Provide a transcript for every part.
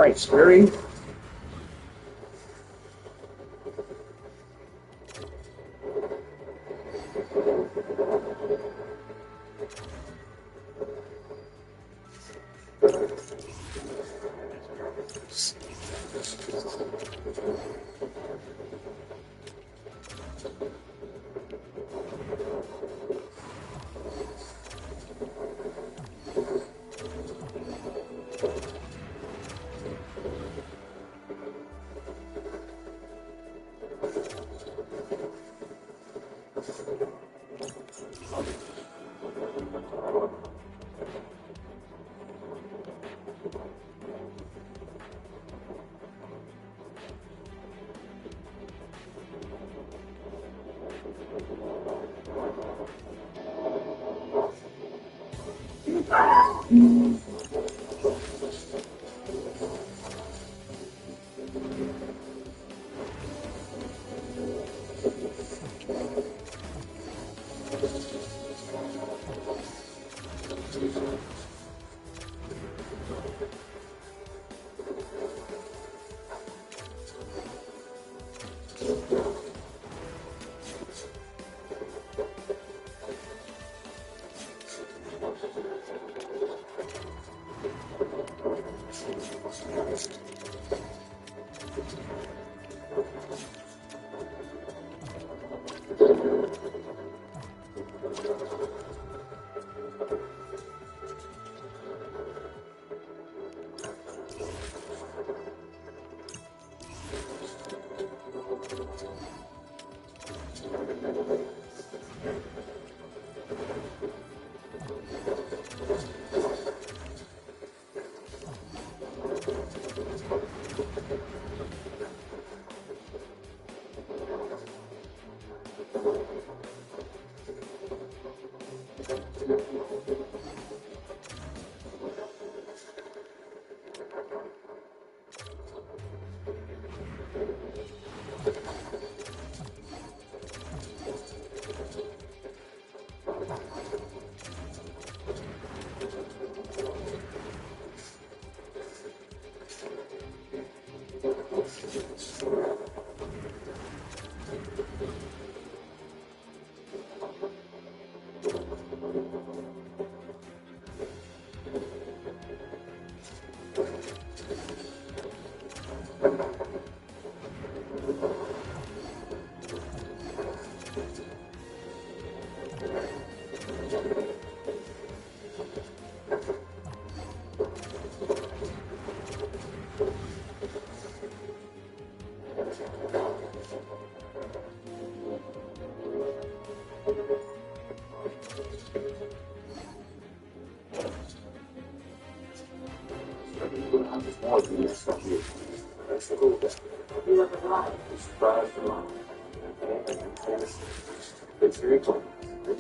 Thanks, Mary.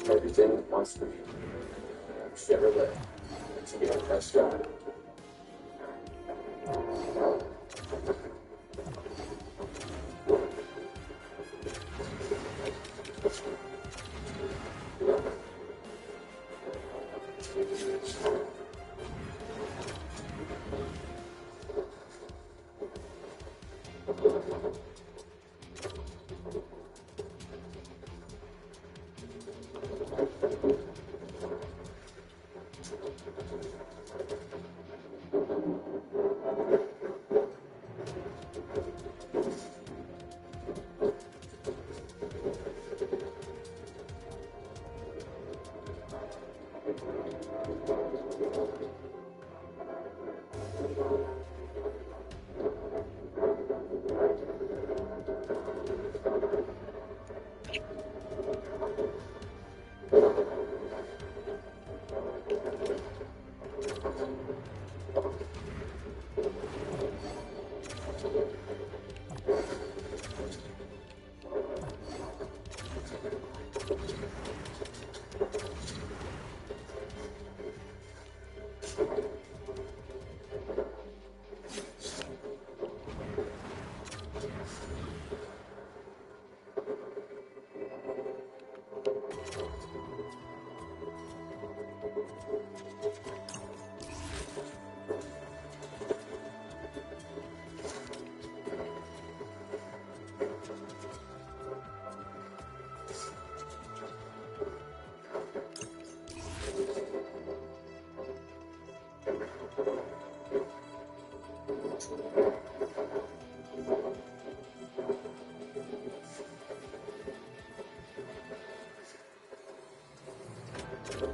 Everything wants to be Chevrolet. It's being pressed on. If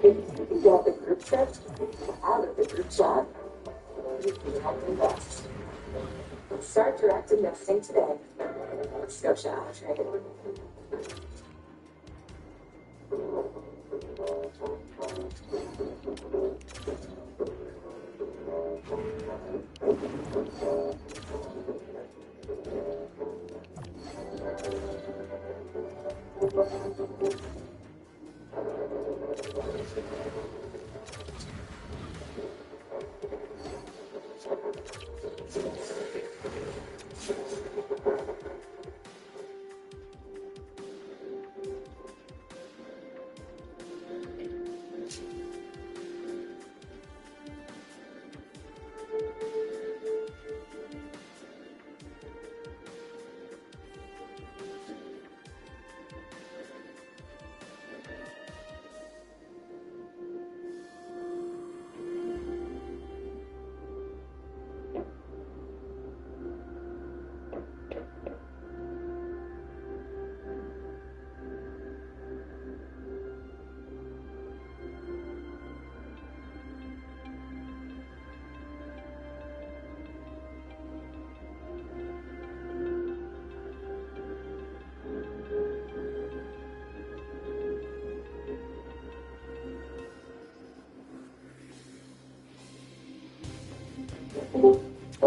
you can get the group shift out of the group chat, you can help invest. Start direct investing today. Scotia Trade.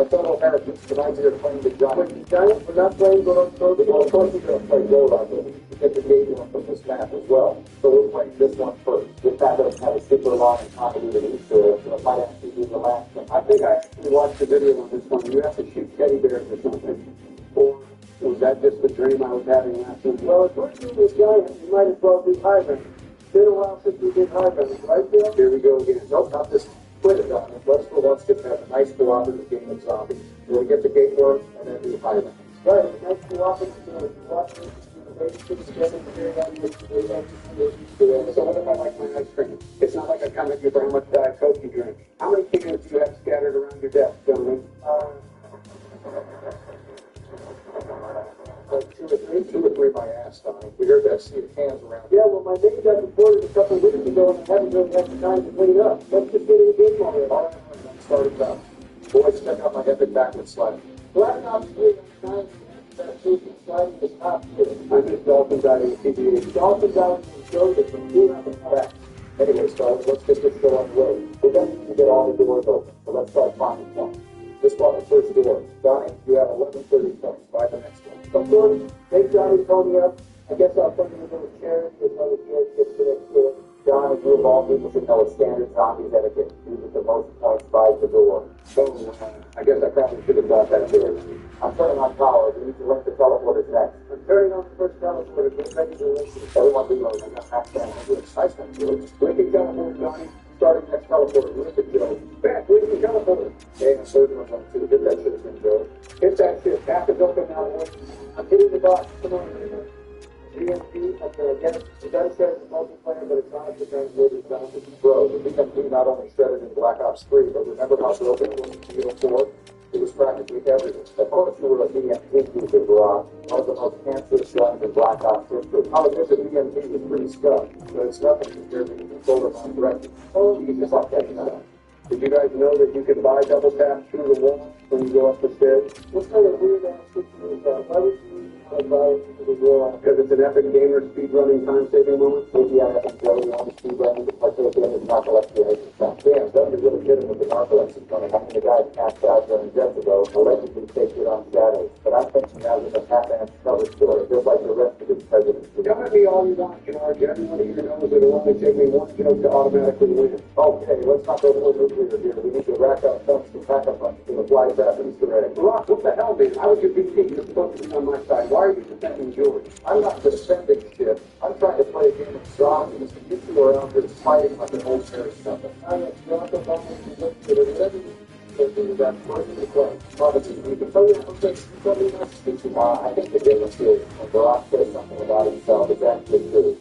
I thought O'Hara tonight we were playing the Giants. Giants, we're not playing Go on Pro. Well, of course we're going to play Go on Pro. We get the game one from this map as well. So we're playing this one first. This map doesn't have a super long continuity, so it might actually be the last one. I think I actually watched the video on this one. You have to shoot teddy bears or something. Or was that just the dream I was having last week? Well, if we're doing this Giants, we might as well do high ground. It's been a while since we did high ground, right, Bill? Here we go again. Nope, not this. Quit it on it. Let's just have a nice cooperative game of zombies. We'll get the gate work and then do high ground. Right, nice cooperative game. So what if I like my ice cream? It's not like I come at you for how much Diet Coke you drink. How many cans do you have scattered around your desk, gentlemen? Like two or three by ass, Donnie. We heard that sea of cans around. Yeah, well, my neighbor got reported a couple of weeks ago and I haven't really had the time to clean up. Let's just get in the game already. All right, I'm starting up. Boys, check out my epic backward slide. Black Ops 3 on 9. That season sliding is top tier. I'm just Dolphins out of the CBA. Dolphins out of the show that can do nothing back. Anyway, fellas, let's get this show on the road. We're going to need to get all the doors open, so let's start finding one. This one, the first door. Donnie, you have 11:30 points. By the next one. Come on, take Johnny Tony up. I guess I'll come to the little chair with another chair to get to the next door. John, as you of all people should know, it's standard zombie etiquette. Use it the most points by the door. So, I guess I probably should have got that door. I'm turning on power. We need to link the teleporters next. I'm turning on the first teleporter. Get ready to link it. Everyone reload. I'm not half-down. Nice one, George. Linking teleporter, Johnny. Starting next teleporter. Link it, Joe. Back, linking teleporter. Okay, I'm certain I'm going to hit that shit again, Joe. Hit that shit. Half is open now, boy. I'm hitting the box. Come on. GMP, again, it does say it's a multiplayer, but it's not a translated benefit. Bro, the BMP not only shredded in Black Ops 3, but remember how broken it was in Halo 4? It was practically everything. Of course, you were a BMP user, Rock. One of the most cancerous guns in Black Ops history. I'll admit the BMP was pretty scuffed, but it's nothing compared to the controller on direction. Oh, you can just like that stuff. Did you guys know that you can buy double tap through the wall when you go up the stairs? What kind of weird ass situation is that? Why would you buy it through the wall? Because it's an epic gamer speedrunning time-saving moment. Maybe I haven't Joey on the speedrunning to partake in his narcolepsy. Damn, don't you really hit him with the narcolepsy running. I mean, the guy passed out during death ago, allegedly takes it on shadows. But I'm thinking that was a half-ass cover story, just like the rest of his presidents. Come at me all you want, George. Everyone even knows that it'll only take me one joke to automatically win. Okay, let's not go full nuclear here. We need to rack up chunks to pack up on to the fly trap and Easter egg. Rock, what the hell, man? I was your VP. You're supposed to be on my side. Why are you defending George? I'm not defending shit. I'm trying to play a game of zombies. You two are out there fighting like an old married couple. I am not the one who looks at it. That person is right. Obviously, we can tell you how to somebody wants to speak to you. I think the difference is when Barack says something about himself, it's actually true.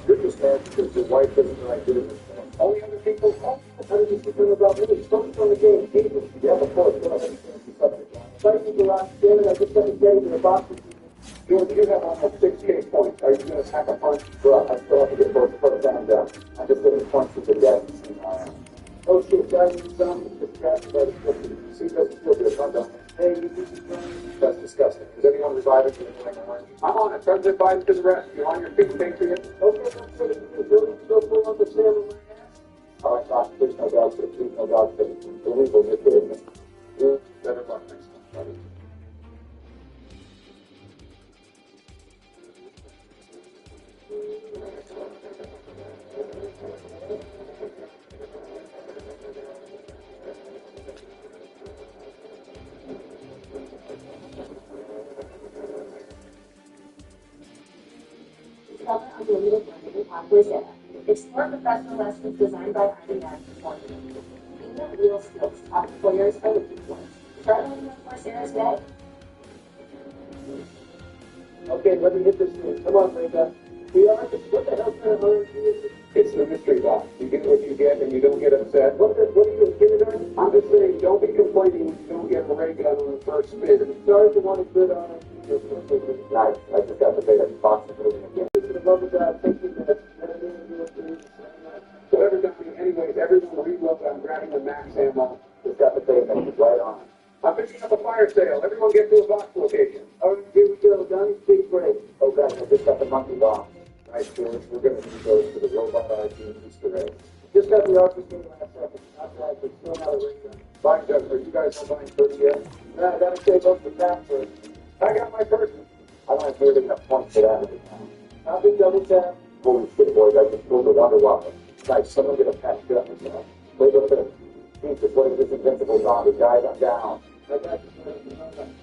You're just mad because your wife doesn't like business. All the other people, how did you speak about me? Focus on the game. Jesus. Yeah, of course. Go ahead. Thank you, Barack. David, I just got to get into the box with you. George, you have almost 6K points. Are you going to pack a punch? Bro, I still have to get both the first and down. I'm just getting points with the death. Oh shit, guys, you sound distracted by the foot. See, doesn't feel good, huh? Hey, you do this. That's disgusting. Is anyone reviving for the orange? I'm on it. President Biden to the rescue. On your feet, Patriot. Okay, I'm sure you're building still full on the sand in my ass. All right, Doc, please no doubt, please no doubt, the legal, you're kidding me. You better luck next time, buddy. Discover unlimited learning on Wizetta. Explore professional lessons designed by IBM for you. Being the real skills top employers are looking for. Start learning with Coursera today. Okay, let me hit this thing. Come on, Rita. We are just, what the hell kind of RNG is it? It's the mystery box. You get what you get and you don't get upset. What are you, a kindergarten? I'm just saying, don't be complaining when you don't get a ray gun on the first spin. Sorry to want to good on it. Nice. I just got the beta box moving again. Whatever, Donnie. Anyways, everyone reload. I'm grabbing the max ammo. Just got the beta right on. I'm finishing up a fire sale. Everyone get to a box location. All right, here we go. Donnie's big break. Oh, guys, I just got the monkey bomb. Right, George. We're going to need those for the robot ID Easter egg. Just got the office in last second. Not right, but still not a ring gun. Fine, Jeff. Are you no buying first yet? Nah, I gotta save up the tap first. I got my person. I don't have nearly enough points for that right now. I'll be double tap. Holy shit, boys, I just pulled a Wonder Whopper. Guys, someone get a patch gun or something. Wait a minute. Jesus, what is this invincible zombie? Guys, I'm down. I got you.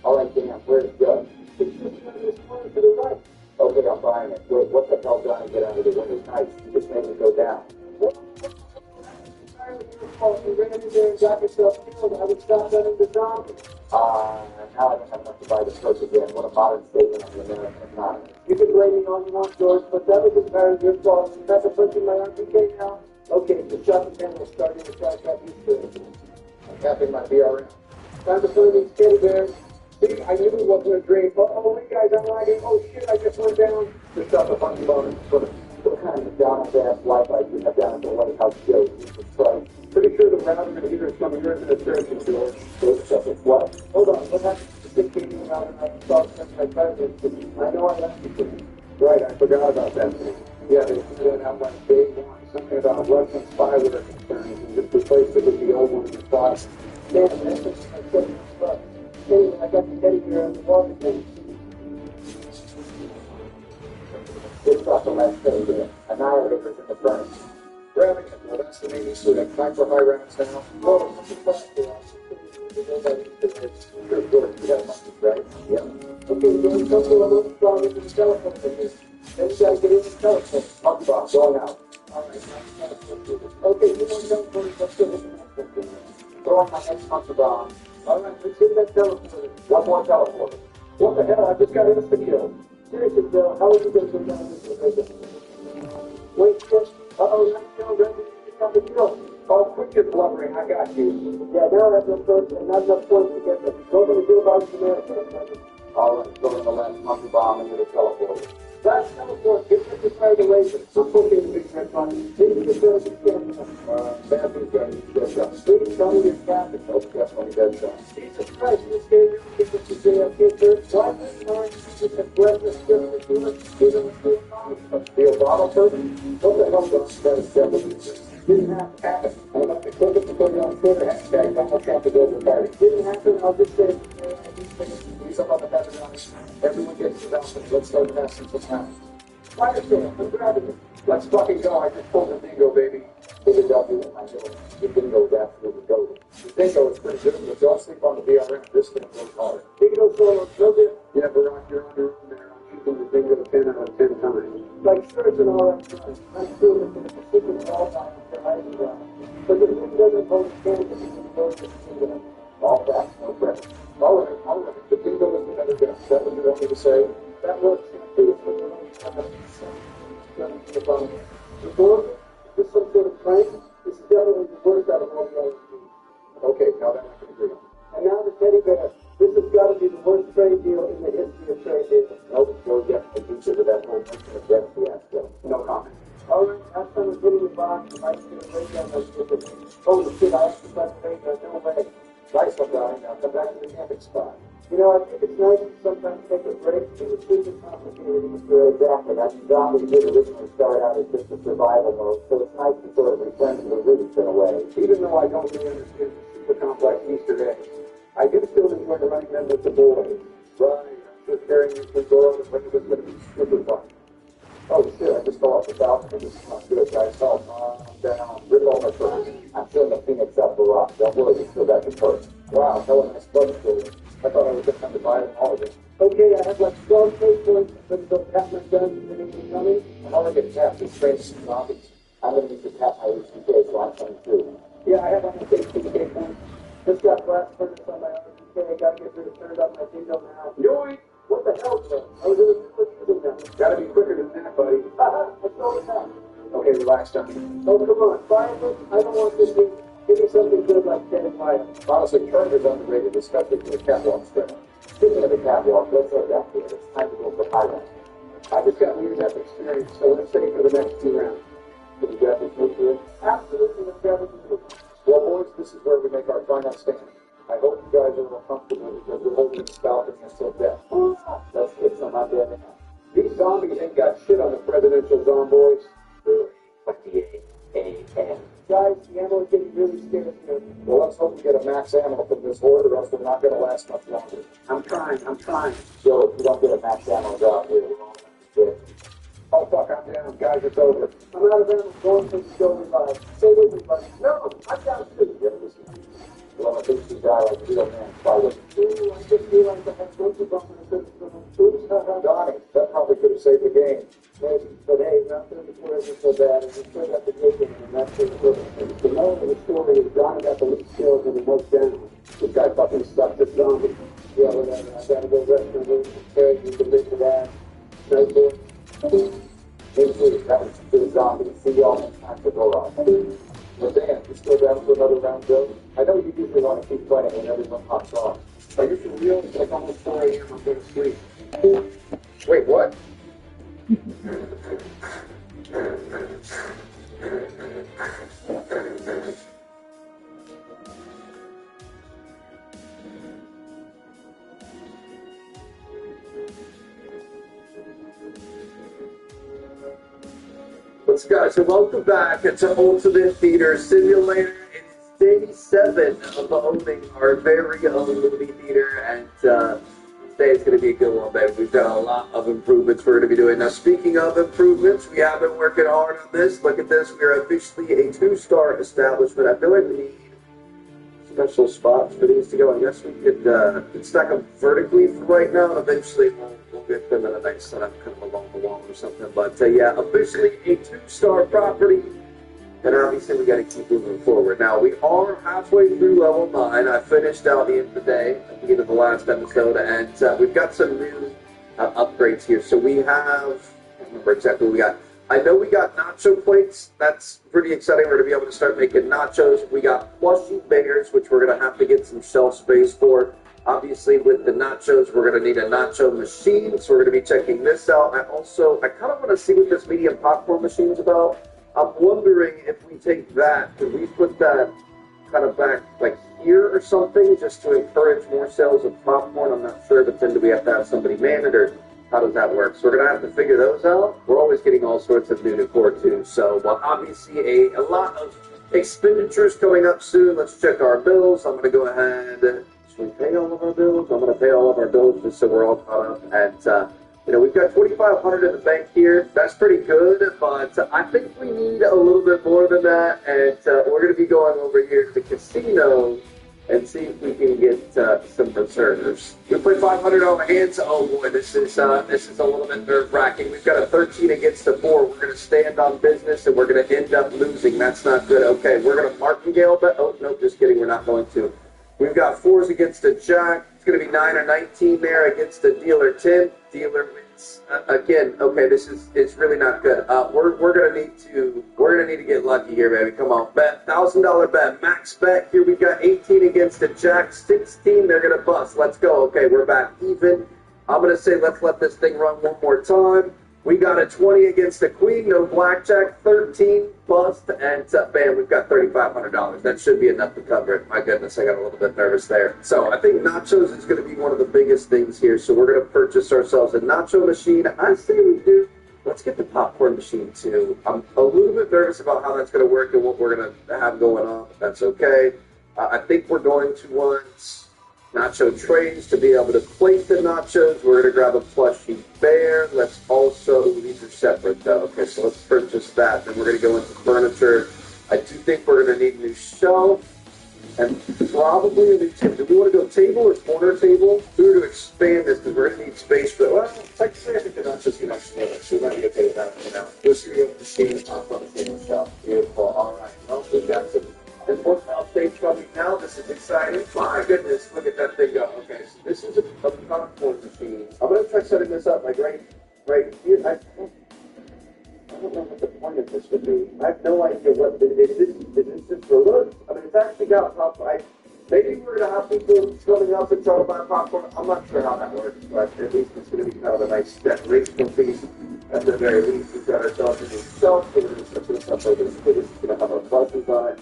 All right, damn, where's the gun? It's just on this corner to the right. Okay, I'm buying it. Wait, what the hell gun to get out of the window? Nice. You just made me go down. You ran in there and got yourself killed. I would stop running the zombie. Now I don't have enough to buy the first again. What a modern statement of the American economy. You can blame me all you want, George, but that was entirely your fault. You have to punch in my RPK now. Okay, the shopping center will start in the track at Easter. I'm tapping my BRM. Time to fill these teddy bears. See, I knew it wasn't a dream. Oh, wait, guys, I'm lagging. Oh, shit, I just went down. Just got the funky bone. What kind of McDonald's-ass Wi-Fi do you have down at the White House show? Jesus Christ. Pretty sure the router and heater is coming here in the church, George. Those stuff is what? Hold on, what happened to the 16 router and I saw my president? I know I left you. Right, I forgot about that thing. Yeah, they figured it out like day one. Something about Russian spyware concerns and just replaced it with the old one in the box. Damn, that's just my $70. Anyway, I got the teddy bear on the water thing. This got the last teddy bear. Annihilators in the furnace. Grabbing it. Well, that's the name. So we got time for high rounds now. Oh, what's the question? Sure, good. You got money, right? Yeah. Okay, we're going to come to a little stronger than the telephone again. Then you gotta get in the telephone. Monkey box, going out. All right, okay, you want telephone, let's go to the next one. Throw on my next monkey bomb. All right, let's hit that teleporter. One more teleporter. What the hell? I just got instant kill. Seriously, Bill, how are you going to go down this position? Wait, shit. Uh-oh, that's no ready. You got the kill. Oh, quit your blubbering. I got you. Yeah, now I have no first and not enough points to get them. What are going to do about America? All right, throwing the last monkey bomb into the teleporter. Last teleport, get them to fire the laser. I'm pushing the big red button. Maybe the girls are scared. Matthew's got to get shot. Please tell me your captain. Oh, that's when he got shot. Jesus Christ, this game really gets us to JFK, sir. Why this time just a breathless skill for doing stealing a steel bottle? A steel bottle, sir? What the hell does that assembly? Didn't have to happen. I'm about to click it to put it on Twitter. Hashtag Donald Trump is overfired. Didn't happen. I'll just say, please up on the pepperoni. Everyone gets it out. Let's start passing some time. Fire sale. I'm grabbing it. Let's fucking go. I just pulled the bingo, baby. Hit a W in my middle. The bingo is absolutely golden. The bingo is pretty good, but don't sleep on the BRM. This thing goes hard. Bingo solo. No good. Yeah, Barack, you're under there. I'm shooting the bingo 10 out of 10 times. Like shirts and all that stuff. I'm still looking at the secret all time for hiding down. But the thing doesn't hold a candle. It goes to the all facts, no credit. All of it. The bingo is another guess. That was you want me to say? That works. Before, is this some sort of prank? This is definitely the worst out of all the others. Okay, now that I can agree on. And now the teddy bear. This has got to be the worst trade deal in the history of trade deals. Nope, no definitely consider that whole thing a death fiasco. No comment. All right, last time I was hitting the box, I was going to break down my stupid. Holy shit, I actually got to break down. No way. Nice one, darling. Now come back to the camping spot. You know, I think it's nice to sometimes take a break. It was super complicated. Exactly. That zombie did originally start out as just a survival mode, so it's nice to sort of return to the roots in a way. Even though I don't really understand the super complex Easter eggs, I do still enjoy running them with the boys. Right. Just carrying these two girls and when it was going to be super fun. Oh shit, I just fell off the balcony. This is not good, guys. Oh, down. Rip all my furs. I'm still in the Phoenix up the rock. Don't worry, we still got your purse. Wow, hell of a nice bug story. I thought I was just going to buy them all of it. Okay, I have like 12 page points, but don't tap my gun and anything coming. I'm only going to tap these strange zombies. I'm going to need to tap my HPK, so I'm 22. Yeah, I have almost 8 points. Just got blast furnace on my HPK. Got to get rid of turned up my bingo now. Yoink! What the hell, bro? I was in the middle of using them. Gotta be quicker than that, buddy. Haha, let's go with that. Okay, relax, Johnny. Oh, come on. Fireman, I don't want this thing. Give me something good like Ted and Fire. Honestly, Turner's underrated, especially for the catwalk sprint. Speaking of the catwalk, let's go back here. It's time to go for highlights. I just got near-death experience, so let's stay for the next 2 rounds. Can you grab this move here? Absolutely, let's grab this move. Well, boys, this is where we make our final stand. I hope you guys are all comfortable because we're holding the balcony until death. Let's get some idea now. These zombies ain't got shit on the presidential zomboys. 28 a.m. Guys, the ammo is getting really scarce here. Well, let's hope we get a max ammo from this horde, or else we're not going to last much longer. I'm trying. So, if we don't get a max ammo out here, we're all going to be dead. Oh, fuck, I'm down. Guys, it's over. I'm out of ammo. Going to go revive. Stay with me, buddy. No, I've got to. Well, I think she died like a real man. Ooh, I just realized I had both of them in the oops, Donnie, that probably could have saved the game. Maybe, but hey, round 34 isn't so bad, and we still got the good game, and that's the moral of the story is Donnie got the least kills and the most down. This guy fucking sucked at zombie. Yeah, whatever. I gotta go rest my room and carry you to live for that. Night, boy. Hey, please, that was to the zombie. See y'all next time for go off. Well, Dan, you still down for another round, Joe? I know you usually want to keep playing when everyone hops off. Are you for real? It's like almost 4 a.m. I'm going to sleep. Wait, what? What's guys, and welcome back to Ultimate Theater Simulator. It is day 7 of owning our very own movie theater, and today is going to be a good one, baby. We've got a lot of improvements we're going to be doing. Now, speaking of improvements, we have been working hard on this. Look at this. We are officially a 2-star establishment. I feel like we need special spots for these to go. I guess we could stack them vertically for right now, and eventually we'll get them in a nice setup kind of along the wall or something. But yeah, officially a 2-star property, and obviously we got to keep moving forward. Now, we are halfway through level 9. I finished out the end of the day at the end of the last episode, and we've got some new upgrades here. So we have, I can't remember exactly what we got. I know we got nacho plates. That's pretty exciting. We're going to be able to start making nachos. We got plushie bears, which we're going to have to get some shelf space for. Obviously, with the nachos, we're going to need a nacho machine, so we're going to be checking this out. I kind of want to see what this medium popcorn machine is about. I'm wondering if we take that, could we put that kind of back like here or something, just to encourage more sales of popcorn? I'm not sure, but then do we have to have somebody man it, or how does that work? So we're going to have to figure those out. We're always getting all sorts of new decor too. So, well, obviously a lot of expenditures coming up soon. Let's check our bills. I'm going to go ahead. Should we pay all of our bills? I'm going to pay all of our bills just so we're all caught up. And, you know, we've got $2,500 in the bank here. That's pretty good, but I think we need a little bit more than that. And we're going to be going over here to the casino and see if we can get some reserves. We play 500 on hands. Oh boy, this is a little bit nerve-wracking. We've got a 13 against a 4. We're going to stand on business, and we're going to end up losing. That's not good. Okay, we're going to martingale bet. Oh, no, just kidding. We're not going to. We've got 4s against a jack. It's going to be 9 or 19 there against the dealer 10. Dealer wins again. Okay, it's really not good. We're gonna need to get lucky here, baby. Come on, bet $1,000 bet, max bet. Here we got 18 against a jack, 16. They're gonna bust. Let's go. Okay, we're back even. I'm gonna say let's let this thing run one more time. We got a 20 against a queen, no blackjack, 13 bust, and bam, we've got $3,500. That should be enough to cover it. My goodness, I got a little bit nervous there. So I think nachos is going to be one of the biggest things here. So we're going to purchase ourselves a nacho machine. I say we do. Let's get the popcorn machine too. I'm a little bit nervous about how that's going to work and what we're going to have going on. But that's okay. I think we're going to want nacho trays to be able to plate the nachos. We're going to grab a plushie bear. Let's also, these are separate though. Okay, so let's purchase that. Then we're going to go into furniture. I do think we're going to need a new shelf and probably a new table. Do we want to go table or corner table? We were to expand this because we're going to need space for, well, technically I think the nachos are much smaller, so we might be okay with that for now. This is the machine off on the table shelf. Beautiful. All right. Well, we've got some important updates coming now. This is exciting. My goodness, look at that thing go. Okay, so this is a popcorn machine. I'm going to try setting this up like right here. I don't know what the point of this would be. I have no idea what is this just for looks? I mean, it's actually got popcorn. Maybe we're going to have people coming up and trying to buy popcorn. I'm not sure how that works, but at least it's going to be kind of a nice decoration piece. At the very least, we've got ourselves a new shelf. We're going to set this up over this. This is going to have our buzzers on it.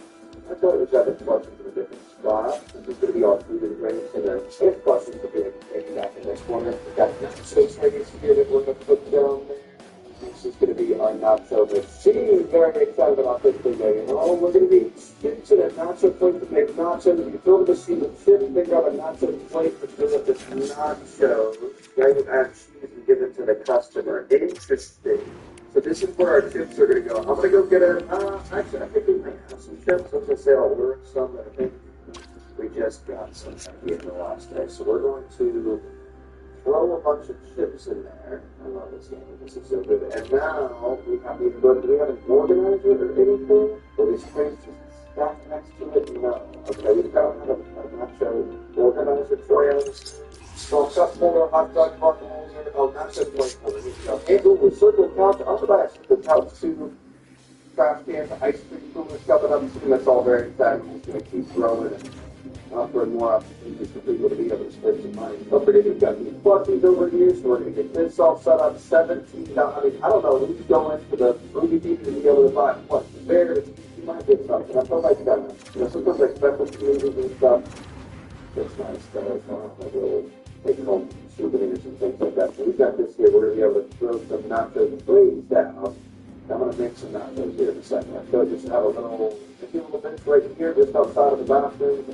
I thought it was having plushie in a different spot. This is going to be all food and drinks, and then if plushie could be maybe back in this corner. We've got space radius here that we're going to put down there. This is going to be our nacho mix. She's very excited about this today. Oh, we're going to be chips and a nacho plate to make nachos. You fill the machine with chips, then grab a nacho plate to fill up this nachos. Then you add cheese and give it to the customer. Interesting. So this is where our chips are going to go. I'm going to go get actually, I think we might have some chips. I was going to say I'll order some, but I think we just got some at the end of the last day. So we're going to throw a bunch of chips in there. I love this game. This is so good. And now we have these. Do we have an organizer or anything? Or these trays just stacked next to it? No. Okay, we don't have a nacho organizer tray. So a cup holder, hot dog bun holder, nacho plate holder. And ooh, circle couch. I'm going to circle couch too. Trash cans, ice cream coolers coming up soon. That's all very exciting. Just going to keep growing and offering more opportunities for people to be able to spend some money. Don't forget we've got these plushies over here, so we're going to get this all set up. $17. I mean, I don't know who's going to the movie theater to be able to buy plushies there. You might get something. I feel like sometimes like special communities and stuff. It's nice to like little take home souvenirs and things like that. So we've got this here. We're going to be able to throw some nachos plates down. I'm going to make some nachos here in a second. I feel just have a little bench right here, just outside of the bathroom.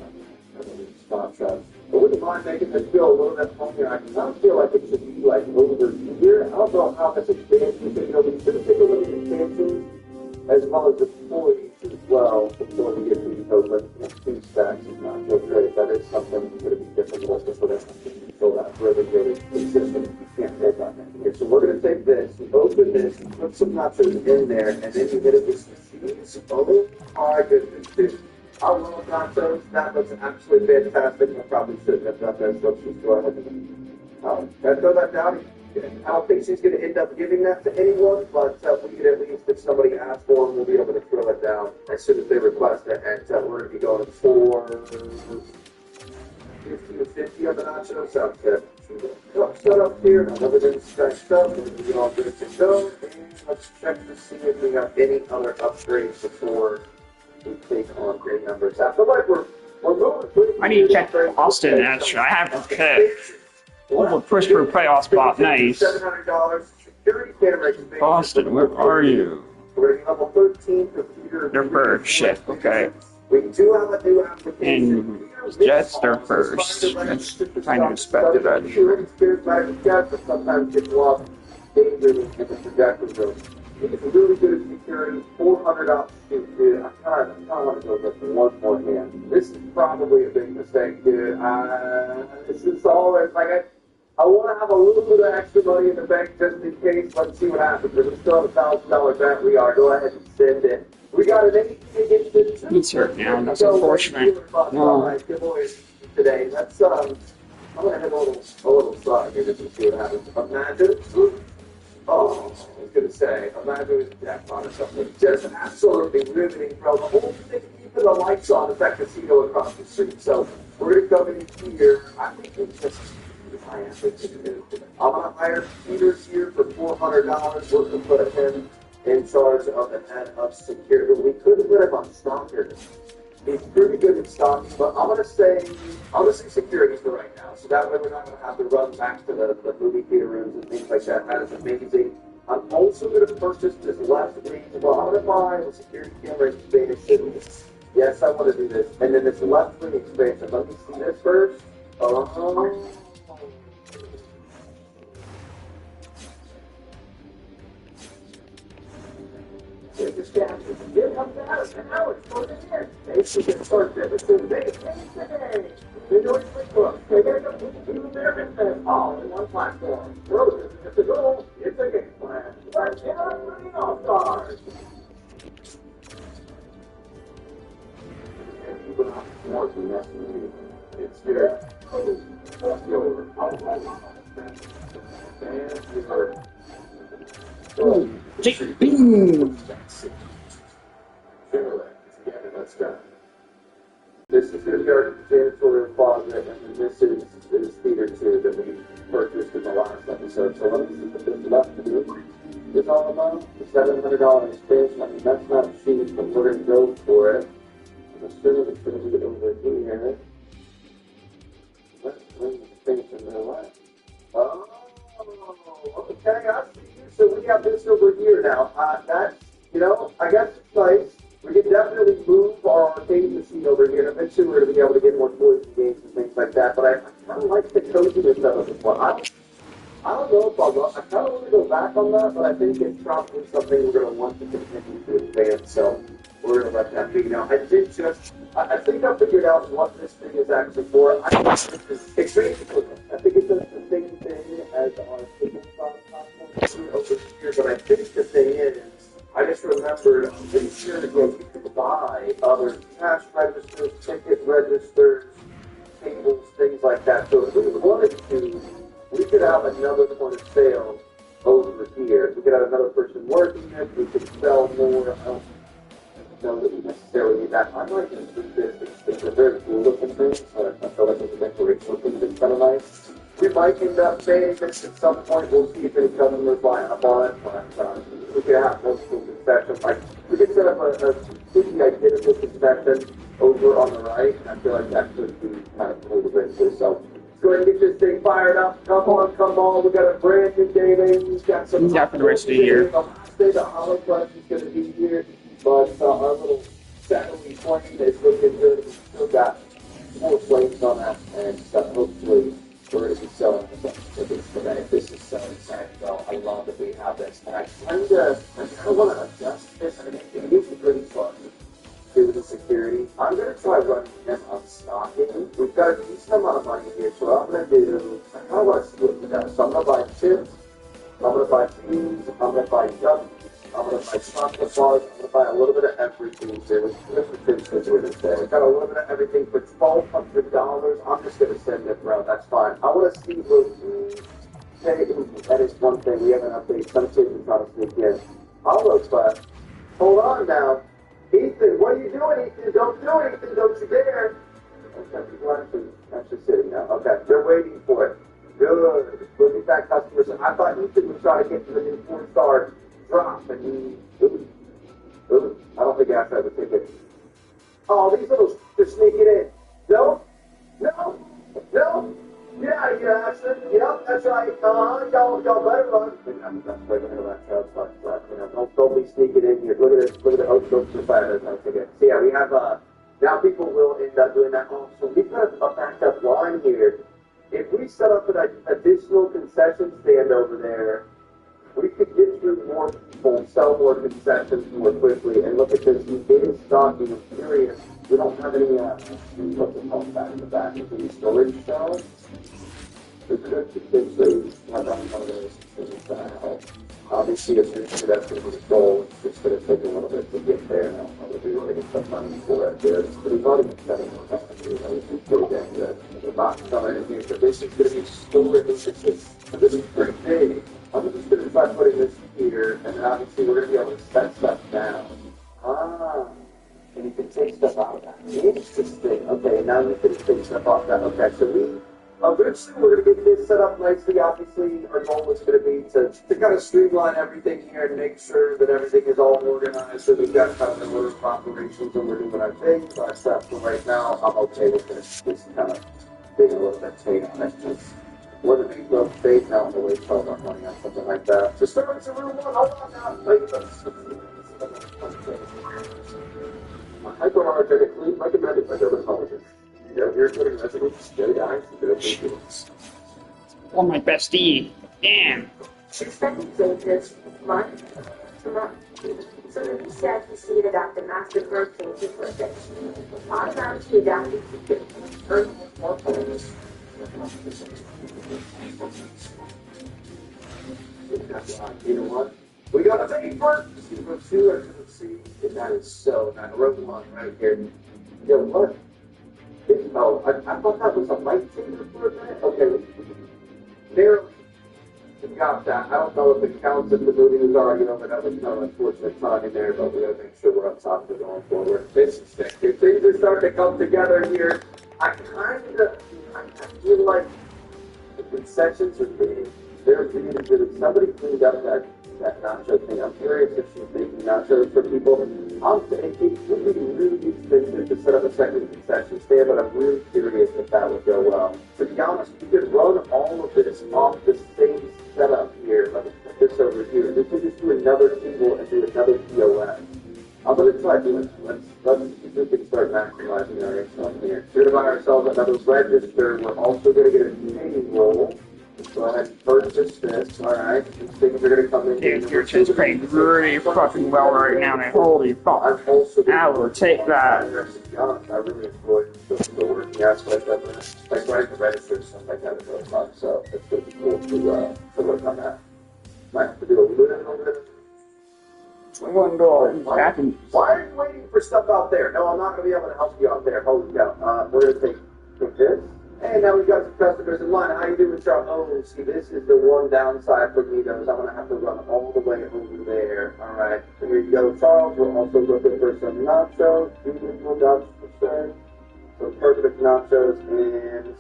Spot shot. I wouldn't mind making this feel a little bit homier. I don't feel like it should be like over here. I don't know how this expansion is going to be. Should take a look at expansions as well as the employees as well before we get to these open 2 stacks of nacho trays. That is something that's going to be difficult to put in. So that's really consistent. You can't take on that here. So we're going to take this, open this, put some nachos in there, and then you hit it with some cheese. Oh my goodness, dude. I love nachos. That looks absolutely fantastic. I probably shouldn't have done that, so let's just go ahead and throw that down. I don't think she's going to end up giving that to anyone, but we can at least, if somebody asks for them, we'll be able to throw it down as soon as they request it. And we're going to be going for 50 on the nachos. Sounds good. Set up here. Everything's stacked up. We're going to be all good to go. And let's check to see if we have any other upgrades before we take on great numbers. I feel like we're moving pretty. I need to check Austin, actually. I have to check. Well, push for a playoff spot. Nice. $700 security camera. Austin, where are you? We're at level 13 computer. They're first. Shit. Okay. We do have a new application. And Jets, they're first. That's kind of expected, I think. Sometimes get lost danger in the projector room. It's really good at security. $400 shoot, dude. I kind of want to go get one more hand. This is probably a big mistake, dude. This is always like I want to have a little bit of extra money in the bank just in case. Let's see what happens. If we still have a $1,000 bet, we are. Go ahead and send it. We got an 18 against the 2. He's hurt now. That's unfortunate. No. Today. That's I'm gonna hit a little slide here just to see what happens. Imagine. Oh, I was gonna say, imagine with a jackpot or something. Just absolutely riveting, bro. The whole thing, keeping the lights on, is that casino across the street. So we're gonna come in here. I think it's just I'm gonna hire Peters here for $400. We're gonna put him in charge of the head of security. We could put him on stalker. He's pretty good at stalking, but I'm gonna say security for right now. So that way we're not gonna have to run back to the movie theater rooms and things like that. That is amazing. I'm also gonna purchase this left wing. Well, I'm gonna buy the security camera expansion. Yes, I want to do this. And then this left wing expansion. Let me see this first. Here comes Alex, and Alex goes in here. It's the first episode. They're doing QuickBooks. They got to do their business all in one platform. Roses, it's a goal, it's a game plan. Let's get on with the All-Stars. And people not more than that. It's there. Let's go. Let's go. This is going to be our janitorial closet, and then this is theater 2 that we purchased in the last episode. So let me see what this left to do. It's all about the $700 expansion. I mean, that's not cheap, but we're going to go for it. I'm assuming it's going to be over here. Let's bring the expansion to the left. Oh, okay, I see you, so we have this over here now. That, I guess it's nice. We can definitely move our arcade machine over here, and eventually we're going to be able to get more toys and games and things like that. But I kind of like the coziness of it as well. I don't know if I kind of want to go back on that, but I think it's probably something we're going to want to continue to advance. So we're going to let that be. Now, I think I figured out what this thing is actually for. It's basically, I think it does the same thing as our tabletop platform over here, but I think the thing is, I just remembered, I'm pretty sure that you could buy other cash registers, ticket registers, tables, things like that. So if we wanted to, we could have another point of sale over here. We could have another person working it. We could sell more. I don't know that we necessarily need that. I might just do this. It's a very cool looking thing, so I feel like it's a decoration thing that's kind of nice. We might end up saying this at some point. We'll see if any customers line up on it. But we could have multiple concessions. Like, we could set up a completely identical concession over on the right. And I feel like that could be kind of cool eventually. So let's go ahead and get this thing fired up. Come on. We got a brand new day, baby. We've got some. Yeah, for the rest of the year. The last day the holocron is going to be here. But our little satellite plane is looking good. We've still got 4 planes on that. And hopefully we're going to be selling this today. This is so exciting, though. I love that we have this. And I kind of want to adjust this. I mean, it is pretty fun to the security. I'm going to try running them on stocking. We've got a decent amount of money here, so what I'm going to do, I kind of want to split it up. So I'm going to buy chips, I'm going to buy beans, I'm going to buy gummies, I'm going to buy chocolate bars, I'm going to buy a little bit of everything too. We've got a little bit of everything for $1,200. I'm just going to send it around. That's fine. I want to see what that is one thing we haven't updated. Some kids are trying to sneak in. Holoclass. Hold on now. Ethan, what are you doing, Ethan? Don't do anything. Don't you dare. Okay, people are actually sitting now. Okay, they're waiting for it. Good. Looking back customers. I thought Ethan was trying to get to the new 4-star drop, and he. I don't think I have to have a ticket. Oh, these little they're sneaking in. No. Get out of here, Ashton. Yep, that's right. Y'all better run. Don't be sneaking in here. Look at this. Look at the host goes to the fire. So yeah, we have now people will end up doing that. Oh, so we've got a backup line here. If we set up an additional concession stand over there, we could get through more people, sell more concessions more quickly. And look at this, we did stocking. I'm curious. We don't have any, what's it called back in the back? Any storage shelves? We could potentially have one of those things. Obviously, if that's going to be the goal, it's going to take a little bit to get there. And I'll probably really get some money for it. But we've already been spending more time. It's pretty dang good. The box coming in here. So this is going to be storage. This is pretty big. I'm just going to try putting this here, and then obviously we're going to be able to set stuff down. And you can take stuff out of that. Interesting. Okay, now you can take stuff off that. Okay, so eventually we're going to get this set up nicely. Obviously, our goal is going to be to kind of streamline everything here and make sure that everything is all organized so we've got kind of the order of operations and we're doing our thing. But for right now, I'm okay with this. Just kind of being a little bit tight on it. What if we go fade now and waste all our money on something like that? Just start with room 1. Hold on now. Hypoenergetically recommended by dermatologists. Here's what it is. Steady eyes and good appreciations. Oh, my bestie. Damn. Expected changes month to month. So the BCIPC to adopt a master growth changes for this. Automatically adapted to Earth more plans. You know what? We got a paper. Super 2 or Super C. And that is so nice. I wrote one right here. You know what? I thought that was a lightsaber for a minute. Okay, barely got that. I don't know if it counts if the movie was already over. That was kind of unfortunate timing there, but we got to make sure we're on top of it going forward. This is thick. Things are starting to come together here. I feel like the concessions are big. They're really good. If somebody cleaned up that nacho thing, I'm curious if she's making nachos for people. It would be really expensive to set up a second concession stand, but I'm really curious if that would go well. To be honest, you could run all of this off the same setup here. Let me this over here. This will just do another symbol and do another POS. I'm going to try doing it. Let's see if we can start maximizing our income here. We're going to buy ourselves another register. We're also going to get a payroll. Go ahead and purchase this. All right. These things are going to come in. Dude, your shit's paying really fucking well right now, man. Holy fuck. I will take that. I really enjoy the working aspect of it. Like running the register and stuff like that is really fun. So it's going to be cool to work on that. Might have to do a little bit. $21. Why are you waiting for stuff out there? No, I'm not going to be able to help you out there. Holy cow. We're going to take this. Hey, now we've got some customers in line. How you doing, Charles? Oh, see, this is the one downside for me, though, is I'm going to have to run all the way over there. All right. So here you go, Charles. We're also looking for some nachos. So perfect nachos. And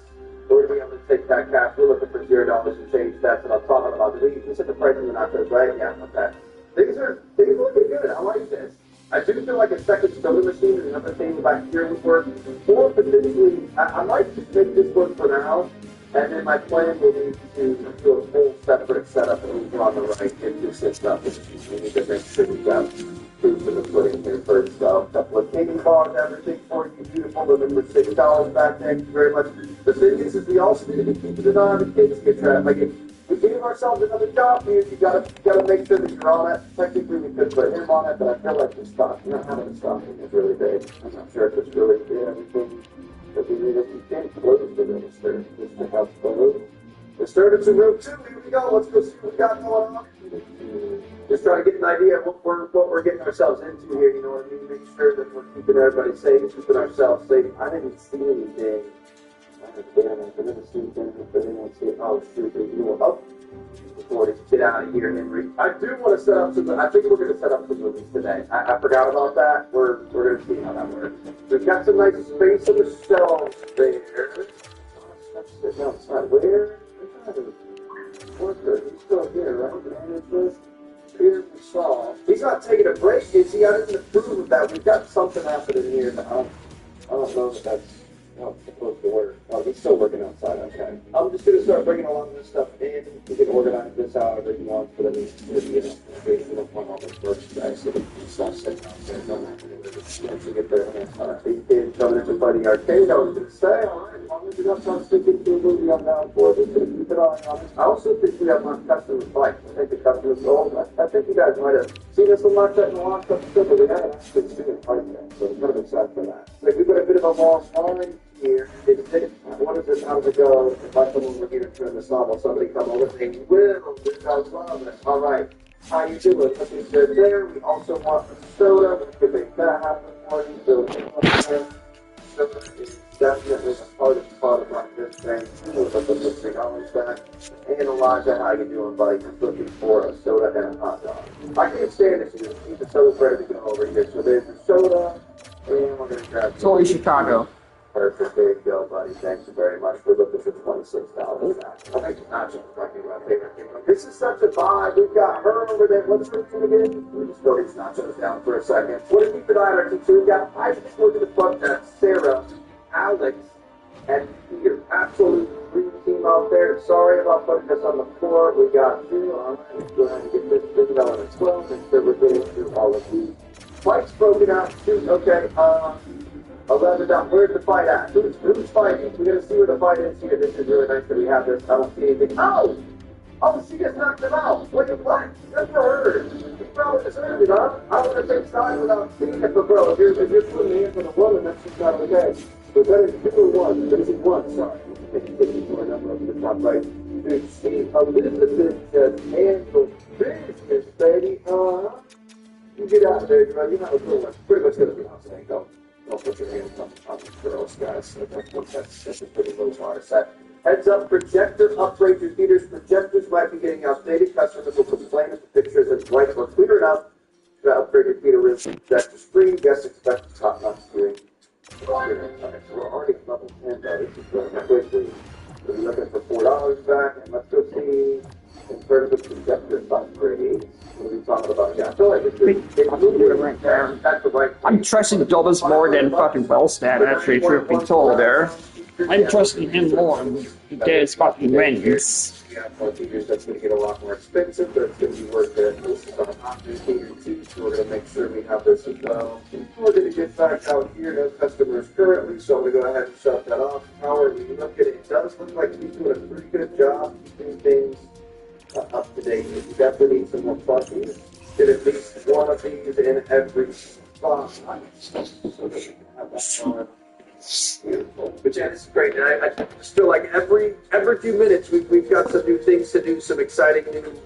we're going to be able to take that cash. We're looking for $0 and change. That's what I'm talking about. We set the price of the nachos, right? Yeah, okay. Things are looking good. I like this. I do feel like a second soda machine and another thing back here would work. Or potentially, I might just make this work for now. And then my plan will be to do a full separate setup over on the right. Get this system. We need to make sure we got food for the pudding here first. So, a couple of candy bars, everything for you. Beautiful. Living for $6 back. Thank you very much. The thing is we also need to be keeping an eye on the kids get trapped. Like, we gave ourselves another job here. You gotta make sure that you're on it. Technically, we could put him on it, but I feel like the stock, having the stocking is really big. I'm not sure if it's really good. Everything that we need, if we can't close the register, just to have close. Let's start into room 2. Here we go. Let's go see what we got going on. Just try to get an idea of what we're getting ourselves into here. You know what I mean? Make sure that we're keeping everybody safe, keeping ourselves safe. I didn't see anything. Damn it, I didn't see anything. Oh, shoot, before we get out of here, Henry. I do want to set up some, I think we're going to set up some movies today. I forgot about that. We're going to see how that works. We've got some nice space on the shelves there. That's sitting outside. Where? He's still here, right? Here we saw. He's not taking a break, is he? I didn't approve of that. We've got something happening here. I don't know if that's how it's supposed to work. Oh, he's still working outside, okay. I'm just going to start bringing a lot of this stuff in. You can organize this however you want, but at least we don't want all this work today, so we start sitting out there. Don't have to do it. Once we get there, these kids coming into the arcade, I was going to say, all right, as long as you're not trying to stick into a movie I'm down for, we're going to keep an eye on it. I also think we have one customer bike. I think the customer's old. I think you guys might have seen us a lot in the last episode, but we haven't actually seen it quite yet, so I'm kind of excited for that. Like, we've got a bit of a long line here. What is it? How does it go? If I come over here and turn this on, will somebody come over and say, Will, this is love it. All right. How you doing? Let me sit there. We also want a soda. We can make that happen for you. So, soda is definitely a part of like this thing. We'll put this thing on back. And Elijah, how you doing, buddy? Just looking for a soda and a hot dog. I can't stand it. You just need the soda ready to go over here. So there's your soda. And we're going to grab it's only Chicago. Perfect. There you go, buddy. Thank you very much. We're looking for $26 now. I think nachos might be my favorite thing. This is such a vibe. We've got her over there. What's her name again? We just throw these nachos down for a second. What did we keep an eye on our teacher? We've got I just look at the front desk. Sarah, Alex, and Peter. Absolute dream team out there. Sorry about putting this on the floor. We got you. All right. Let's go ahead and get this figured out as well. Make sure we're getting through all of these. Mike's broken out. Shoot. Okay. 11 down. Where's the fight at? Who's fighting? We're going to see where the fight is here. This is really nice that we have this. I don't see anything. Oh! Oh, she just knocked him out. What? Good for her. He probably deserved it, huh? I don't want to take sides without seeing it, but bro, if you're putting me in for the woman, that's just not okay. So that is 2-1. That is 1. Sorry. More number up to the top right. Dude, see, Elizabeth just handled business, baby. You get out of there, bro. You have a good one. Pretty much going to be on today, though. Don't put your hands on the girls, guys. That's a pretty low bar set. Heads up, projector, upgrade your theaters. Projectors might be getting outdated. Customers will complain if the pictures and lights are clear enough to upgrade your theater room. Projector screen. Guests expect top-notch viewing. Okay, so we're already at level 10, though. This is going quickly. So we're looking for $4 back, and let's go see in terms of projector upgrades. What are we talking about? Yeah, I feel like it's right there. I'm trusting Dobbins more than fucking Wellstat, actually, truth be told there. I'm trusting him more than he does fucking wins. Yeah, that's going to get a lot more expensive, but it's going to be worth it. This is our option heater too, so we're going to make sure we have this as well. We're going to get back out here, no customers currently, so I'm going to go ahead and shut that off. However, when you look at it, it does look like he's doing a pretty good job keeping things up to date. You definitely need some more plugging. Get at least one of these in every spot, so that we can have that on. Beautiful. But yeah, this is great. And I just feel like every few minutes we've got some new things to do, some exciting new.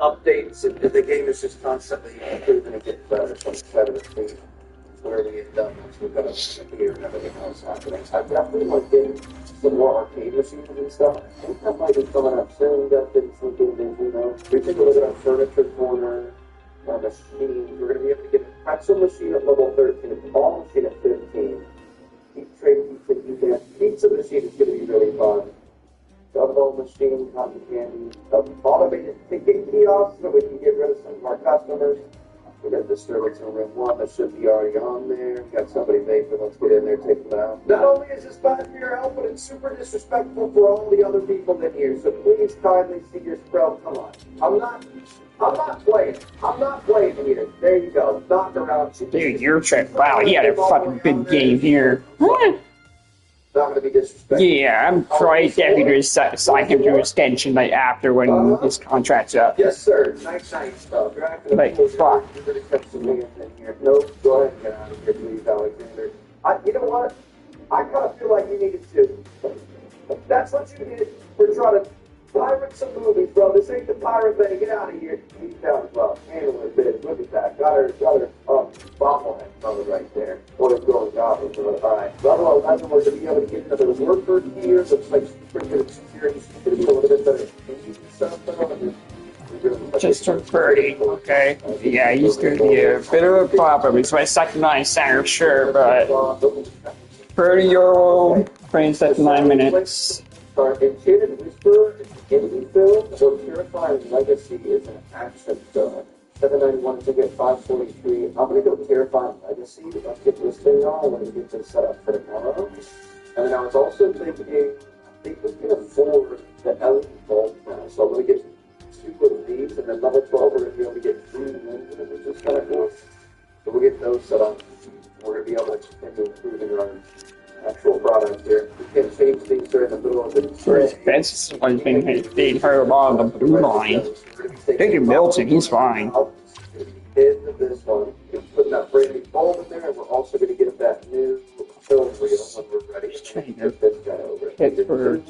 updates, and the game is just constantly improving and getting better. So it's better to see where we end up once we've got a year and everything else happening. I definitely want to get some more arcade machines and stuff. I think that might be coming up soon. That's been some games, you know. We take a look at our furniture corner, our machines. We're going to be able to get a pretzel machine at level 13, a ball machine at 15. Each tray pizza machine is going to be really fun. Double machine, cotton candy, automated ticket kiosk so we can get rid of some of our customers. We got disturbance in room 1 that should be already on there. We got somebody vaping. Let's get in there, take them out. Not only is this bad for your health, but it's super disrespectful for all the other people in here. So please kindly see your spell. Come on. I'm not playing. I'm not playing here. There you go. Knock around. Dude, you're tripping. Wow, he had a fucking big game here. Not going to be disrespectful. Yeah, I'm probably definitely going to sign him to extension like after when his contract's up. Yes, sir. Nice stuff. You're acting Like, fuck. You're going to catch some hands in here. Nope. Go ahead and get out of here, please, Alexander. You know what? I kind of feel like you needed to. That's what you did for trying to pirate some movies, bro. This ain't the pirate thing. Get out of here. He's down as well. Handle it, bitch. Look at that. Got her bobblehead covered right there. What is going on? Alright. Level 11, we're going to be able to get another worker here. Looks like pretty good security. She's going to be a little bit better. Just turned 30, okay. Yeah, he's going to be a bit of a problem. He's my second line center, sure, but 30-year-old playing 9 minutes. Enchanted Whisper, Indie Film, or Terrifying Legacy is an action film. $7.91 to get 543. I'm going to go Terrifying Legacy. Let's get this thing on. I'm going to get this set up for tomorrow. And then I was also thinking, I think we can afford the LED bulb now. So I'm going to get 2 of these, and then level 12, we're going to be able to get 3 lenses, which is kind of cool. So we'll get those set up. We're going to be able to continue improving our actual product here. We can change things during the middle of the day. That's one thing being heard on the blue line. David Milton, he's fine. Into this one, we're putting that brand new bulb in there, and we're also going to get that new film reel when we're ready. Get this guy over.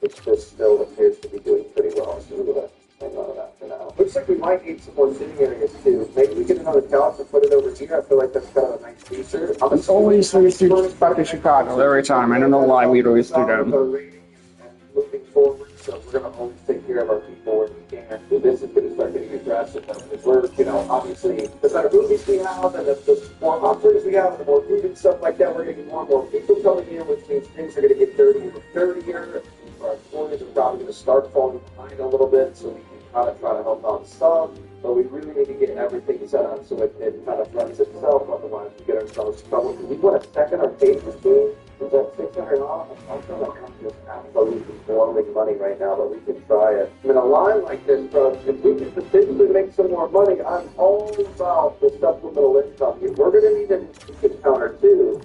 Which this still appears to be doing pretty well, so we're going to hang on to that for now. Looks like we might need some more sitting areas too. Maybe we get another couch and put it over here. I feel like that's kind of a nice feature. It's always lose to fucking Chicago every time. I don't know why we'd always do them. Moving forward, so we're going to always take care of our people where we can. So this is going to start getting aggressive because we're, obviously, the better movies we have and the more offerings we have and the more food and stuff like that, we're going to get more and more people coming in, which means things are going to get dirtier and dirtier. Our employees are probably going to start falling behind a little bit, so we can kind of try to help out some, but we really need to get everything set up so it kind of runs itself, otherwise we get ourselves in trouble. We want a second arcade machine. Is that $600? I'm trying to come just absolutely blowing money right now, but we can try it. I mean, a line like this, bro, if we can potentially make some more money, I'm all about the supplemental income. If we're going to need a ticket counter too,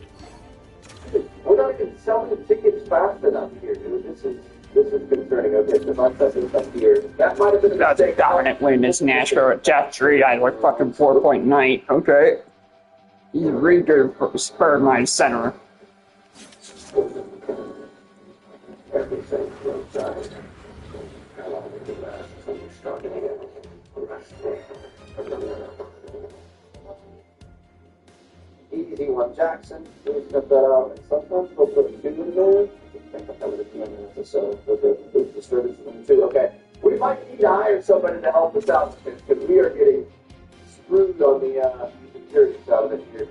we're not even selling tickets fast enough here, dude. This is concerning. Okay, so my second up here. That might have been a That's a mistake. dominant win. This Nashville at Jeff 3. I like fucking 4.9. Okay. He's really good for spur my center. Everything easy one, Jackson. We'll step that out. And sometimes we'll put a 2 in there. I think I'll have it a few minutes or so. With the disturbance in them too. Okay. We might need to hire somebody to help us out because we are getting screwed on the security side of it here.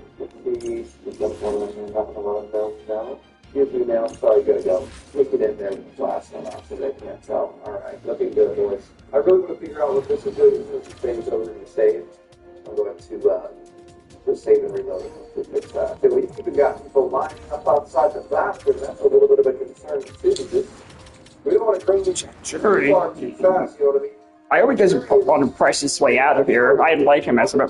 Here's your nail. Sorry, gotta go. Stick it in there with the last one out so they can't tell. Alright, looking good, boys. I really want to figure out what this is doing as soon as the thing's over and save. I'm going to just save and reload it to fix that. So we've even got people lining up outside the bathroom. That's a little bit of a concern too. We don't want to bring these too far too fast, you know what I mean? I hope he doesn't want to price his way out of here. I like him as my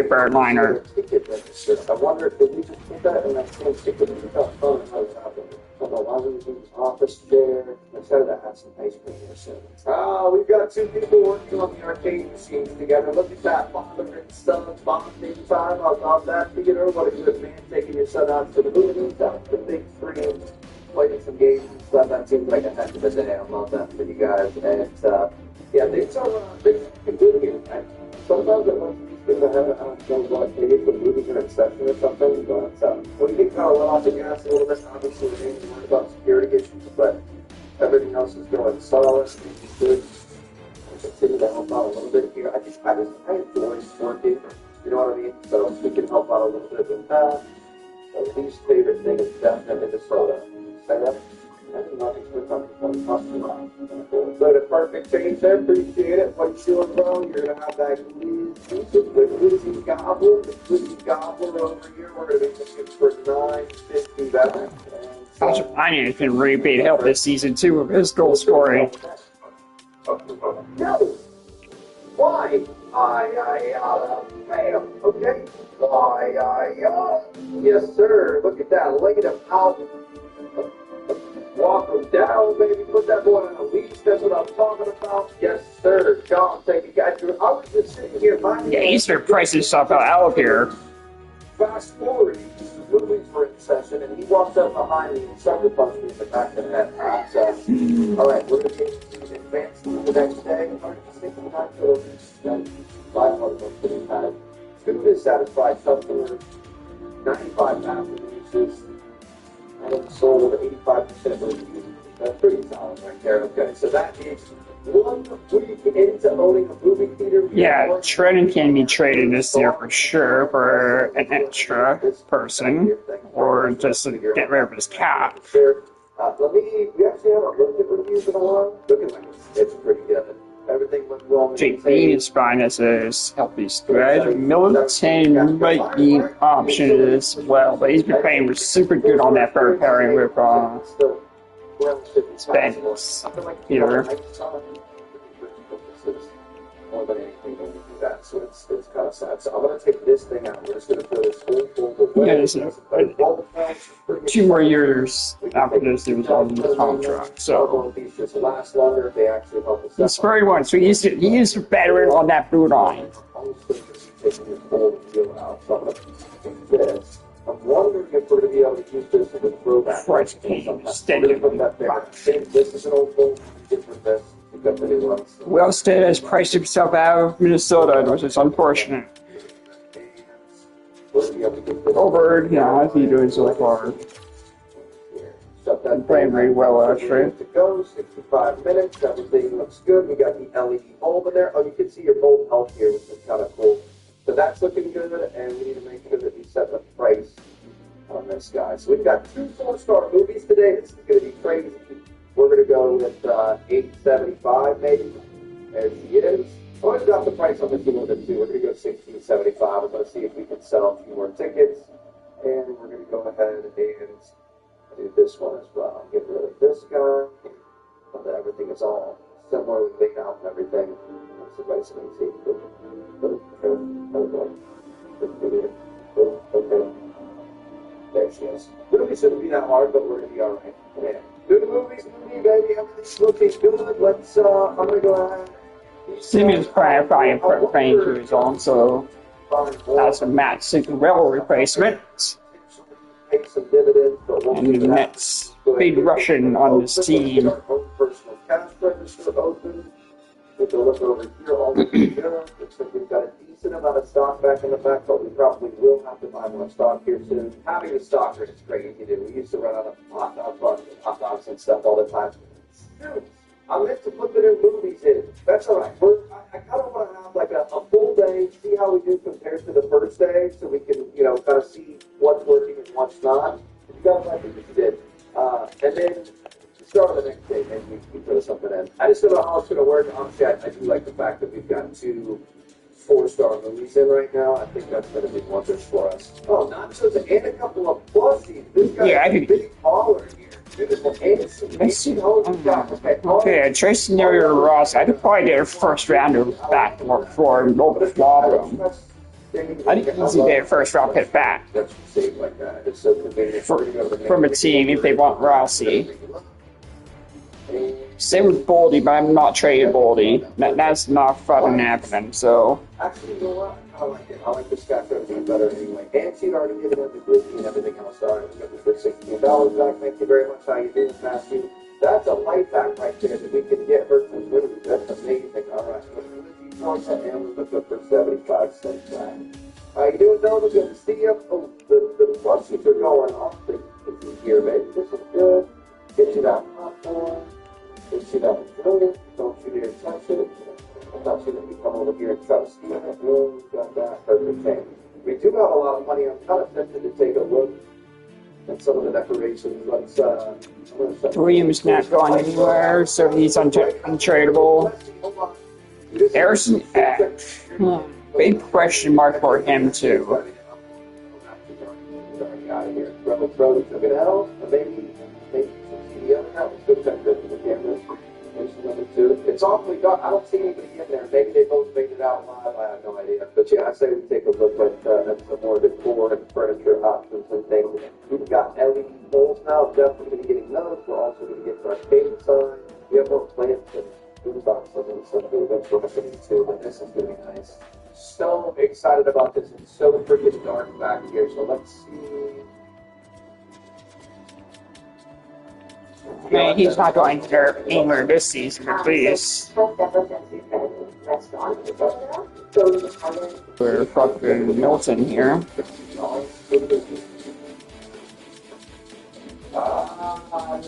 third liner. I wonder if we just put that in that same ticket and we got fun how it happened. I don't know why we use office chair. Instead of that, have some ice cream here soon. We've got 2 people working on the arcade machines together. Look at that, father and son bonding time. I love that theater. What a good man taking your son out to the movies, out to the big screen, playing some games and stuff. That seems like a heck of a day. I love that for you guys. And Yeah, things are good here. Sometimes it might be good to have, I don't know what, maybe it's a movie in session or something, but when you get kind of let off the gas a little bit, obviously we're going to worry about security issues, but everything else is going solid, it's good. I continue to help out a little bit here. I enjoy working, you know what I mean? So we can help out a little bit with that. The least favorite thing is definitely the soda. Sarah? So the perfect change there, appreciate it. What you doing, bro? You're gonna have that glizzy gobbler. The glizzy gobbler over here. We're gonna be looking for $9.50 back. I need to really big help this season too with his goal scoring. No. Why? Bam. Okay. Yes, sir. Look at that. Lay them out. Walk them down, baby. Put that boy on a leash. That's what I'm talking about. Yes, sir. John, thank you guys. I was just sitting here minding. Yeah, he's pricing stuff out here. Fast forward, the movies were in session, and he walks up behind me and sucker punched me in the back of the head. All right, we're going to get to advance to the next day. 169 kilograms. 500 that he had. Two dissatisfied customers. 95 after uses. And sold 85% reviews. That's pretty solid right there. Okay, so that is 1 week into owning a movie theater. Yeah, Trenton can be traded this year for sure for an extra person, or just to get rid of his cap. We actually haven't looked at reviews in a while. Looking like it's pretty good. Everything went well. JP is fine as a healthy spread. Militant might be an option as well, but he's been playing super good on that third pairing with Spence here. More than anything when we do that, so it's kind of sad. So I'm going to take this thing out. We're just going to throw this whole fold away. Yeah, there's 2 more years after this, he was on the contract. So these just last longer if they actually help us. he's very one. So he's a veteran on that blue line. Taking this whole deal out. So I'm going to take this. I'm wondering if we're going to be able to use this as a throwback. Christ, steady. Put that there. This is an old fold. Different this. We've got the new ones. Wellstead has priced himself out of Minnesota, which is unfortunate. Over, how's he doing so far? Been playing very well, actually. To go, 65 minutes. Everything looks good. We got the LED bulb in there. Oh, you can see your bulb health here, which is kind of cool. So that's looking good, and we need to make sure that we set the price on this guy. So we've got 2 4-star movies today. This is going to be crazy. We're going to go with $8.75 maybe. There she is. I always got the price on this a little bit too. We're going to go $16.75. We're going to see if we can sell a few more tickets. And we're going to go ahead and do this one as well. Get rid of this guy. So that everything is all similar with layout and everything. So basically, see. Okay. There she is. Really shouldn't be that hard, but we're going to be alright. Yeah. Good movie, baby. Everything's looking good. Let's, I'm going to go ahead. Simeon's probably playing through his own, so that's a Matt Cinderella replacement. And the Mets, big Russian on this team. Personal cash register open. Take a look over here. All the good. Looks like we've got a decent amount of stock back in the back, but we probably will have to buy more stock here soon. Having the stock is crazy, dude. We used to run out of hot dogs and stuff all the time. Dude, I meant to put the new movies in. That's all right. I kind of want to have like a full day, see how we do compared to the first day, so we can, kind of see what's working and what's not. If you guys like what you did. And then start on the next day, maybe we throw something in. I just don't know how it's going to work. Honestly, I do like the fact that we've got 2 4-star movies in right now. I think that's going to be wonders for us. Oh, nachos and a couple of plushies. This guy's a big baller here. Let's see. Okay, Trace Scenario Ross. I could probably get a first rounder back for no problem. I think easy get a first round pick back from a team if they want Rossi. Same with Boldy, but I'm not trading Boldy. That's not fucking happening, so. Actually, you know what? I like it. I like this guy for everything better anyway. And she'd already given him the group and everything else. Sorry, we got this for $16 back. Thank you very much. How you doing, Matthew? That's a life hack right there that we can get her to move. That's amazing. All right. Points on Amazon for 75 cents back. How you doing, Nova? Good to see you. Oh, the plushies are going off here, baby. This is good. Get you that popcorn. Get you that brilliant. Don't you dare touch it. I'm not sure that we come over here and try to steal it. Oh, got that. Perfect thing. We do have a lot of money. I'm kind of tempted to take a look at some of the decorations. William's not going anywhere, so he's untradeable. Harrison, big question mark for him too. It's awfully dark. I don't see anybody in there. Maybe they both made it out live. I have no idea. But yeah, I say we take a look at some more decor and furniture options and things. We've got LED poles now. Definitely going to be getting those. We're also going to get arcade sign. We have more plants and food boxes and stuff that we're going to too. But this is going to be nice. So excited about this. It's so freaking dark back here. So let's see. Man, he's not going to anywhere this season, at least. We're fucking Milton here. I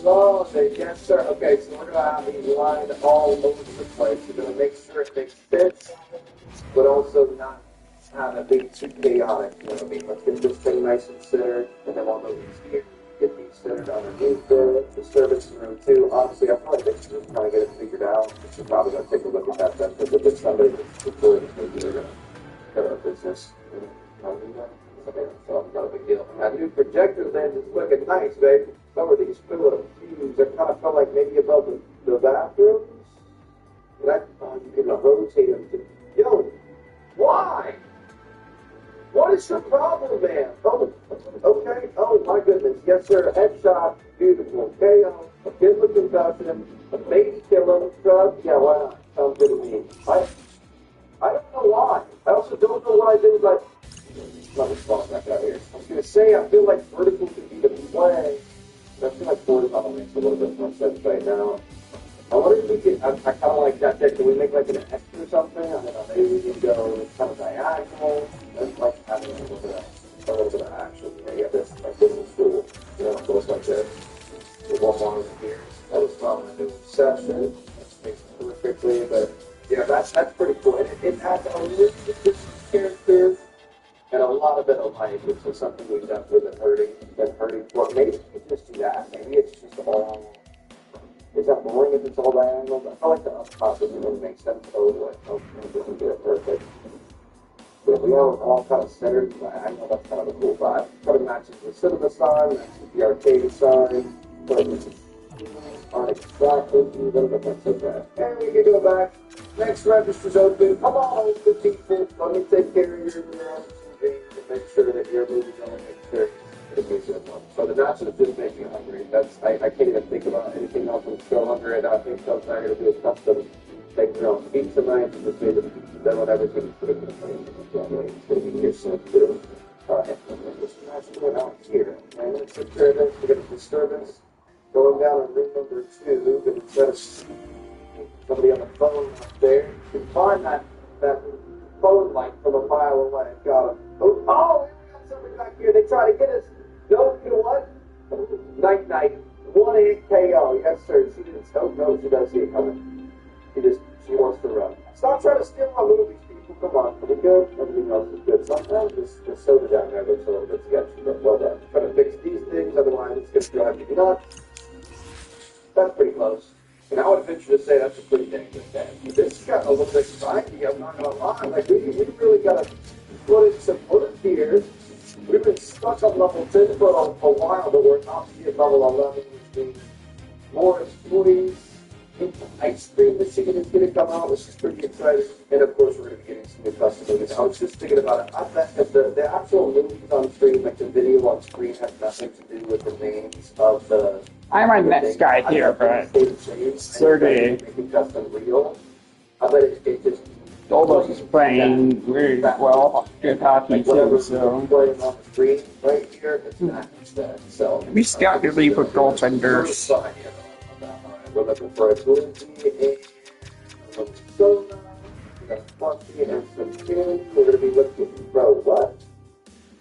love it. Yes, sir. Okay, so we're going to have these lined all over the place. We're going to make sure it makes sense, but also not have it be too chaotic. You know what I mean? Let's get this thing nice and centered, and then we'll move these here. Get these centered underneath the service room too. Honestly, I probably think we're just trying to get it figured out. We're probably going to take a look at that then, because if it's somebody that's before it, maybe they're going to cut our business. So not a big deal. That new projector lens is looking nice, babe. Some of these Philips hues, I kind of felt like maybe above the bathrooms. And you can rotate them to, yo, why? What is your problem, man? Oh, okay. Oh, my goodness. Yes, sir. Headshot. Beautiful. Okay. A good looking concussion. A baby killer. Drug. Yeah, why not? Sounds good to me. I don't know why. I also don't know what I do, but let me spot back out here. I was going to say, I feel like vertical could be the play. But I feel like horizontal makes a little bit more sense right now. I wonder if we could, I kind of like that there. Can we make like an X or something? I don't know, maybe we can go kind of diagonal. That's like having a little bit of action. Yeah, this is cool. You know, it goes like this. With one more over here. That was probably a new session. That makes it perfectly, but yeah, that's pretty cool. And it has a little bit of character and a lot of it of life, which is something we've definitely been hurting for. Maybe we can just do that. Maybe it's just all. Is that boring if it's all diagonal? I feel like the up top doesn't really make sense. Doesn't get it perfect. But we have it all kind of centered diagonal. That's kind of a cool vibe. Kind of matches the cinema sign, matches the arcade sign. But aren't exactly even, but that's okay. And we can go back. Next register's open. Come on, good people. Let me take care of your things and make sure that you're moving on. Make sure. So the nachos just make me hungry. I can't even think about anything else. I'm so hungry and I think I'm not going to do a custom take your own pizza night and just leave the pizza then whatever's going to put it in the plate. It's going to be here soon too. Alright, let's go out here. And let's take care of this. We got a disturbance going down in room number 2, but instead of somebody on the phone up there, you can find that phone light from a mile away. Got him. Oh, we got somebody back here. They try to get us. No, you know what? Night. 1-8 KO. Yes, sir. She didn't. Oh, no, she does see it coming. She wants to run. Stop trying to steal my movies, people. Come on. Are we good? Everything else is good. Sometimes this soda down there looks a little bit sketchy, but well done. Trying to fix these things, otherwise it's going to drive you nuts. That's pretty close. And I would venture to say that's a pretty dang good game. This got a little bit grindy, I'm not going to lie. Like, we really got to put in some work here. We've been stuck on level 10 for a while, but we're not at level 11, which means more toys. Ice cream machine is going to come out, which is pretty exciting. And of course, we're going to be getting some new customers. I was just thinking about it. I bet that the actual movies on screen, like the video on screen, has nothing to do with the names of the. I'm on next guy here, but Sergey. Custom real. I bet it just. Doldos is playing really well, good hockey too, so. Playing on the screen right here, it's not that. So. We scout to leave with goaltenders. We're looking for a glizzy and a soda. We got a plushie and some candy. We're gonna be looking, bro, what?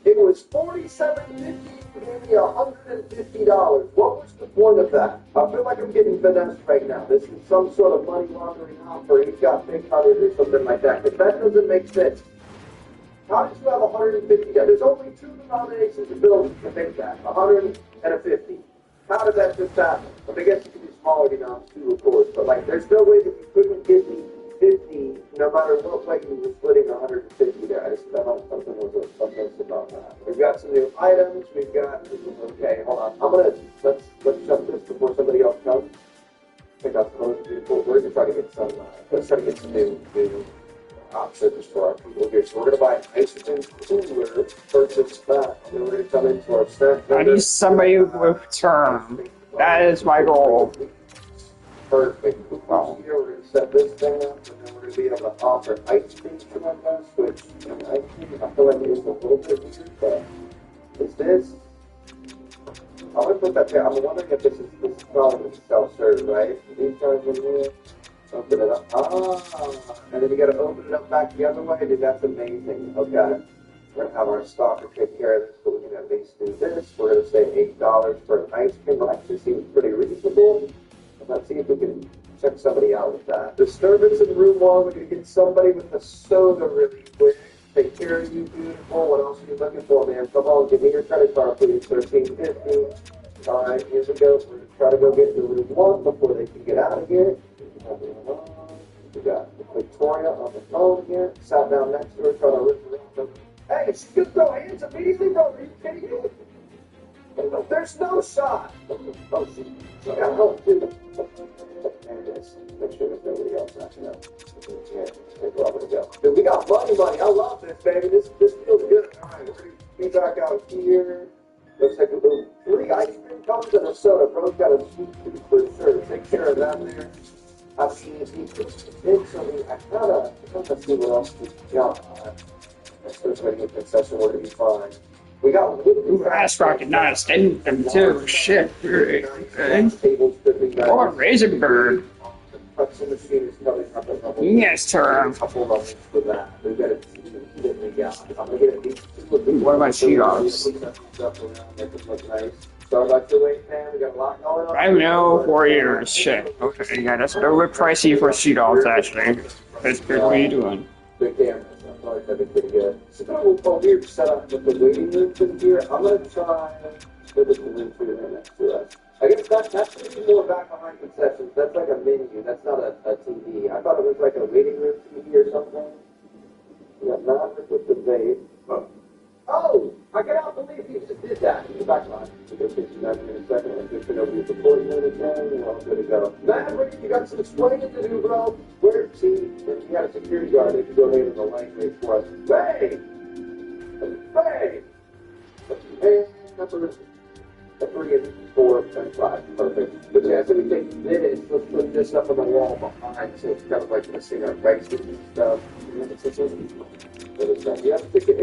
It was $47.50. You gave me $150. What was the point of that? I feel like I'm getting finessed right now. This is some sort of money laundering offer. He's got big cutters or something like that. But that doesn't make sense. How did you have $150? There's only two denominations of bills to make that. 100 and a 50. How did that just happen? I guess you could do smaller denoms too, of course. But like, there's no way that you couldn't give me 50, no matter what way you were splitting 150, guys. Something was amiss about that. We've got some new items. We've got, okay, hold on. Let's jump this before somebody else comes. I think that's most beautiful. We're gonna try to get some, let's try to get some new options for our people here. So we're gonna buy an ice-cream cooler versus that. And then we're gonna come into our snack. I need somebody with term. That is my goal. Perfect. Wow. Here we're going to set this thing up, and then we're going to be able to offer ice cream to our guests, which I feel like it is a little bit weird, but is this? I'm going to put that there. I'm wondering if this is probably self-serve, right? These guys in here, open it up. And then you got to open it up back the other way. Dude, that's amazing. Okay. We're going to have our stalker take care of this, but we're going to at least do this. We're going to say $8 for an ice cream. That actually seems pretty reasonable. Let's see if we can check somebody out with that. Disturbance in room 1. We're going to get somebody with a soda really quick. Take care of you, beautiful. What else are you looking for, man? Come on, give me your credit card, please. $13.50. All right, here we go. We're going to try to go get into room 1 before they can get out of here. We got Victoria on the phone here. Sat down next to her, trying to rip around them. Hey, she could throw hands immediately, bro. Are you kidding me? There's no shot. Oh, she got help, too. There it is. Make sure there's nobody else acting up. Yeah, take Robert to go. Dude, we got money. I love this, baby. This feels good. All right, we're going to be back out here. Looks like a little 3 ice cream cones and a soda. Bro's got a sweet tooth for sure. Take care of that there. I've seen if he did something. I gotta see what else he's got. That's supposed to be a concession. We're going to be fine. We got Ass rocket nice. Them too. Shit. Okay. Or Raisin Bird. Yes, term. What about She-Dogs? I know, 4 years. Shit. Okay, yeah, that's a little bit pricey for She-Dogs, actually. That's good. What are you doing? Good cameras. I thought that'd be pretty good. So now we'll weird setup with the waiting room in here. I'm gonna try with the room for the next to us. I guess that's gonna be more back behind concessions. That's like a menu. That's not a TV. I thought it was like a waiting room TV or something. We got Maverick with the vape. Oh! I cannot believe he just did that. In the back line. We're gonna fix that in a second. I'm just gonna be recording it again. We're all good to go. Maverick, you got some explaining to do, bro. Where, see, if you had a security guard, they could go later in the language for us. Hey! Hey! And number 3 and 4 and 5. Perfect. But yeah, so we take this, let's put this up on the wall behind, so it's kind of like missing our rights and stuff. You have a ticket,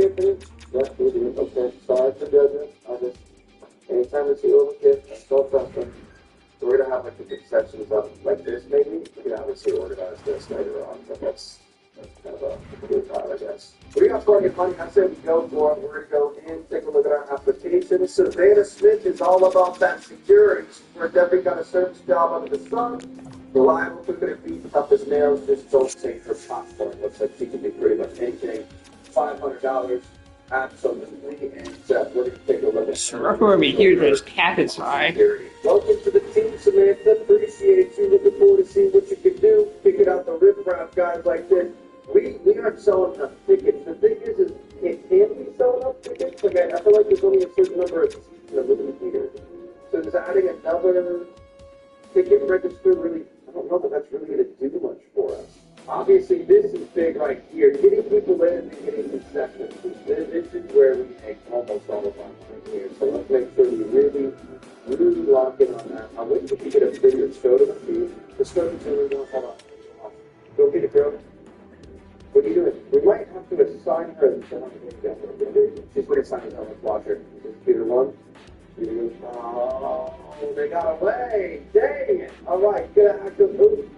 Anthony? Yeah, we do. Okay, sorry for judgment. Anytime we see little kids, I still trust them. So we're going to have like the concessions up like this, maybe. We're going to obviously organize this later on, but that's kind of a good time, I guess. We got plenty of money. I said we go for it. We're going to go in, take a look at our application. Savannah Smith is all about that security. We're definitely got a service job under the sun. Reliable, quick and feet, tough as nails, just don't take her popcorn. Looks like she can do pretty much anything. $500. Absolutely, and we're going to take a look at Sure, for me, huge as cat is high. Welcome to the team, Samantha. Appreciate you. Looking forward to see what you can do. Picking out the riff-raff guys like this. We aren't selling enough tickets. The thing is it can be selling enough tickets. Like, I feel like there's only a certain number of seats in the movie theater. So just adding another ticket register really, I don't know that that's really going to do much for us. Obviously, this is big right here. Getting people in and getting concessions. This is where we make almost all of our money here. So let's make sure we really lock in on that. I'm waiting to get a bigger soda machine. The soda machine we want. Hold on. Go get it, girl. What are you doing? We might have to assign her. She's going to sign it on. Let's watch her. This is Peter 1. Oh, they got away. Dang it. All right, get an active move.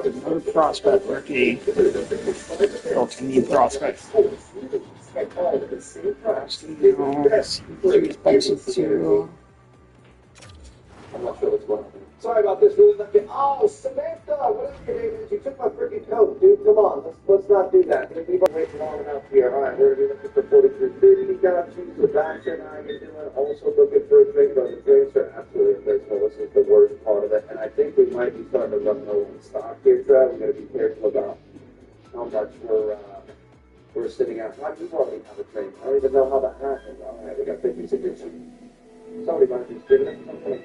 Another prospect rookie. Built a new prospect. Expensive too. I'm not sure what's going on. Sorry about this. Really lucky. Oh, Samantha, what up, David? You took my freaking coat, dude. Come on, let's not do that. We've been waiting long enough here. All right, we're gonna be looking for 4350. Got you. Sebastian, how you doing? Also looking for a drink. The drinks are absolutely abysmal. This is the worst part of it, and I think we might be starting to run low on stock here, Trev. We're gonna be careful about how much we're sitting at. Why do you already have a drink? I don't even know how that happened. All right, we got 50 signatures. Somebody might be giving us something.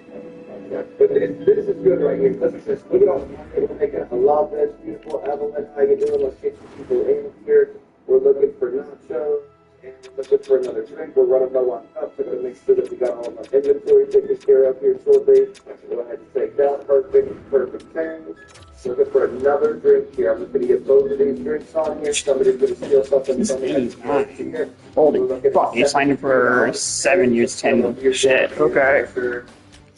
But this is good right here. Listen to this. Look at all the money we're making. I love this. Beautiful Evelyn. How you doing? Let's get some people in here. We're looking for nachos. And we're looking for another drink. We're running low on cups. We're going to make sure that we got all of our inventory taken care of here shortly. Go ahead and take that. Perfect change. Looking for another drink here. I'm just going to get both of these drinks on here. Somebody's going to steal something from me. Holy fuck, you signed up for 7 years, 10 shit. Okay.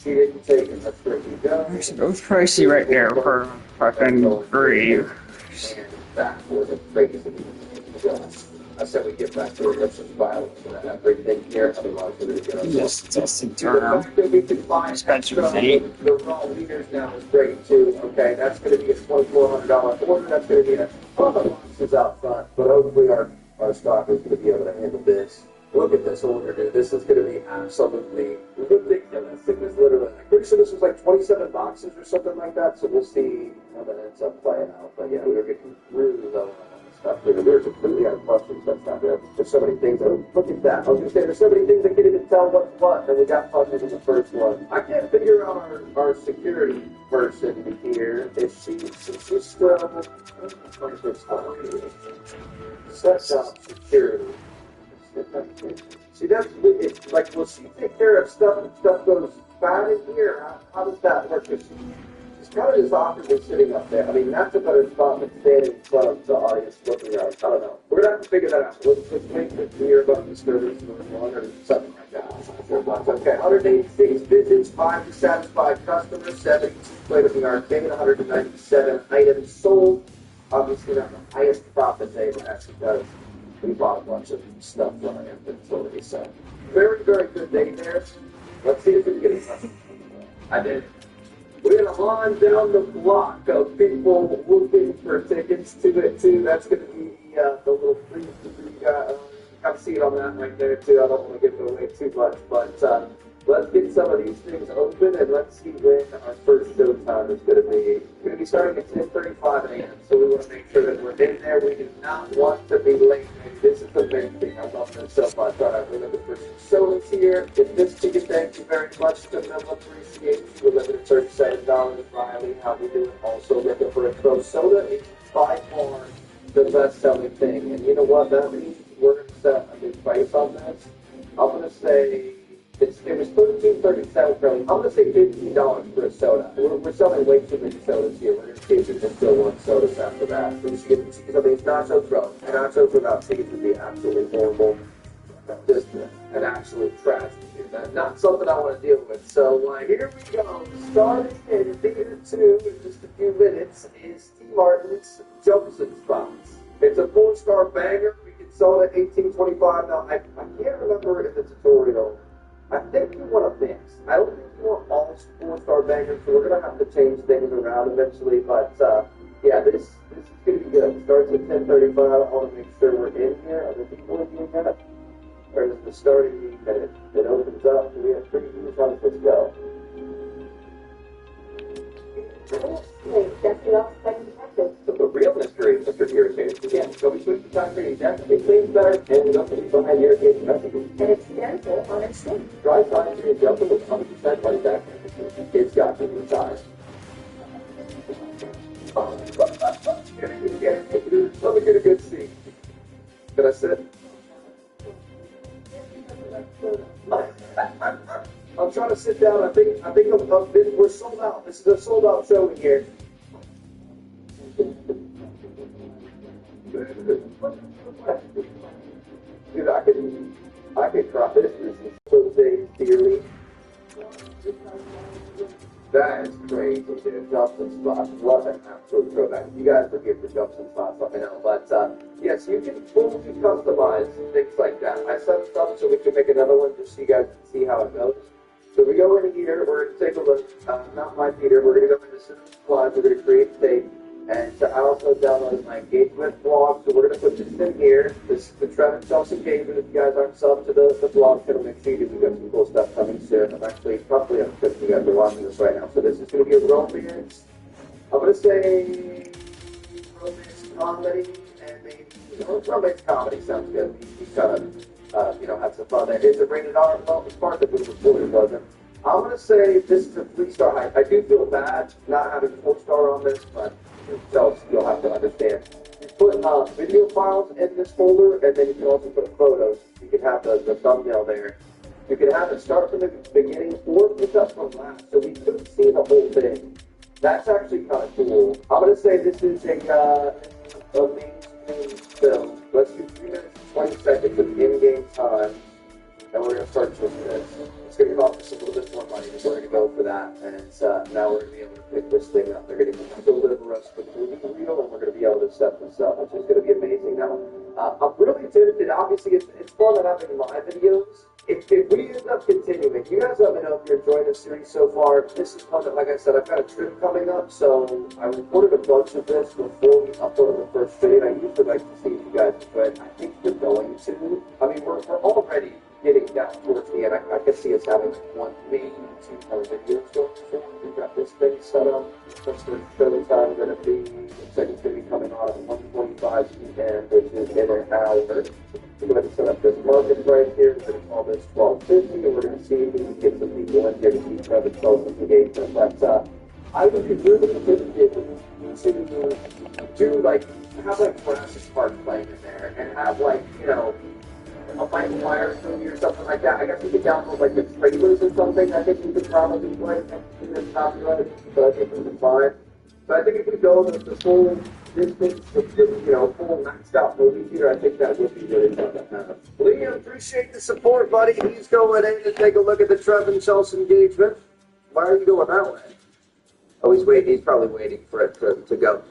She didn't take it. Let's bring you down. It's both pricey right there for fucking free. And that was a crazy. I said we get back to the rest of the file for everything here. Otherwise, we're going to get Just a term. Expensive fee. The raw leaders now is great too. Okay, that's going to be a $2,400 order. That's going to be a ton of boxes out front. But hopefully our stock is going to be able to handle this. Look at this order, dude. This is going to be absolutely ridiculous. It was literally, I'm pretty sure this was like 27 boxes or something like that. So we'll see how that ends up playing out. But yeah, we were getting really low on stuff. We were completely out of questions. That's not good. There's so many things. Look at that. I was going to say, there's so many things I can't even tell what's what. And we got questions in the first one. I can't figure out our security person here. Is she's still... Set up security. See, that's it's like, will she take care of stuff and stuff goes bad in here? How does that work? She's kind of just awkwardly sitting up there. I mean, that's a better spot than standing in front of the audience looking around. I don't know. We're going to have to figure that out. Let's make it clear about the service going on or something like that. Okay, 186 visits, 5 dissatisfied customers, 72 played at the arcade, 197 items sold. Obviously, not the highest profit day, but that's because we bought a bunch of stuff from our inventory. So, very, very good day there. Let's see if we can get it. I did. We're going to line down the block of people looking for tickets to it, too. That's going to be the little free. Kind of see it on that right there, too. I don't want to give it away too much, but let's get some of these things open and let's see when our first show time is going to be. It's going to be starting at 10:35 a.m. So we want to make sure that we're in there. We do not want to be late. This is the main thing. I love this so much. All right, we're looking for some sodas here. Get this ticket. Thank you very much. To them, appreciate you. We're looking at $37. Riley, how we doing? Also looking for a Pro Soda. It's by far the best-selling thing. And you know what that means? We're going to set a new price on this. I'm going to say it was $13.37 for I'm going to say $15 for a soda. We're selling way too many sodas here. We're going to see if we can still want sodas after that. We're just going to see some of these nachos roll. Nachos without cheese would be absolutely horrible. Just an absolute tragedy. That's not something I want to deal with. So here we go. Starting in Theater 2 in just a few minutes is T. Martin's Joseph Spots. It's a 4-star banger. We can sell it at $18.25. Now, I can't remember in the tutorial. I think you want a mix. I don't think you want all 4-star bangers, so we're going to have to change things around eventually. But, yeah, this is going to be good. It starts at 10:35. I want to make sure we're in here. Are there people in here yet? Or is the starting minute? It opens up. Do we have 3 views? How does this go? So the real mystery, Mr. Irritated, again, so we switch the time for exactly. It cleans better and nothing behind irritated messages. And it's gentle on its skin. Dry time to adjust with 100% money back. It's got to be time. Let me get a good seat. Can I sit? I'm trying to sit down. I think we're sold out. This is a sold out show in here. Dude, I could cry. This is so theory. That is crazy, dude. Jumps spots. What an absolute throwback. You guys forgive for jumps and spots, let me know. But, yes, you can fully customize things like that. I set this up so we can make another one just so you guys can see how it goes. So we go in here, we're going to take a look, not my theater, we're going to go into Cinema Slides, we're going to create tape, and so I also downloaded my engagement blog, so we're going to put this in here. This is the Trevor Chelsea engagement. If you guys aren't subbed to the blog channel, make sure you do. We've got some cool stuff coming soon. I'm actually probably on trip. You guys are watching this right now. So this is going to be a romance. I'm going to say romance comedy, and maybe, romance comedy sounds good. You kind of, have some fun. Is it rated R? Well, as far as it wasn't. I'm going to say this is a 3-star hike. I do feel bad not having 4-star on this, but yourselves, you'll have to understand. You put video files in this folder, and then you can also put photos. You can have the thumbnail there. You can have it start from the beginning or pick up from last, so we could see the whole thing. That's actually kind of cool. I'm going to say this is a mainstream film. Let's do 3 minutes and 20 seconds of in-game time, and we're going to start with this. It's going to cost us a little bit more money, but we're going to go for that. And now we're going to be able to pick this thing up. They're going to deliver us the movie reel, and we're going to be able to set this up, which is going to be amazing. Now, I'm really tempted. Obviously, it's fun that having live videos. If we end up continuing, you guys let me know if you're enjoying the series so far. This is fun. Like I said, I've got a trip coming up, so I recorded a bunch of this before we uploaded the first video. I usually like to see if you guys enjoy it. I think we're going to. I mean, we're already getting down towards the end. I could see us having one, maybe 2 more videos going forward. We've got this thing set up. What's the show time going to be? Looks like it's going to be coming on at 1:45 p.m., which is in an hour. We're going to set up this market right here. We're going to call this 1250, and we're going to see if we can get some people in here to see Trevor Chelsea engagement. But I would be really interested to do have Jurassic Park playing in there, and have a Mike Myers movie or something like that. I guess we could download the trailers or something. I think we could probably play in this copyright, but I think we could find. So I think if we go the full distance, full maxed out movie theater, I think that would be really fun to have. Liam, appreciate the support, buddy. He's going in to take a look at the Trevor and Chelsea engagement. Why are you going that way? Oh, he's waiting. He's probably waiting for it to go.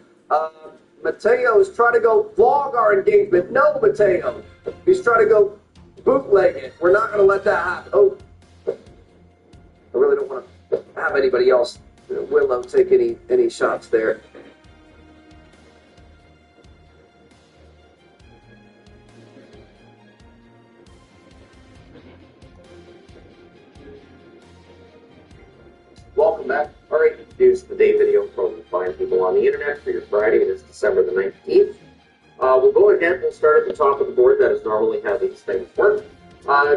Mateo is trying to go vlog our engagement. No, Mateo. He's trying to go bootleg it. We're not going to let that happen. Oh, I really don't want to have anybody else, Willow, take any shots there. Welcome back. All right, here's the day video from Find People on the Internet for your Friday. It is December the 19th. We'll go ahead. We'll start at the top of the board. That is normally how these things work.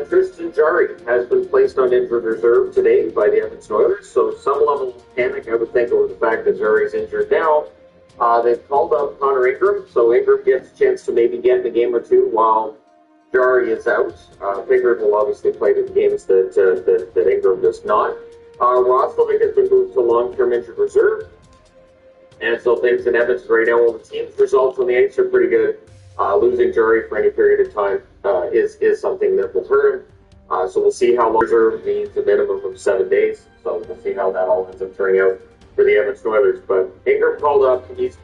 Tristan Jarry has been placed on injured reserve today by the Edmonton Oilers, so some level of panic, I would think, over the fact that Jarry's injured now. They've called up Connor Ingram, so Ingram gets a chance to maybe get in a game or two while Jarry is out. Ingram will obviously play the games that Ingram does not. Roslovic has been moved to long-term injured reserve. And so things in Edmonton right now, well, the team's results on the ice are pretty good. Losing Jarry for any period of time is something that will hurt him. So we'll see how long reserve means a minimum of 7 days. So we'll see how that all ends up turning out for the Edmonton Oilers. But Ingram called up. He's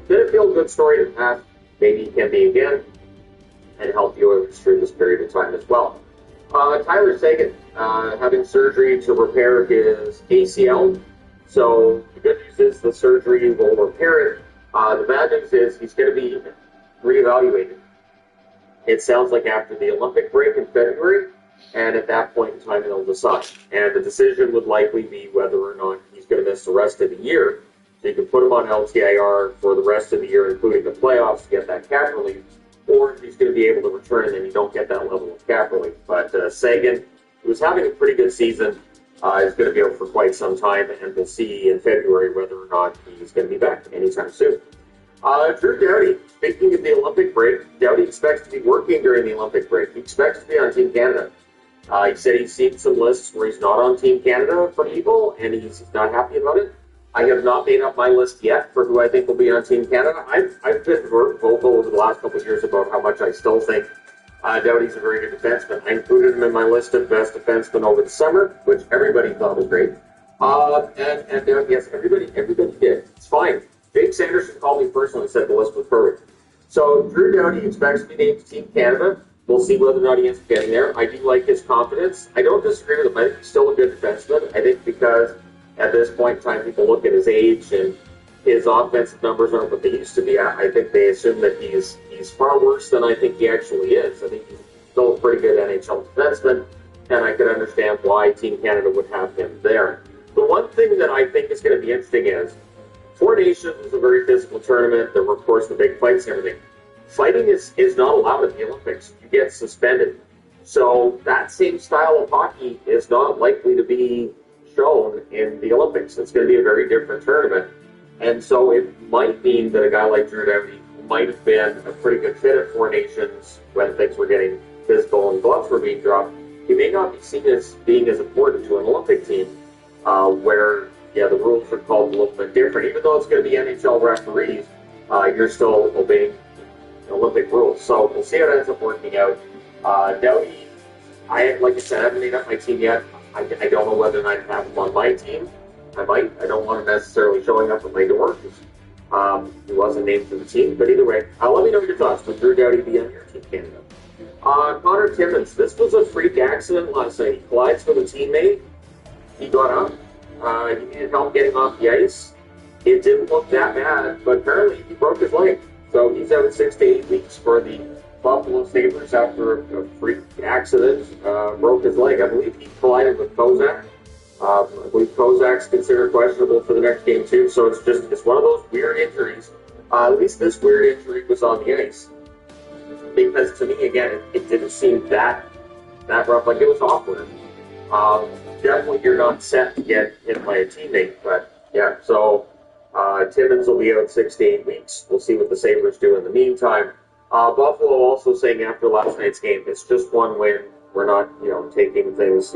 been a feel-good story in the past. Maybe he can be again and help the Oilers through this period of time as well. Tyler Seguin having surgery to repair his ACL. So the good news is the surgery will repair it. The bad news is he's going to be reevaluated. It sounds like after the Olympic break in February, and at that point in time they'll decide. And the decision would likely be whether or not he's going to miss the rest of the year. So you can put him on LTIR for the rest of the year, including the playoffs, to get that cap relief, or he's going to be able to return and then you don't get that level of cap relief. But Seguin, who was having a pretty good season, is going to be out for quite some time, and we'll see in February whether or not he's going to be back anytime soon. Drew Doughty, speaking of the Olympic break, Doughty expects to be working during the Olympic break. He expects to be on Team Canada. He said he's seen some lists where he's not on Team Canada from people, and he's not happy about it. I have not made up my list yet for who I think will be on Team Canada. I've been vocal over the last couple of years about how much I still think Doughty's a very good defenseman. I included him in my list of best defensemen over the summer, which everybody thought was great. And yes, everybody did. It's fine. Jake Sanderson called me personally and said the list was perfect. So Drew Doughty expects to be named to Team Canada. We'll see whether or not he ends up getting there. I do like his confidence. I don't disagree with him. I think he's still a good defenseman. I think because at this point in time, people look at his age and his offensive numbers aren't what they used to be. I think they assume that he's far worse than I think he actually is. I think he's still a pretty good NHL defenseman, and I could understand why Team Canada would have him there. The one thing that I think is going to be interesting is Four Nations is a very physical tournament. There were, of course, the big fights and everything. Fighting is not allowed at the Olympics. You get suspended. So that same style of hockey is not likely to be shown in the Olympics. It's going to be a very different tournament. And so it might mean that a guy like Drew Doughty might have been a pretty good fit at Four Nations when things were getting physical and gloves were being dropped. He may not be seen as being as important to an Olympic team where, the rules are called a little bit different. Even though it's going to be NHL referees, you're still obeying Olympic rules. So we'll see how it ends up working out. Doughty, like I said, I haven't made up my team yet. I don't know whether or not I have him on my team. I might. I don't want him necessarily showing up at my door because he wasn't named to the team. But either way, let me know your thoughts. Would Drew Doughty be on your Team Canada? Connor Timmins. This was a freak accident last night. He collides with a teammate. He got up. He needed help getting off the ice. It didn't look that bad, but apparently he broke his leg. So he's out 6 to 8 weeks for the Buffalo Sabres after a freak accident. Broke his leg. I believe he collided with Kozak. I believe Kozak's considered questionable for the next game too. So it's one of those weird injuries. At least this weird injury was on the ice. Because to me, again, it didn't seem that rough. Like, it was awkward. Definitely you're not set to get hit by a teammate, but yeah, so Timmins will be out 6 to 8 weeks. We'll see what the Sabres do in the meantime. Buffalo also saying after last night's game, it's just one win. We're not, taking things,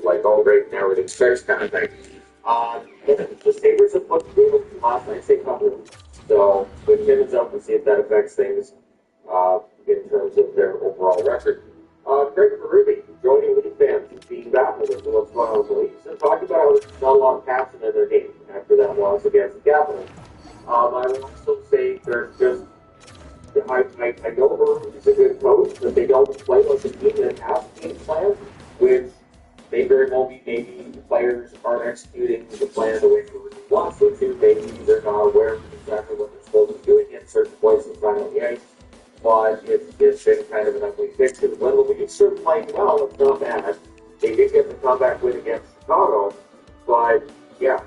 like, oh great, now everything's fixed kind of thing. The Sabres have looked good last night's couple. So with Timmins up, we'll see if that affects things in terms of their overall record. Craig Berube joining Leaf fans and being baffled as to what's going on with the Leafs and talking about how there's not a lot of passion in their game after that loss against the Capitals. I would also say there's just I know Berube is a good coach, but they don't play like a team that has a game plan, which may very well be maybe the players aren't executing the plan the way Berube wants them to. Maybe they're not aware of exactly what they're supposed to be doing at certain points in time on the ice. But it's been kind of an ugly fixture. When the Leafs are playing well, it's not bad. They did get the comeback win against Chicago, but yeah,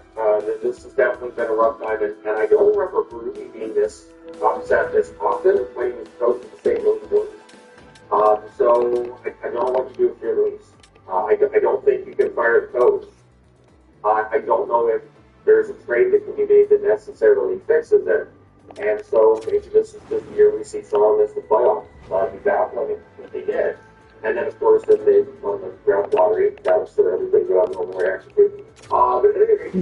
this is definitely been a rough time, and I don't remember Rudy being this upset this often when he was coaching the St. Louis Blues. So I don't know what you do if you're Leafs. I don't think you can fire the coach. I don't know if there's a trade that can be made that necessarily fixes it. And so maybe this is just the year we see someone miss the playoffs. I'd be baffling if they did. And then, of course, if they won the draft lottery, that was for everybody who had normal reaction to. But at any rate,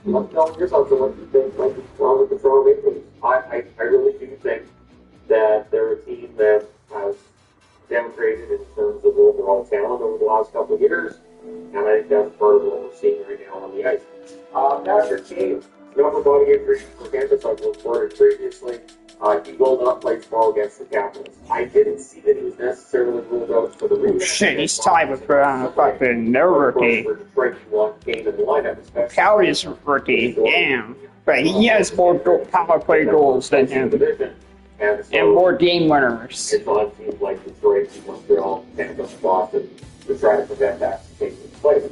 I'm telling yourself, so what do you think might be wrong with the Toronto Maple Leafs? I really do think that they're a team that has downgraded in terms of overall talent over the last couple of years, and I think that's part of what we're seeing right now on the ice. Patrick Kane, number body injury for Kansas, I've reported previously. He will not play tomorrow against the Capitals. I didn't see that he was necessarily ruled out for the rematch. Shit, he's tied with fucking their rookie. Cowie's rookie, damn. But he has more power play goals than him. And more game winners. It's on teams like Detroit, Montreal, Tampa, Boston to try to prevent that from taking place.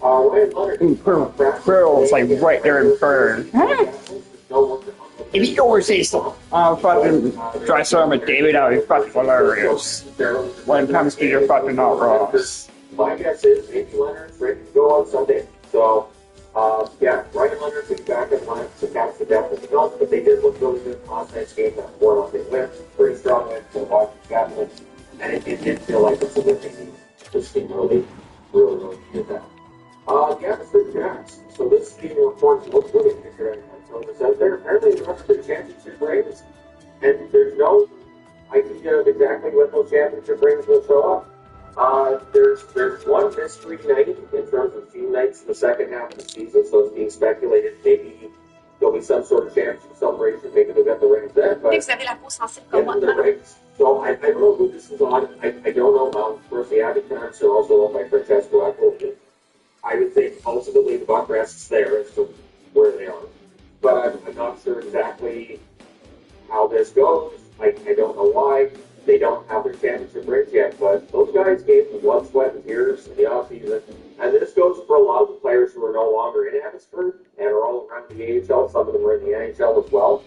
Ryan Leonard. Pearl's like right there in Burn. If he oversees fucking try some with David, that would be fucking hilarious. When it comes to your fucking Ross. My guess is maybe Leonard's ready to go on Sunday. So, yeah, Ryan Leonard will be back in line to catch the depth of the belt, but they did look really good last night's game. That 4-0 win, pretty strong win for the Washington Capitals, and it did feel like it's a win they need. This team really did that. The Abbotsford Jacks. So this team reports looks really good. So it's out there. Apparently, the rest of the championship rings, and there's no idea of exactly when those championship rings will show up. There's one mystery night in terms of team nights in the second half of the season, so it's being speculated maybe there'll be some sort of championship celebration. Maybe they'll get the rings then, but getting the rings. So I don't know who this is on. I don't know. Of course, the Abbey parents are also owned by Francesco Eccleston. I would think ultimately the buck rests there as to where they are. But I'm not sure exactly how this goes. I don't know why. They don't have their championship rings yet, but those guys gave them blood, sweat, and tears in the offseason. And this goes for a lot of the players who are no longer in Abbotsford and are all around the AHL. Some of them are in the NHL as well.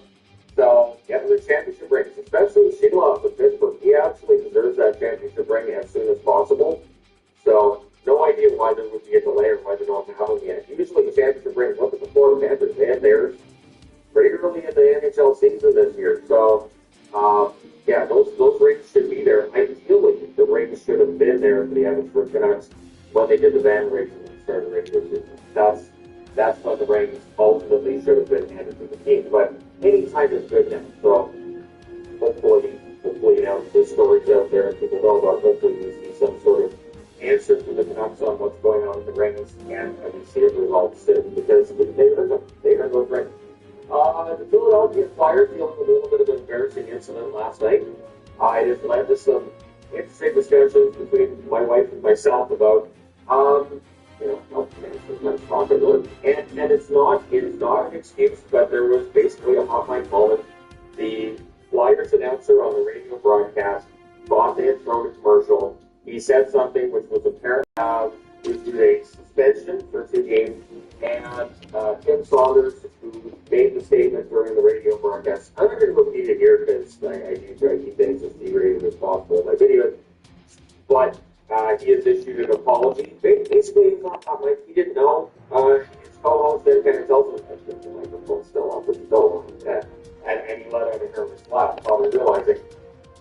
So getting their championship rings, especially Sheila of Pittsburgh, he absolutely deserves that championship ring as soon as possible. So no idea why there would be a delay or why they don't have them yet. Usually the championship rings, look at the Florida Panthers, they had theirs pretty early in the NHL season this year. So, yeah, those rings should be there. Ideally, the rings should have been there for the Abbotsford Canucks when they did the Van rings and the start of the regular season. That's when the rings ultimately should have been handed to the team. But any time is good now. So hopefully, you know, this story's out there and people know about it. Hopefully we see some sort of answer from the Canucks on what's going on with the rings and we see a result soon because they earned them. They earned those rings. The Philadelphia Flyers dealing with a little bit of an embarrassing incident last night. It has led to some interesting discussions between my wife and myself about, you know, health management responsibility. And it's not an excuse, but there was basically a hotline call. The Flyers announcer on the radio broadcast thought they had thrown a commercial. He said something which was apparent issued a suspension for 2 games, and Tim Saunders, who made the statement during the radio broadcast, I'm not going to repeat it here because I do try to keep things as derated as possible in my videos, but he has issued an apology. Basically, he didn't know. His co-host then kind of tells him that the microphone's still on, but he's still on. And he let out a nervous laugh, probably realizing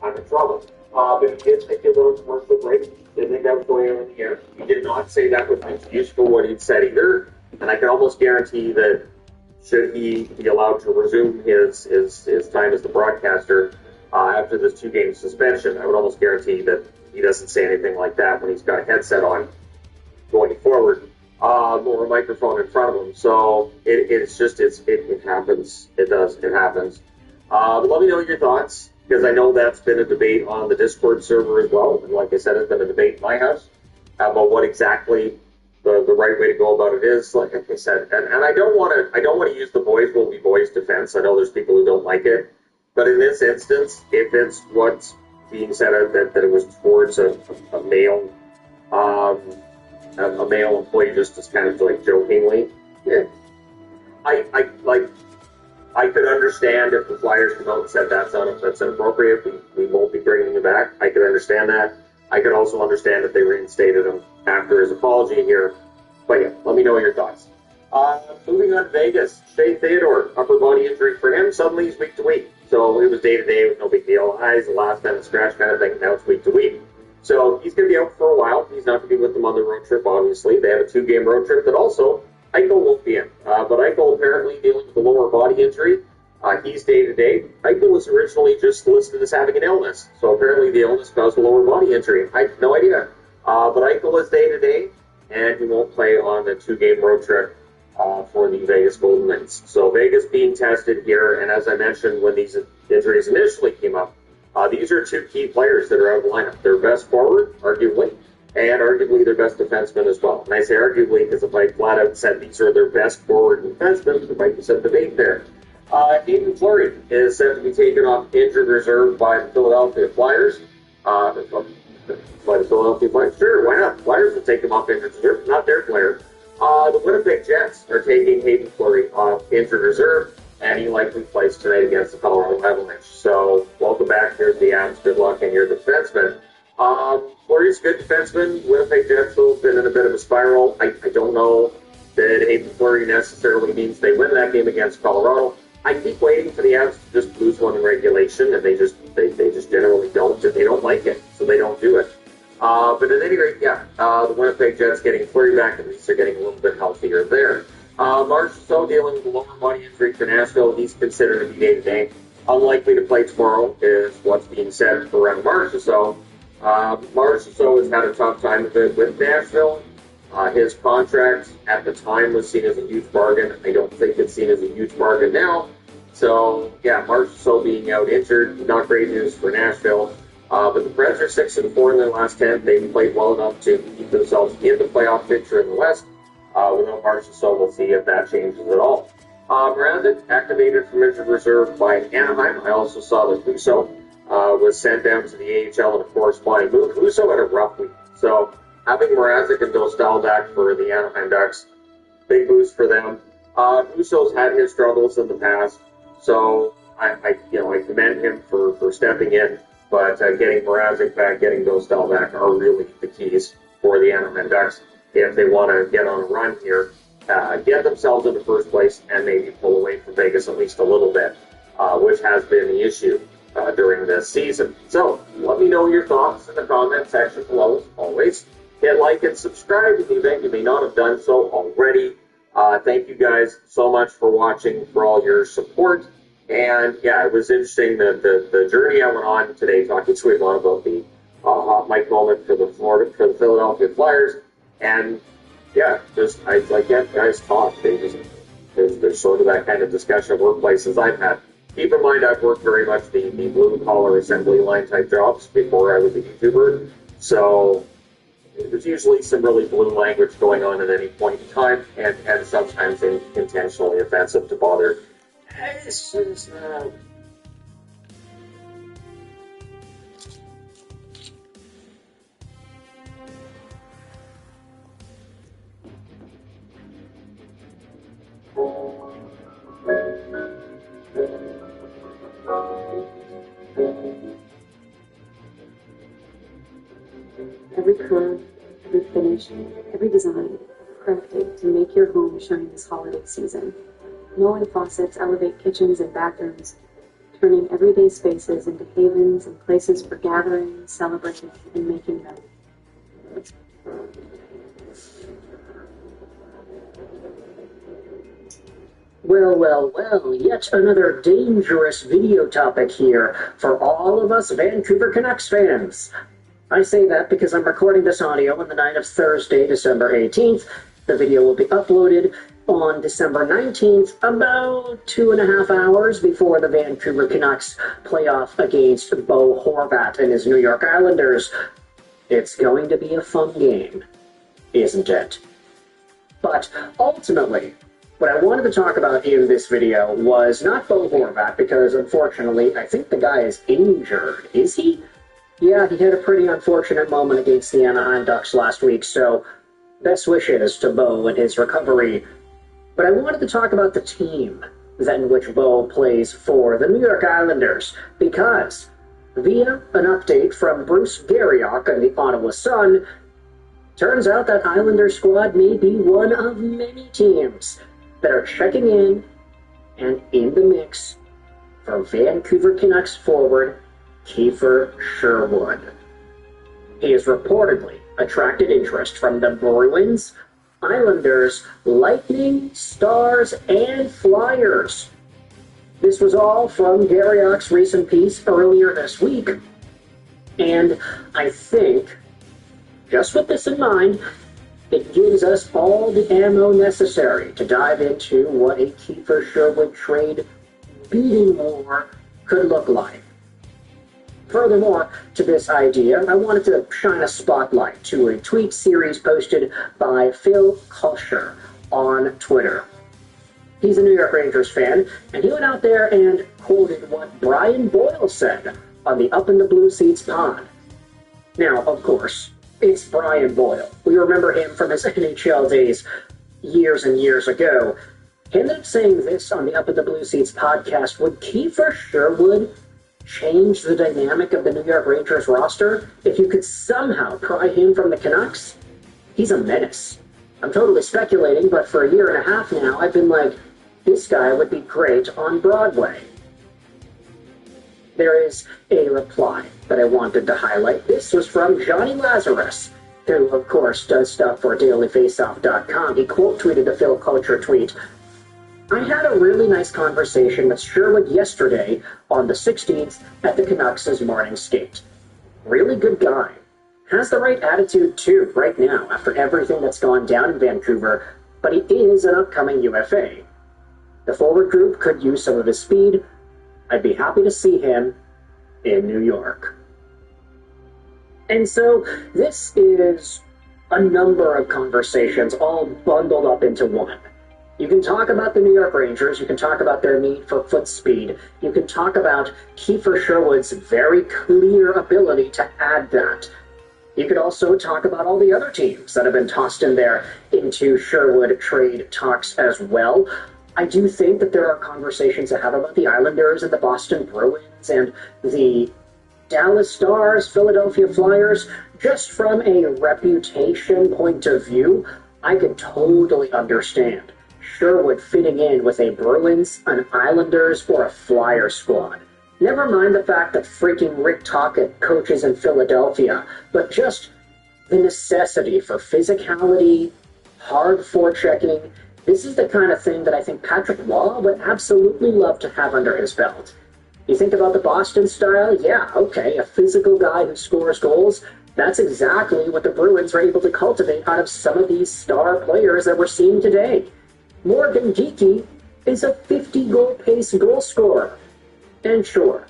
I'm in trouble. But he did take his own commercial break. Didn't think that was going on in the air. He did not say that was an excuse for what he'd said either. And I can almost guarantee that should he be allowed to resume his time as the broadcaster after this 2-game suspension, I would almost guarantee that he doesn't say anything like that when he's got a headset on going forward or a microphone in front of him. So it happens. It happens. Let me know your thoughts, because I know that's been a debate on the Discord server as well. And like I said, it's been a debate in my house about what exactly the right way to go about it is. Like I said, and I don't want to use the boys will be boys defense. I know there's people who don't like it, but in this instance, if it's what's being said that it was towards a male employee, just as kind of like jokingly, yeah, I could understand if the Flyers come out and said that's inappropriate. We won't be bringing him back. I could understand that. I could also understand if they reinstated him after his apology here. But yeah, let me know your thoughts. Moving on to Vegas, Shea Theodore, upper body injury for him. Suddenly he's week to week. So it was day to day with no big deal. Eyes, a last minute scratch kind of thing. Now it's week to week. So he's going to be out for a while. He's not going to be with them on the road trip, obviously. They have a 2-game road trip, but also Eichel won't be in. But Eichel apparently dealing with a lower body injury. He's day to day. Eichel was originally just listed as having an illness. So apparently the illness caused a lower body injury. I have no idea. But Eichel is day to day, and he won't play on the 2-game road trip for the Vegas Golden Knights. So Vegas being tested here, and as I mentioned when these injuries initially came up, these are 2 key players that are out of the lineup. Their best forward, arguably, and arguably their best defenseman as well. And I say arguably because if I flat out said these are their best forward and defensemen, there might be some debate there. Nathan Fleury is set to be taken off injured reserve by the Philadelphia Flyers. By the Philadelphia Flyers? Sure, why not? Flyers will take him off injured reserve, not their player. The Winnipeg Jets are taking Hayden Fleury off injured reserve, and he likely plays tonight against the Colorado Avalanche. So, welcome back here to the Avs. Good luck, and you're the defenseman. Fleury's a good defenseman. Winnipeg Jets have been in a bit of a spiral. I don't know that Hayden Fleury necessarily means they win that game against Colorado. I keep waiting for the Avs to just lose one in regulation, and they just generally don't. They don't like it, so they don't do it. But at any rate, yeah, the Winnipeg Jets getting Fleury back, at least they're getting a little bit healthier there. Marchessault dealing with a lower body injury for Nashville. He's considered to be day-to-day. Unlikely to play tomorrow is what's being said for Ron Marchessault. Marchessault has had a tough time of it with Nashville. His contract at the time was seen as a huge bargain. I don't think it's seen as a huge bargain now. So, yeah, Marchessault being out injured, not great news for Nashville. But the Preds are 6-4 in their last 10. They've played well enough to keep themselves in the playoff picture in the West. Without Marchessault, we'll see if that changes at all. Mrazek, activated from injured reserve by Anaheim. I also saw that Husso was sent down to the AHL in a corresponding move. Husso had a rough week. So having Mrazek and Dostal back for the Anaheim Ducks, big boost for them. Husso's had his struggles in the past, so I commend him for stepping in. But getting Mrazek back, getting Dostal back are really the keys for the Anaheim Ducks if they want to get on a run here, get themselves into first place, and maybe pull away from Vegas at least a little bit, which has been the issue during this season. So let me know your thoughts in the comment section below, as always. Hit like and subscribe in the event you may not have done so already. Thank you guys so much for watching, for all your support. And yeah, it was interesting the journey I went on today talking to everyone about the hot mic moment for the Philadelphia Flyers. And yeah, I like that guys talk. There's sort of that kind of discussion at workplaces I've had. Keep in mind I've worked very much the blue collar assembly line type jobs before I was a YouTuber. So there's usually some really blue language going on at any point in time, and sometimes intentionally offensive to bother. It's just, Every curve, every finish, every design, crafted to make your home shine this holiday season. Moen faucets elevate kitchens and bathrooms, turning everyday spaces into havens and places for gathering, celebrating, and making them. Well, yet another dangerous video topic here for all of us Vancouver Canucks fans. I say that because I'm recording this audio on the night of Thursday, December 18th. The video will be uploaded on December 19th, about 2.5 hours before the Vancouver Canucks playoff against Bo Horvat and his New York Islanders. It's going to be a fun game, isn't it? But ultimately, what I wanted to talk about in this video was not Bo Horvat, because unfortunately, I think the guy is injured. Is he? Yeah, he had a pretty unfortunate moment against the Anaheim Ducks last week, so best wishes to Bo and his recovery. But I wanted to talk about the team that in which Bo plays for the New York Islanders, because via an update from Bruce Garriock on the Ottawa Sun, turns out that Islanders squad may be one of many teams that are checking in and in the mix for Vancouver Canucks forward Kiefer Sherwood. He has reportedly attracted interest from the Bruins, Islanders, Lightning, Stars, and Flyers. This was all from Garriock's recent piece earlier this week, and I think, just with this in mind, it gives us all the ammo necessary to dive into what a Kiefer Sherwood trade beating war could look like. Furthermore to this idea, I wanted to shine a spotlight to a tweet series posted by Phil Kulsher on Twitter. He's a New York Rangers fan, and he went out there and quoted what Brian Boyle said on the Up in the Blue Seats pod. Now, of course, it's Brian Boyle. We remember him from his NHL days years and years ago. He ended up saying this on the Up in the Blue Seats podcast: would Kiefer Sherwood change the dynamic of the New York Rangers roster if you could somehow pry him from the Canucks? He's a menace. I'm totally speculating, but for a year and a half now, I've been like, this guy would be great on Broadway. There is a reply that I wanted to highlight. This was from Johnny Lazarus, who, of course, does stuff for DailyFaceoff.com. He quote-tweeted the Phil Culture tweet: I had a really nice conversation with Sherwood yesterday on the 16th at the Canucks' morning skate. Really good guy. Has the right attitude, too, right now, after everything that's gone down in Vancouver, but he is an upcoming UFA. The forward group could use some of his speed. I'd be happy to see him in New York. And so this is a number of conversations all bundled up into one. You can talk about the New York Rangers, you can talk about their need for foot speed, you can talk about Kiefer Sherwood's very clear ability to add that. You could also talk about all the other teams that have been tossed in there into Sherwood trade talks as well. I do think that there are conversations to have about the Islanders and the Boston Bruins and the Dallas Stars, Philadelphia Flyers. Just from a reputation point of view, I could totally understand Sherwood fitting in with a Bruins, an Islanders, or a Flyers squad. Never mind the fact that freaking Rick Tocchet coaches in Philadelphia, but just the necessity for physicality, hard forechecking. This is the kind of thing that I think Patrick Waugh would absolutely love to have under his belt. You think about the Boston style? Yeah, okay, a physical guy who scores goals. That's exactly what the Bruins are able to cultivate out of some of these star players that we're seeing today. Morgan Geekie is a 50-goal pace goal scorer. And sure,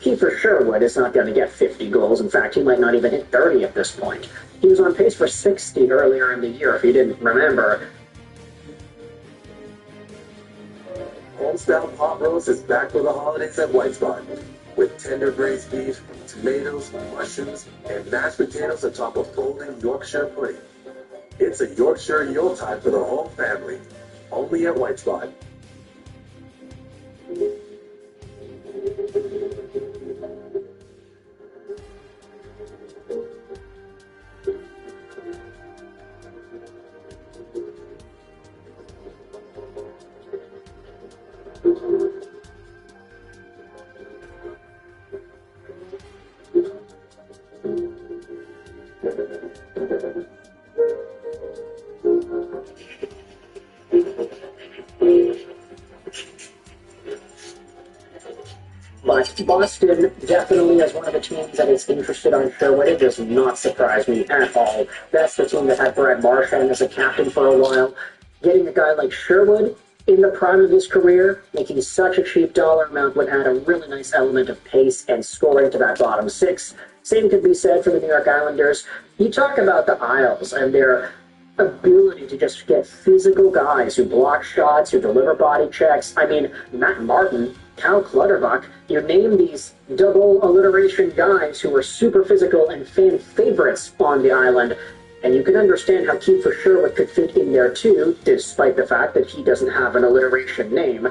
Kiefer Sherwood is not going to get 50 goals. In fact, he might not even hit 30 at this point. He was on pace for 60 earlier in the year, if you didn't remember. Homestyle pot roast is back for the holidays at White Spot, with tender braised beef, tomatoes, mushrooms, and mashed potatoes atop of golden Yorkshire pudding. It's a Yorkshire Yuletide for the whole family, only at White Spot. But Boston definitely is one of the teams that is interested on Sherwood. It does not surprise me at all. That's the team that had Brad Marchand as a captain for a while. Getting a guy like Sherwood in the prime of his career, making such a cheap dollar amount, would add a really nice element of pace and scoring to that bottom six. Same could be said for the New York Islanders. You talk about the Isles and their ability to just get physical guys who block shots, who deliver body checks. I mean, Matt Martin, Cal Clutterbuck, you name these double alliteration guys who were super physical and fan favorites on the island, And you can understand how Kiefer Sherwood could fit in there too, despite the fact that he doesn't have an alliteration name.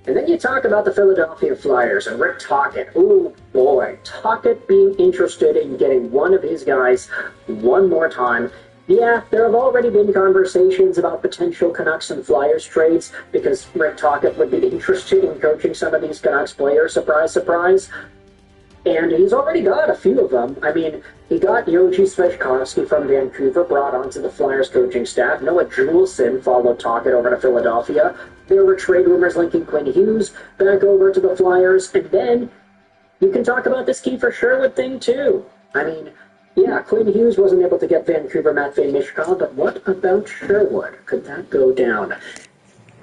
And then you talk about the Philadelphia Flyers and Rick Tocchet. Ooh, boy. Tocchet being interested in getting one of his guys one more time. Yeah, there have already been conversations about potential Canucks and Flyers trades because Rick Tocchet would be interested in coaching some of these Canucks players. Surprise, surprise. And he's already got a few of them. I mean, he got Yoji Svechkovsky from Vancouver brought onto the Flyers coaching staff. Noah Juleson followed Tocchet over to Philadelphia. There were trade rumors linking Quinn Hughes back over to the Flyers. And then you can talk about this Kiefer Sherwood thing, too. I mean, yeah, Quinn Hughes wasn't able to get Vancouver Matvei Michkov, but what about Sherwood? Could that go down?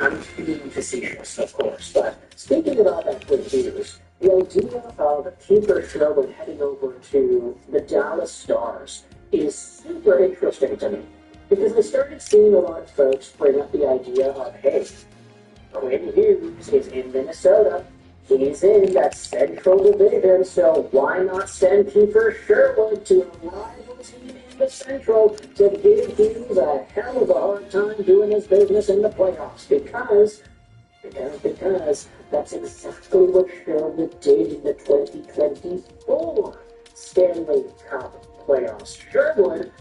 I'm being facetious, of course, but speaking about that Quinn Hughes, the idea of Kiefer Sherwood heading over to the Dallas Stars is super interesting to me, because I started seeing a lot of folks bring up the idea of, hey, Quinn Hughes is in Minnesota. He's in that Central Division, so why not send Kiefer Sherwood to a rival team in the Central to give Hughes a hell of a hard time doing his business in the playoffs? Because that's exactly what Sherwood did in the 2024 Stanley Cup playoffs. Sherwood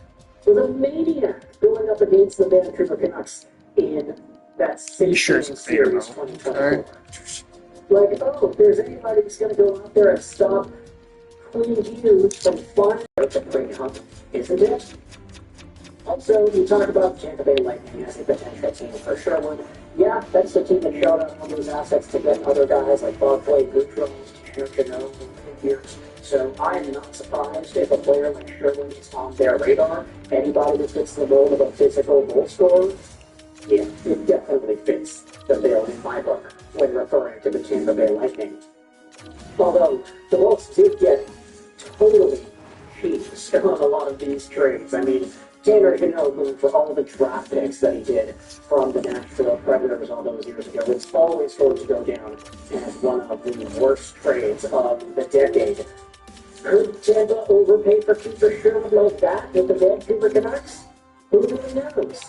was a maniac going up against the Vancouver Canucks in that 16 series 2024. Like, oh, if there's anybody that's going to go out there and stop Quinn Hughes from flying out the playoff, isn't it? Also, you talk about Tampa Bay Lightning as a potential team for Sherwood. Yeah, that's the team that showed up on those assets to get other guys like Barclay, Goudreau, Tanner Jeannot, and years. So I am not surprised if a player like Sherwood is on their radar. Anybody that fits the mold of a physical goal scorer, yeah, it definitely fits the bill in my book when referring to the Tampa Bay Lightning. Although the Bolts did get totally cheesed on a lot of these trades. I mean, Tanner Jeannot moved for all the draft picks that he did from the Nashville Predators all those years ago. It's always going to go down as one of the worst trades of the decade. Could Tampa overpay for Kiefer Sherwood like that with the Vancouver Canucks? Who really knows?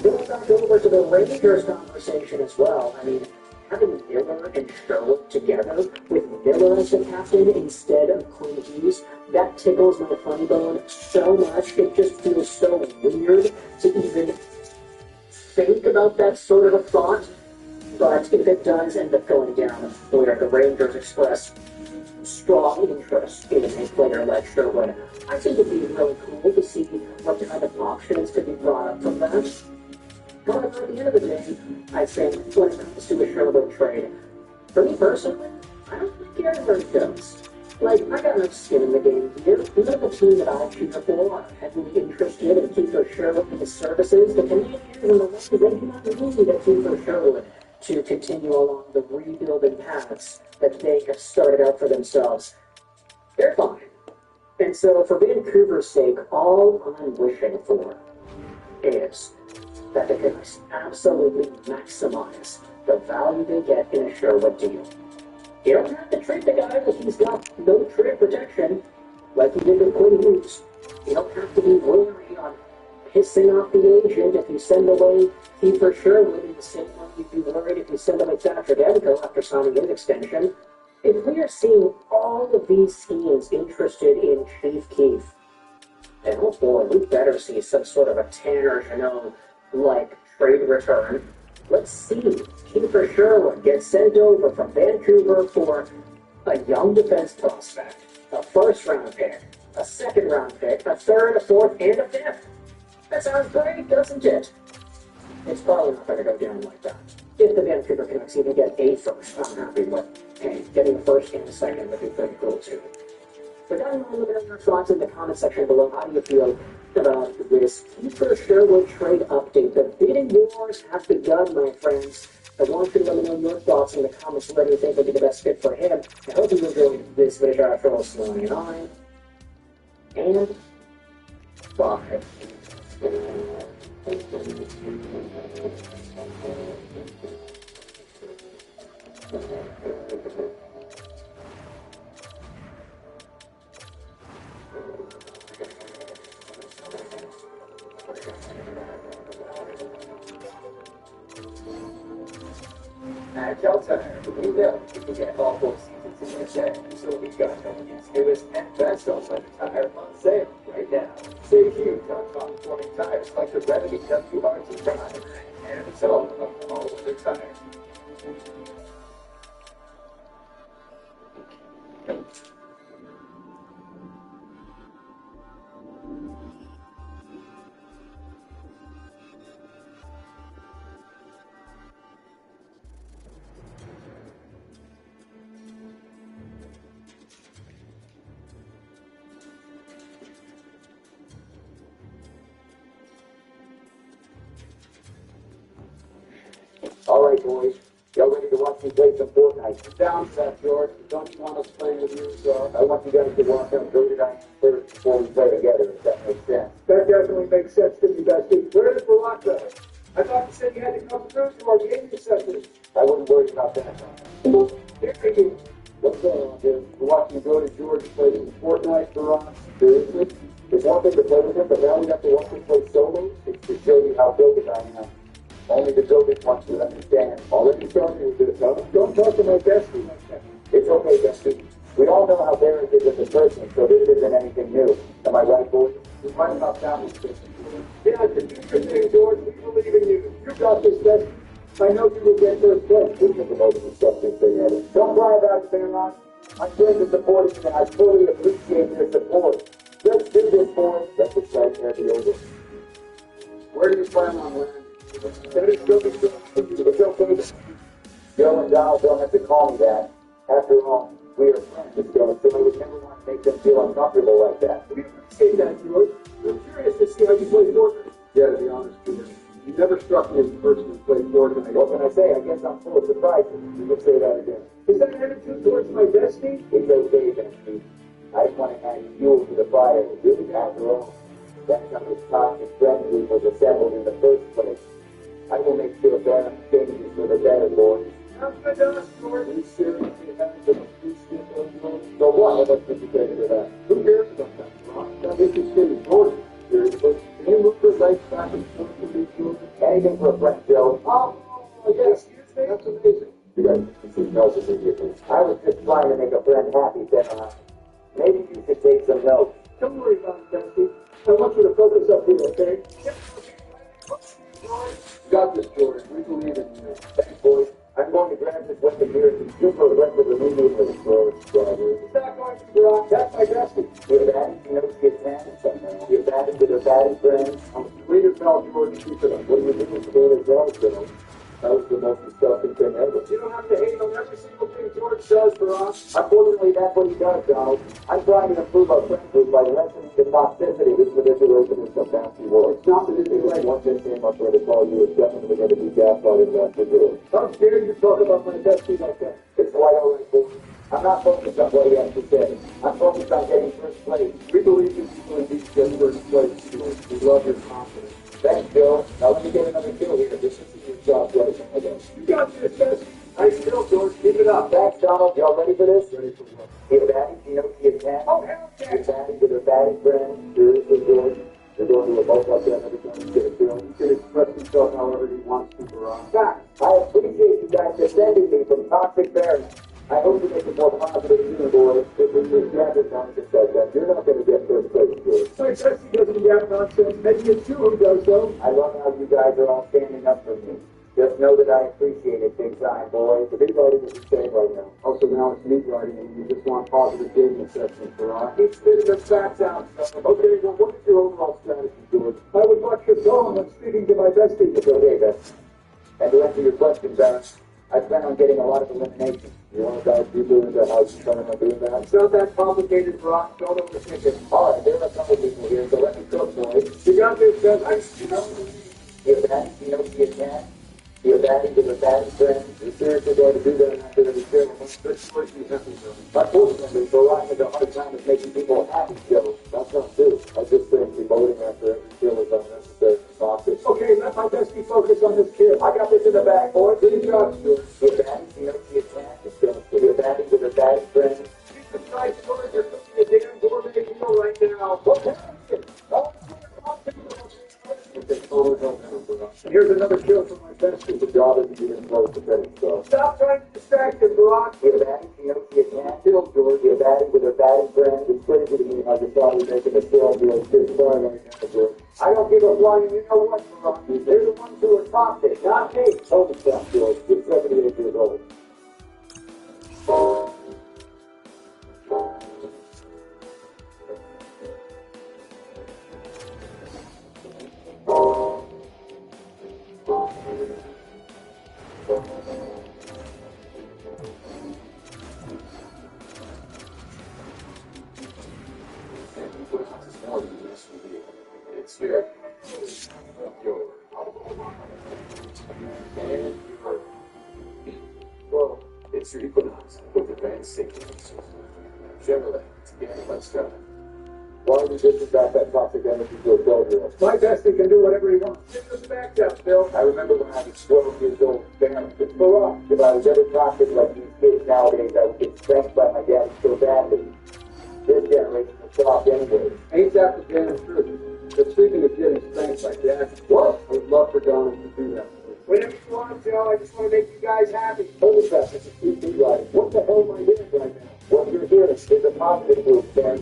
Going back over to the Rangers conversation as well. I mean, having Miller and Sherwood together with Miller as the captain instead of Quinn Hughes, that tickles my funny bone so much. It just feels so weird to even think about that sort of a thought. But if it does end up going down where the Rangers express strong interest in a player like Sherwood, I think it'd be really cool to see what kind of options could be brought up from that. However, at the end of the day, I think when it comes to a Sherwood trade, for me personally, I don't really care where it goes. Like, I got enough skin in the game here. Even the team that I cheer for are heavily interested in Kiefer Sherwood and his services. The Canadians and the West, they do not need a Kiefer Sherwood to continue along the rebuilding paths that they have started out for themselves. They're fine. And so, for Vancouver's sake, all I'm wishing for is that the Canucks absolutely maximize the value they get in a Sherwood deal. You don't have to trade the guy if he's got no trade protection, like you did with Quinn Hughes. You don't have to be wary on pissing off the agent if you send away Kiefer Sherwood in the same way you'd be worried if you send away Thatcher Demko after signing his extension. If we are seeing all of these schemes interested in Chief Keef, then oh boy, we better see some sort of a Tanner Jeannot-like trade return. Let's see Kiefer Sherwood get sent over from Vancouver for a young defense prospect, a first-round pick, a second-round pick, a third, a fourth, and a fifth. That sounds great, doesn't it? It's probably not going to go down like that. If the Vancouver Canucks even get a first, I'm happy with. Hey, getting a first and a second would be pretty cool too. But down below, let me know your thoughts in the comment section below. How do you feel about this Kiefer Sherwood trade update? The bidding wars have begun, my friends. I want you to let me know your thoughts in the comments. What do you think would be the best fit for him? I hope you enjoyed this video. Fellow Snowy and I. And bye. NHL Tire. We know you can get all 4 seasons in your check. So we've got Milligan's newest and best all-weather tire on sale right now. Save huge on top-performing tires like the Remedy WRT5 and it's all of all-weather tires. All right, boys. Y'all ready to watch me play some Fortnite? Down, Seth, George. Don't you want us playing with you, so I want you guys to walk up go to that first before we play together, if that makes sense. That definitely makes sense to me, Bestie. Where is Barack? I thought you said you had to come through to our gaming session. I wouldn't worry about that. Here we go. What's going on, dude? We're watching go to George play some Fortnite, Barack. Seriously? It's one thing to play with him, but now we have to watch him play solo. It's to show you how built I am. Only the building wants you to understand. Already starting with this, huh? Don't talk to my bestie like that. It's okay, bestie. We all know how Derek is as a person, so this isn't anything new. Am I right, boys? You're right about that, Mr. Yeah, to do your thing, George. We believe in you. You got this, bestie. I know you will get first place. This is the most disgusting thing ever. Don't cry about it, Baron. I'm here to support you, and I fully appreciate your support. Let's do this, boys. That's the plan here at the over. Where do you plan on landing? It's okay. Joe and Donald don't have to call me that. After all, we are friends, Joe, so I would never want to make them feel uncomfortable like that. We appreciate that, George. I'm curious to see how you play Fortnite. Yeah, to be honest, George. You never struck me as a person who played Fortnite. What can I say? I guess I'm full of surprises. You can say that again. Is that an attitude towards my bestie? It's okay, bestie. I just want to add fuel to the fire. After all, that's how this toxic friend group was assembled in the first place. I will make sure Baron changes for the better, boys. How good to us, George? Are you seriously having to appreciate those rules? So what? Let's get together to that. Who cares about that, Ron? That makes you silly, George. Seriously? Can you move your legs back and forth for these children? Anything for a friend, Joe. Oh, yes. That's amazing. You guys can see notes immediately. I was just trying to make a friend happy, Baron. Maybe you should take some notes. Don't worry about it, Bessie. I want you to focus up here, okay? Got this, George. We believe in you. Thanks, boys. I'm going to grab this weapon here and super aggressive immediately, George. It's not going to be wrong. That's my bestie. You're batting, you know, she gets mad. You're batting with her batting friends. I'm a leader, pal, George. Keep it up. What are you doing today as well, Joe? That was the most disgusting thing ever. You don't have to hate on every single thing George does for us. Unfortunately, that's what he does, Donald. I'm trying to improve our friend group by lessening the toxicity this manipulation in some fancy world. It's not manipulation. Once it came up here to call you, it's definitely going to be gaslighting that to do it. How dare you talk about my bestie like that? It's quite all right, boy. I'm not focused on what he has to say. I'm focused on getting first place. We believe you people indeed get first place, George. We love your confidence. Thanks, Joe. Now let me get another kill here. This is your job, right? You got this, bestie. Nice kill, George. Keep it up. Thanks, Donald. Y'all ready for this? Ready for what? You're batting, you know, you're batting. Oh, hell yeah. You're batting with a batting friend. Seriously, George. You're going to a boat like that every time you get a kill. He can express himself however he wants to, Baron. I appreciate you guys defending me from toxic parents. I hope you make it more positive soon, boys. If we just gathered nonsense like that, you're not going to get first place, George. My bestie doesn't get nonsense. Maybe it's you who does, though. I love how you guys are all standing up for me. Just know that I appreciate it big time, boys. The big writing is the same right now. Also, now it's me writing, and you just want positive gaming sections, Baron. Keep spitting the facts out. Okay, well, what is your overall strategy, George? I would watch your tone when speaking to my bestie. It's okay, bestie. And to answer your question, Baron, I plan on getting a lot of elimination. You want to dive deeper into how you plan on doing that? It's not that complicated, Brock. Don't overthink it. All right, there are a couple people here, so let me cook, boys. You got this, guys. You're batting, you know, you're batting. You're batting with a batting friend. You're seriously going to do that after every kill. That's what you have to do. Unfortunately, Baron has a hard time of making people happy, Joe. That's not true. I just think emoting after every kill is unnecessary and toxic. Okay, let my bestie focus on this kill. I got this in the back, boys. Good job, George. You're batting, you know, you're batting. You're batting with a batting friend. Jesus Christ, George, you're cooking a damn gourmet meal right now. What's happening? Here's another kill from my bestie. honest, the job isn't even close to finished, so. Stop trying to distract him, Brock. You have batting, you know, you can't kill George. You have batting with a batting friend. It's crazy to me how you thought he making a kill deal. It's fun right now, George. I don't give a flying. You know what, Brock? They're the ones who are toxic, not me. Hold it down, George. You're 78 years old. It's here. Well, it's your Equinox with advanced safety features. Chevrolet, together, let's go. Why don't we just back that toxic energy to a soldier? My best, he can do whatever he wants. Get those back up, Bill. I remember when I was 12 years old, damn, it's for us. If I was ever toxic like these kids nowadays, I would get spanked by my dad so badly. This generation is soft anyway. Ain't that the damn truth? But speaking of getting spanked by dad, what? I would love for Donald to do that. Whatever you want, Joe. I just want to make you guys happy. Hold it back. It's a TV ride. What the hell am I doing right now? What you're hearing is a positive group, Sam.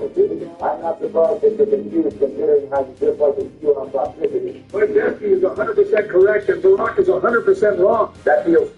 I'm not surprised that you're confused considering how you just like to steal on toxicity. My Destiny is 100% correct and Barack is 100% wrong. That feels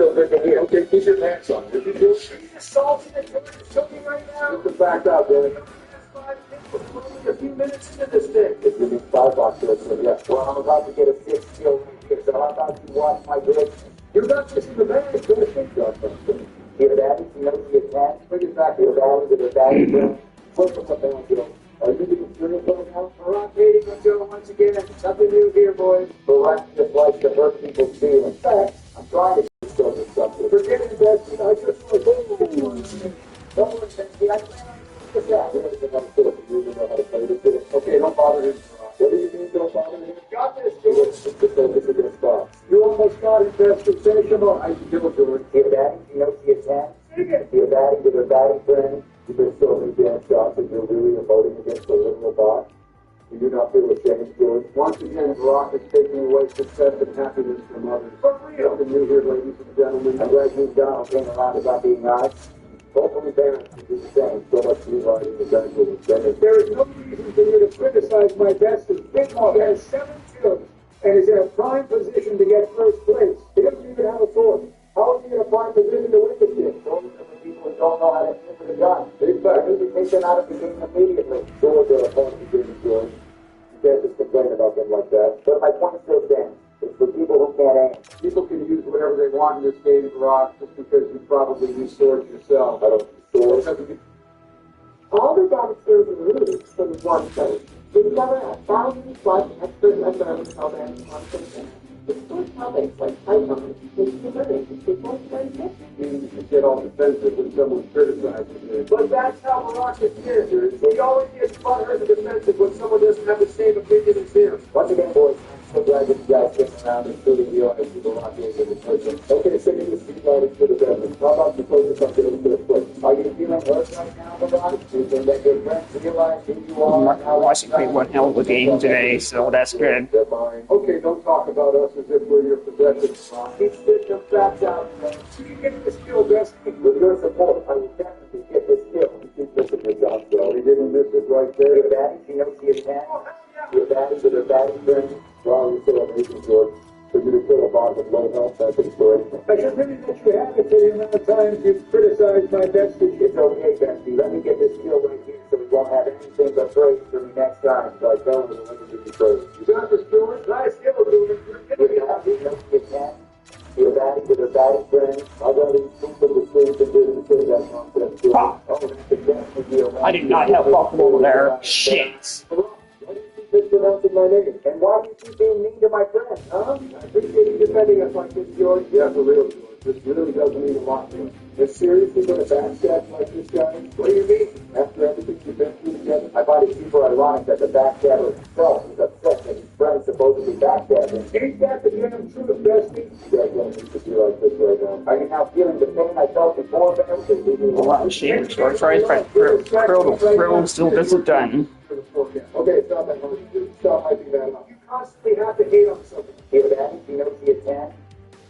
so good to hear. Okay, keep your pants on. Did you do it? Salty and George is cooking right now. Just back up, Billy. We're only a few minutes into this thing. If you need $5 to it, yeah. Well, I'm about to get a 6 kill right here, so how about you watch my good? You got this in the bag. It's going to think about something. Here, Daddy, you know the attack. Bring it back Your here. Daddy to the Daddy friend. What's up, man, Joe? Are you being serious right now? We're on dating with Joe once again. Nothing new here, boys. Barack just likes to hurt people's feelings. In fact, I'm trying to show you something. Forget it, Bessie. I just want to Don't worry, Bessie, I plan on doing that. You know how to play this game. Okay, don't bother him. What do you mean, don't bother him? Got this, You George. want to focus against Bob. You almost got it, Bessie. Finish him up. I can do it, George. Here, Daddy, you know the attack. Your Daddy to the Daddy friend. You've been so many damn shots and you're really voting against the liberal bot. Do you not feel ashamed, George? Once again, Barack is taking away success and happiness from others. For real. Nothing new here, ladies and gentlemen. I'm glad you Donald came around about being honest. Hopefully parents can do the same. So much rewriting the benefit of Senate. There is no reason for you to criticize my best. He has 7 kills and is in a prime position to get first place. He doesn't even have a sword. How is he in a prime position to win this game? Those are the people who don't know how to aim with a gun. Exactly. You take them out of the game immediately. Swords are a part of the game, George. You can't just complain about them like that. But my point still stands. It's for people who can't aim. People can use whatever they want in this game, Barack, just because you probably use swords yourself. I don't use swords. All the data skills and rules from one place. Discover 1,000+ expert methods of consultation. Explore topics like Python, machine learning, SQL, and tips. You get all defensive when someone criticizes you. But that's how Barack is character. He always gets butthurt and defensive when someone doesn't have the same opinion as him. Once again, boys, I'm so glad that you guys came around and truly realized that Barack is a good person. Okay, sending the street lighting to the veterans. How about you focus on getting to the place? Are you feeling hurt right now, Barack? Do you think that your friends realize who you are? and how I'm watching pretty one hell of a game today, so that's good. They're mine. Okay, don't talk about us as if we're your possessions. Keep spitting them facts out. So you get this skill, best. With your support, I will definitely get this kill. Keep missing your job, though. We didn't miss it right there. Your daddy, she knows the attack. Your daddy with her daddy friend. Wow, you're so amazing, George. For you to kill a bond with low health, that's inspirational. I should really let you have it for the amount of times you've criticized my best. It's okay, Bessie. Let me get this kill right here so we won't have anything but praise for me next time. So I tell him to let me give you praise. You got this, George? Nice skill, dude. Your daddy knows the attack. Your daddy with her daddy friend. I got these people to sleep and didn't say that nonsense. George. Ah, Oh, that's exactly the I did not have Buffalo there. Shit. Why do you keep mispronouncing my name? And why do you keep being mean to my friend, huh? I appreciate you defending us like this, George. Yeah, for real, George. This really doesn't mean a lot to me. You're seriously going to backstab like this guy? What do you mean? After everything you've been through together? I find it super ironic that the backstabber himself is upset that his friend supposedly backstabbed him. Ain't that the damn truth, Bestie? You guys don't need to be like this right now. Are you now feeling the pain I felt before, Ben? A lot of shit. So I tried to thrill still isn't done. Okay, stop that. Stop hyping that up. You constantly have to hate on something. Your daddy, she knows the attack.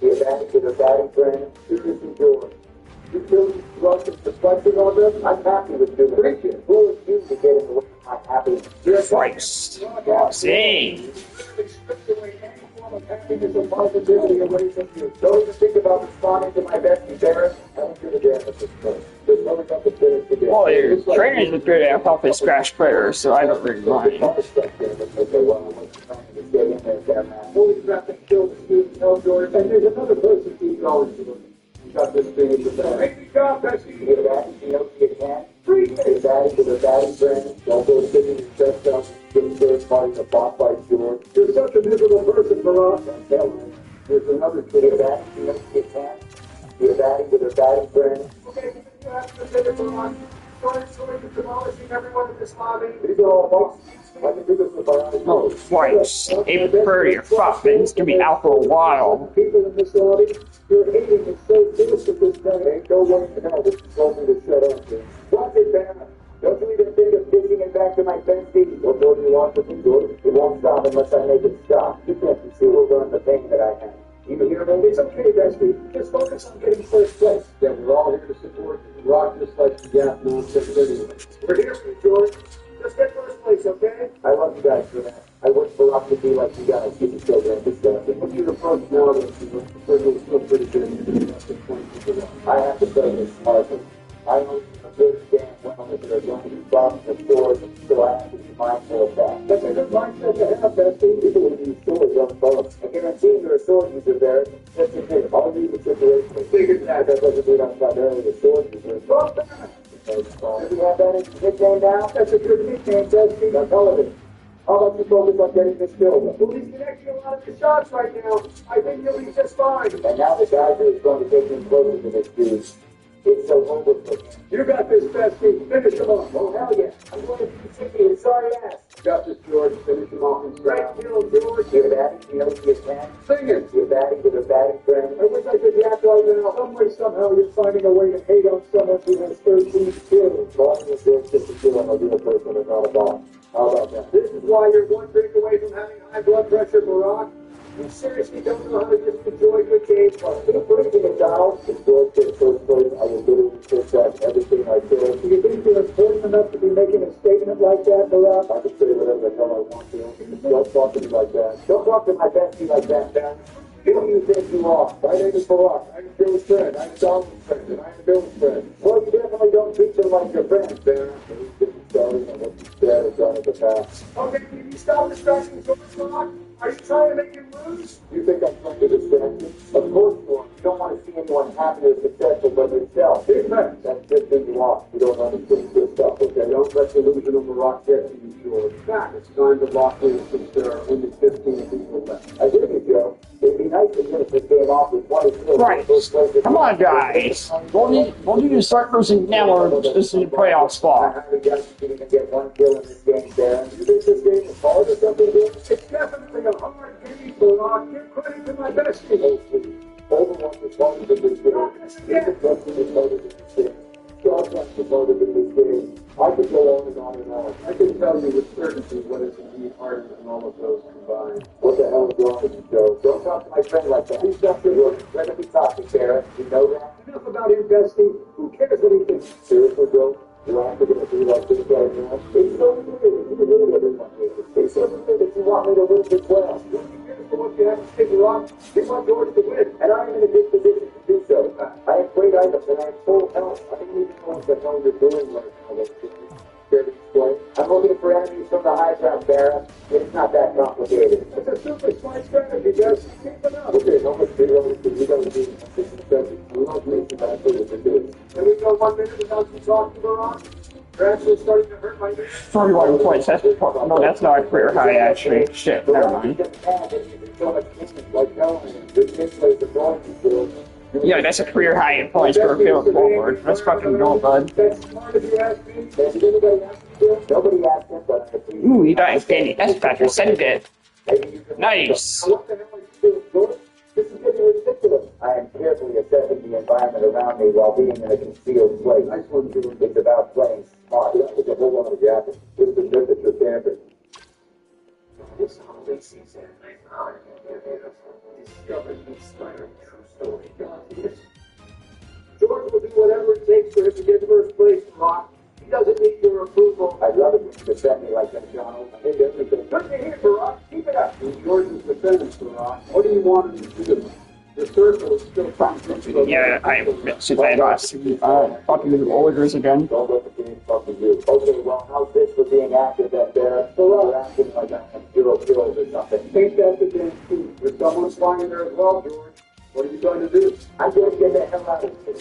Your daddy with her daddy friend. Seriously, George. You feel like it's reflecting on this? I'm happy with doing Preach it. it. Who is you to get in the way of my happiness? Christ. Say. Literally stripped away any form of happiness or positivity away from you. Don't even think about responding to my bestie parents. I don't give a damn at this point. There's no enough to finish the game. Well, your trainers are good at helping scratch players, so I don't really mind. Okay, well, I'm trying to Get in there, damn man. Holy crap, and kill the student, no, George. And there's another person who's going to do. You got this thing in the bag. Great job, Bessie. Your daddy, she knows the attack. Free Your daddy with her daddy friend. Don't go sticking your chest out and third party to boss fight, George. You're such a miserable person, Barack. Don't tell me. There's another Your kid. daddy, she knows the attack. Your daddy with her daddy friend. Okay, you have to admit it, Barack. You're demolishing everyone in this lobby. These are all false. I can do this with my eyes Oh, closed. Christ. Hey, Purdy, you're fucked, man. It's gonna be out for a while. People in this lobby, your hating is so fierce at this time. Ain't no way in hell that you told me to shut up, man. Watch it, Ben. Don't you even think of pitching it back to my bestie? What more do you want from me, George? It won't stop unless I make it stop. You can't conceal the pain that I have. You hear me? It's okay, Bessie. Just focus on getting first place. Yeah, we're all here to support you. Rock just like the gap nonsense anyway. We're here for you, George. Just get first place, okay? I love you guys for that. I wish Barack could be like you guys. He's so damn disgusting. What's your approach now that the circle is still pretty good? I have to say this, Arthur. I know a good damn well that there are going to be problems in stores, so I have to be mindful of that. That's a good mindset to have, Bessie. People who use stores on boats. I guarantee there are sword users there. Just in case. I'll leave the situation. I figured that. That doesn't mean I'm not earlier sword users. Stop that! Do you have that nickname now? That's a good nickname, Bessie. Now tell it. How about you focus on getting this filled? Well, he's connecting a lot of the shots right now. I think he'll be just fine. And now the Dodger is going to take him closer to this dude. It's so overflow. You got this, Bessie. Finish him off. Oh, hell yeah. I'm going to be sicky and sorry ass. Got this, George. Finish him off in straight kill, George. Give it at him. You know what you can. Sing it. Give batting with a batting friend. I wish I could rap right now. Some way, somehow, you're finding a way to hate on someone who has 13 kills. Long as there's just a kill on a real person and not a bomb. How about that? This is why you're one drink away from having high blood pressure, Barack. You seriously don't know how to just enjoy good games. Keep breaking it down. If George gets first place, I will literally take back everything I said. Do you think you're important enough to be making a statement like that, Barack? I can say whatever the hell I want to. Don't talk to me like that. Don't talk to my bestie like that, Dan. Who do you think you are? My name is Barack. I'm Bill's friend. I'm Donald's friend, and I'm Bill's friend. Well, you definitely don't treat them like your friends, Dan. Sorry on what you said or done in the past. Okay, can you stop distracting George, Barack? Are you trying to make him lose? You think I'm trying to distract you? Of course you are. You don't want to see anyone happy or successful but yourself. Big man. That's just who you are. You don't understand good stuff, okay? Don't let the illusion of Barack get to you, George. Back. It's time to lock in since there are only 15 people left. I hear you, Joe. It'd be nice to finish this game off with 20 kills. Right. Come on, guys. We'll need to start losing now or this is a playoff spot. You can get one kill in this game, Darren. You think this game is hard or something, dude? It's definitely a hard game, Barack. Give credit to my bestie. Overwatch is harder than this game. Justin is harder than this game. Starcraft is harder than this game. I could go on and on and on. I can tell you with certainty what is indeed harder than all of those combined. What the hell is wrong with you, Joe? Don't talk to my friend like that. He's not your friend to be talking, Sarah. You know that? Enough about him, bestie. Who cares what he thinks? Seriously, Joe? You're actually going to do like this right now? It's so weird that you hate everyone here. It's so weird that you want me to lose as well. For what you have to stick around, you want George to win, and I'm in a good position to do so. I have great items and I have full health. I don't even know what the hell you're doing right now. Care to explain? I'm looking for enemies from the high ground, Barra. It's not that complicated. It's a super smart strategy, guys. Keep it up. Okay, how much video do you guys do? We don't need to back to do. Can we go 1 minute without you talking, Barack? You're actually starting to hurt my ears. 41 points. No, that's not a career high, actually. Shit, never mind. Yeah, that's a career high in points for a field forward. Let's fucking go, bud. That's smart if you ask me. Nobody asked him, but Ooh, he died. That's better. Send it. Nice. What the hell are you doing, George? This is getting ridiculous. I am carefully assessing the environment around me while being in a concealed place. Nice one, George. It's about playing smart. With a whole lot of jacket. Just the temperature camping. This holiday season, I found discovered the inspiring true story. George will do whatever it takes for him to get first place, Barack. He doesn't need your approval. I'd rather you defend me like that, John. I think everything. Good to hear, Barack. Keep it up. George's defendants, Barack. What do you want him to do? The circle is still trying to... Yeah, since I lost fucking orders again. Don't let the game fuck with you. Okay, well, how's this for being active at there? You're acting like I have 0 kills or something. Think that's the damn truth. There's someone flying there as well, George. What are you going to do? I'm going to get the hell out of here.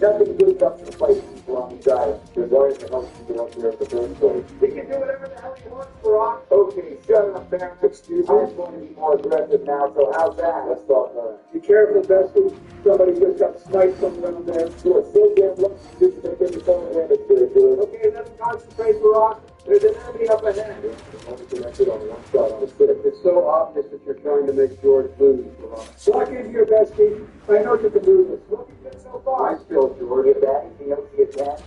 Nothing good comes to place people on the island. There's always the help you up here at the first place. He can do whatever the hell he wants, Barack. Okay, shut up, man. Excuse me. I'm going to be more aggressive now, so how's that? Let's talk more. Be careful, bestie. Somebody just got sniped from around there. You are so damn lucky you just make every phone damage to it, dude. Okay, let me concentrate, Barack. There's an enemy up ahead. Only connected on one shot on the stick. It's so obvious that you're trying to make George lose, Barack. Lock in here, bestie. I know you can do this. What have you been so far? I still, George. You're batting the empty again.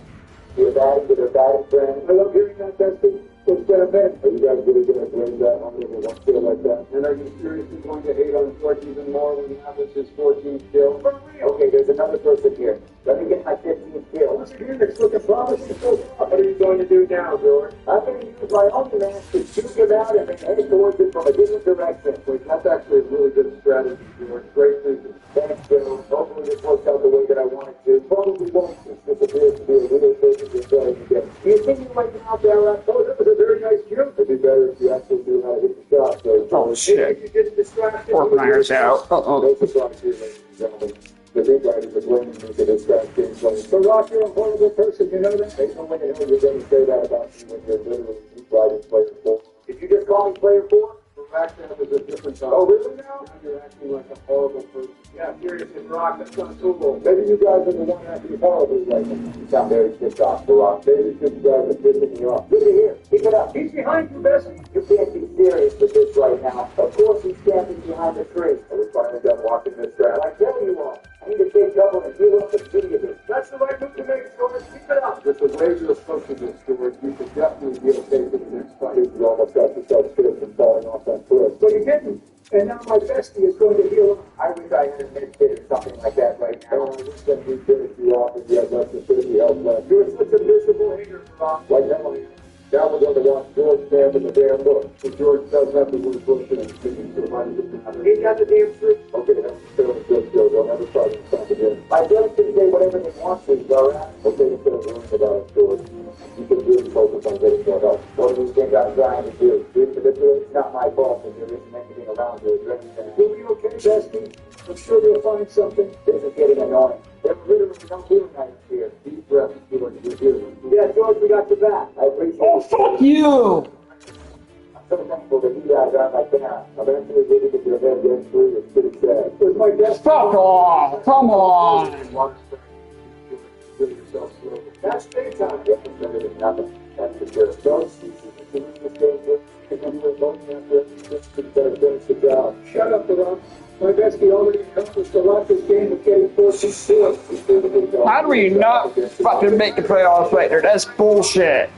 You're batting with a batting friend. I love hearing that, bestie. What's that meant? Are you guys really going to blame that on me with one kill like that? And are you seriously going to hate on George even more when that was his 14th kill? For real? Okay, there's another person here. Let me get my 15th kill. Once again, it's looking promising so far. What are you going to do now, George? I'm going to use with my own man to shoot him out and then head towards it from a different direction. Wait, that's actually a really good strategy, George. Great thinking. Thanks, Joe. Hopefully this works out the way that I want it to. Probably won't, since this appears to be a real business you're trying to get. Do you think you might get out there? Oh, that was a very nice cue. It'd be better if you actually knew how to hit the shot. So, Oh, shit. you didn't distract him. Organizers out. Uh-oh. No surprise here, ladies and gentlemen. The big writers are blaming me for this guy's game plan. So, Rock, you're a horrible person, you know that? There's no way in hell you're going to say that about me when you're literally writing player 4. Did you just call me player 4? Rock, that was a different time. Oh, really now? Now you're acting like a horrible person. Yeah, seriously, Rock, that's not cool. Maybe you guys are the one acting horribly right now. You sound very pissed off, Rock. Maybe you guys are pissing me off. Look at here. Keep it up. He's behind you, Bessie. You can't be serious with this right now. Of course he's standing behind the tree. Are we finally done watching this guy? I tell you what. I need to take cover and heal up the city of this. That's the right move to make, George. Keep it up. With the way you're approaching this, George, you should definitely be okay for the next fight. You almost got yourself killed from falling off that cliff. But you didn't. And now my bestie is going to heal up. I wish I had a med-kit or something like that right now. I wish that we finished you off and you had less than 50 health left. You're such a miserable hater, Rob. Like hell, now we're going to watch George stand in the damn book. So George doesn't have to word bullshit and speaking to the money to matter. He got the damn truth. Okay, that's still a good show. Don't ever try to stop again. My friends can say whatever they want to, alright? Okay, instead of worrying about it, George, you can really focus on getting more help. What do you think I'm trying to do? It's not my fault that there isn't anything around to address that. You'll be okay, Bestie. I'm sure you'll find something. This is getting annoying. There's literally no healing items here. Deep breath, George. You're healing. Yeah, George, we got your back. I appreciate it. Oh, fuck you! I'm so thankful that you guys are my parents. Eventually, living with your head getting through is pretty sad. It was my best. Fuck off! Come on! That's big time. Yeah, it's better than nothing. That's for sure. Don't see the mistake. Shut up, Ron. My bestie already accomplished a lot this game of getting 14 points. How do we not fucking make the playoffs later? That's bullshit.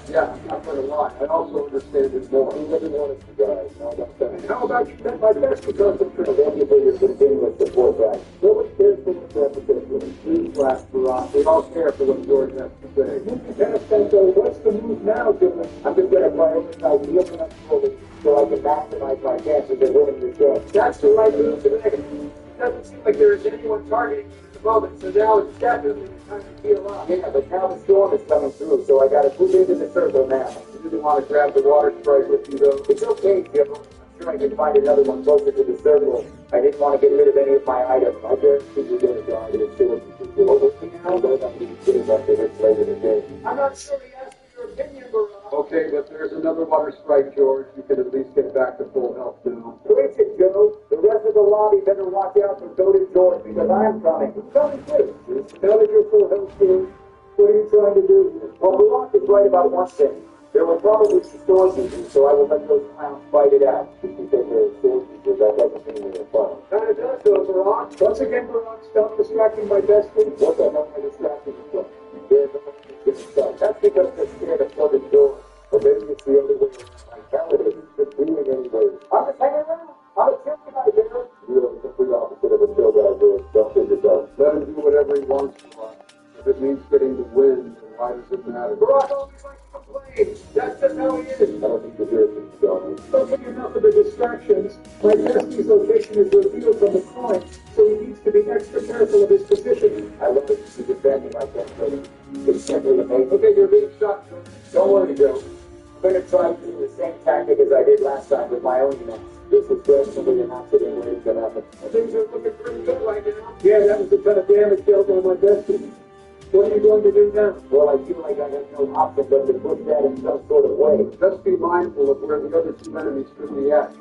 Yeah, I'm not going to lie. I also understand it more. He doesn't want us to die. How about that? And how about you met my bestie concentrate? Thank you for your continuous support, guys. Nobody cares for what George says. Please, last Ron. We all care for what George has to say. What's the move now, Dylan? I'm just going to prioritize healing up slowly so I can maximize my chances of winning this game. That's the right move to make. It doesn't seem like there is anyone targeting you at the moment, so now it's definitely time to heal up. Yeah, but now the storm is coming through, so I got to move into the circle now. You didn't want to grab the water sprite with you, though. It's okay, Jim. I'm sure I can find another one closer to the circle. I didn't want to get rid of any of my items. I guarantee you're going to die. It's still now, but I'm going to get it up to this later today. I'm not sure he asked for your opinion, Baron. Okay, but there's another water sprite, George. You can at least get back to full health now. Preach it, Joe. The rest of the lobby better watch out for goated George because I'm coming. I'm coming too. Now that you're full health, George, what are you trying to do here? Well, Barak is right about one thing. There were probably some storm seasons, so I will let those clowns fight it out. If you think there are storm seasons, that doesn't mean they're fun. Kind of does, though, Barak. Once again, Barak, stop distracting my bestie. What the hell am I distracting you from? There's no one getting stuck. That's because they're scared of flooded doors. Or maybe it's the other way around. My calendar is just doing anyway. I'm just hanging around. I'm a chill guy, Darren. You're the complete opposite of a chill guy, Darren. Don't kid yourself. Let him do whatever he wants, Barak. If it means getting the win, then why does it matter? Barak always likes to complain. That's just how he is. I don't think you hear it, John. Don't take enough of the distractions. My bestie's location is revealed from the coin, so he needs to be extra careful of his position. I love it. He's defending my best. It's simply amazing. Okay, you're being shot. Don't worry, Joe. I'm going to try to do the same tactic as I did last time with my own units. This is definitely an accident waiting to happen. Things are looking pretty good right now. Yeah, that was a ton of damage dealt on my bestie. What are you going to do now? Well, I feel like I have no option but to push that in some sort of way. Just be mindful of where the other two enemies could be at.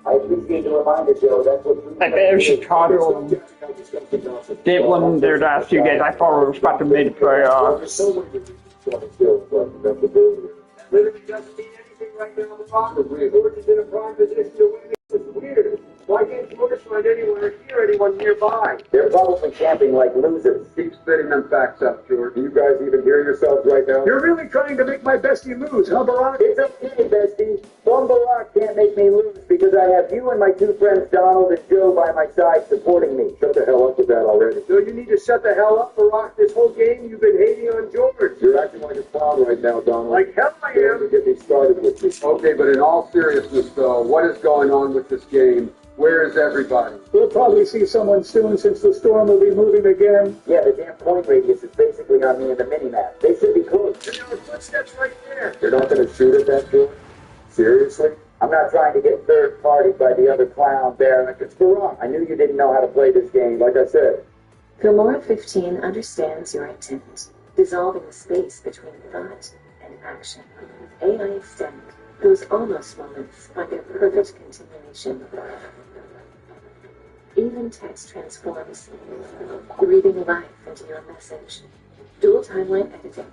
I appreciate the reminder, Joe. That's what... Like there's Chicago, Dublin, their last few games. I thought we were about to make the playoffs. Literally doesn't mean anything right now on the roster. George is in a prime position to win. It's weird. Why can't George find anyone or hear anyone nearby? They're probably camping like losers. Keep spitting them facts up, George. Do you guys even hear yourselves right now? You're really trying to make my bestie lose, huh, Barak? It's okay, bestie. One Barak can't make me lose because I have you and my two friends Donald and Joe by my side supporting me. Shut the hell up with that already. No, you need to shut the hell up, Barack. This whole game you've been hating on George. You're acting like a clown right now, Donald. Like hell I Don't am. get me started with you. Okay, but in all seriousness, though, what is going on with this game? Where is everybody? We'll probably see someone soon since the storm will be moving again. Yeah, the damn point radius is basically on me in the mini-map. They should be close. There are footsteps right there. You're not going to shoot at that, George? Seriously? I'm not trying to get third-partied by the other clown, Baron. It's Barack. I knew you didn't know how to play this game, like I said. Filmora 15 understands your intent, dissolving the space between thought and action. AI Extend, those almost moments find their perfect continuation. Even text transforms, breathing life into your message. Dual timeline editing.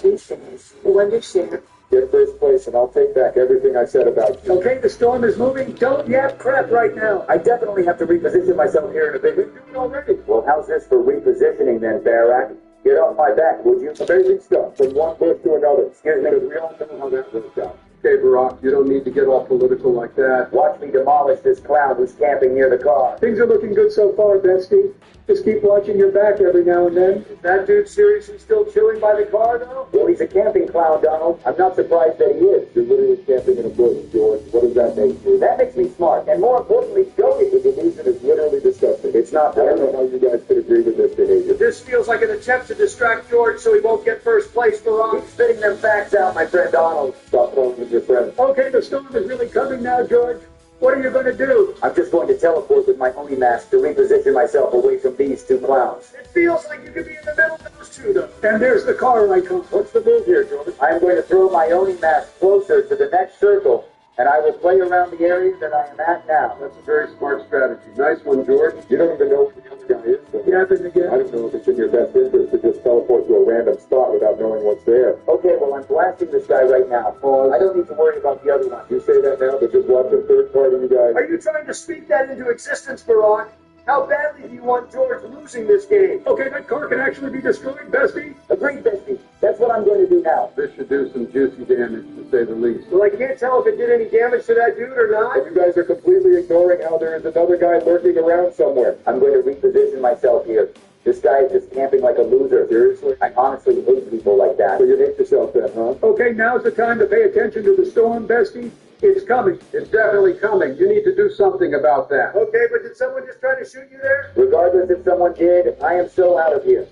These days, Wondershare. Get first place, and I'll take back everything I said about you. Okay, the storm is moving. Don't yap crap right now. I definitely have to reposition myself here in a bit. We're doing already. Well, how's this for repositioning then, Barak? Get off my back, would you? Amazing stuff, from one bush to another. Excuse me, because we all know how that works out. Okay, Barack, you don't need to get all political like that. Watch me demolish this clown who's camping near the car. Things are looking good so far, Bestie. Just keep watching your back every now and then. Is that dude seriously still chilling by the car, though? Well, he's a camping clown, Donald. I'm not surprised that he is. You're literally camping in a bush, George. What does that make you? That makes me smart. And more importantly, Joey, the delusion is literally disgusting. It's not. I don't know how you guys could agree with this behavior. This feels like an attempt to distract George so he won't get first place, Barack. Keep spitting them facts out, my friend Donald. Stop playing with your friends. Okay, the storm is really coming now, George. What are you going to do? I'm just going to teleport with my Oni mask to reposition myself away from these two clowns. It feels like you could be in the middle of those two, though. And there's the car icon. What's the move here, George? I'm going to throw my Oni mask closer to the next circle, and I will play around the area that I am at now. That's a very smart strategy. Nice one, George. You don't even know where the other guy is, though. Yapping again. I don't know if it's in your best interest to just teleport to a random spot without knowing what's there. Okay, well, I'm blasting this guy right now. I don't need to worry about the other one. You say that now, but just watch the third party, you guys. Are you trying to speak that into existence, Barack? How badly do you want George losing this game? Okay, that car can actually be destroyed, Bestie. Agreed, Bestie. That's what I'm going to do now. This should do some juicy damage, to say the least. Well, I can't tell if it did any damage to that dude or not. And you guys are completely ignoring how there is another guy lurking around somewhere. I'm going to reposition myself here. This guy is just camping like a loser. Seriously? I honestly hate people like that. So you hate yourself then, huh? Okay, now's the time to pay attention to the storm, Bestie. It's coming. It's definitely coming. You need to do something about that. Okay, but did someone just try to shoot you there? Regardless if someone did, I am so out of here.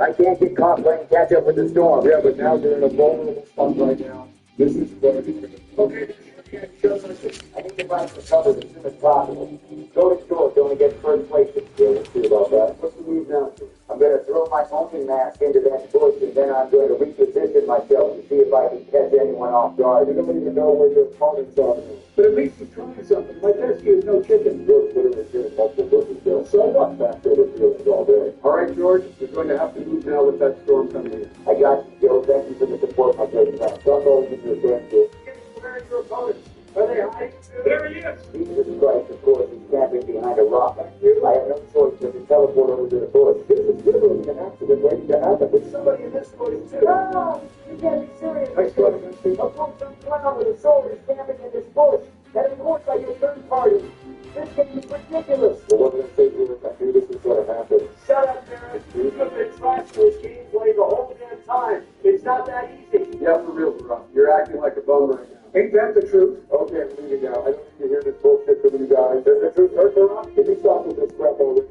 I can't get caught playing catch up with the storm. Yeah, but now you're in a vulnerable spot right now. This is what Okay, I need to find some cover as soon as possible. Go to George, only get first place this year. We'll see about that. What's the need now? I'm going to throw my Oni mask into that bush, and then I'm going to reposition myself to see if I can catch anyone off guard. You don't even know where your opponents are. but at least he's trying something. My Bestie is no chicken. George literally shooting multiple bushes still. So what? Back over fields all day. All right, George, you're going to have to move now with that storm coming in. I got you, Joe. Thank you for the support, my great friend. Don't go into your friend, Joe. Where are your opponents? Are they hiding? There he is. Jesus Christ, of course, he's camping behind a rock. I have no choice but to teleport over to the bush. This is literally an accident waiting to happen. There's somebody in this bush, too. No! You can't be serious. I saw him. A full-time clown with a sword is camping in this bush. And of course, I get third party. This game is ridiculous. Well, what did I say to you? I knew this was going to happen. Shut up, Barrett. You've been trashing this gameplay the whole damn time. It's not that easy. Yeah, for real, Barack. You're acting like a bum right now. Ain't that the truth? Okay, I'm leaving now. I don't need to hear this bullshit from you guys. Does the truth hurt, Barak? Can you stop with this crap already?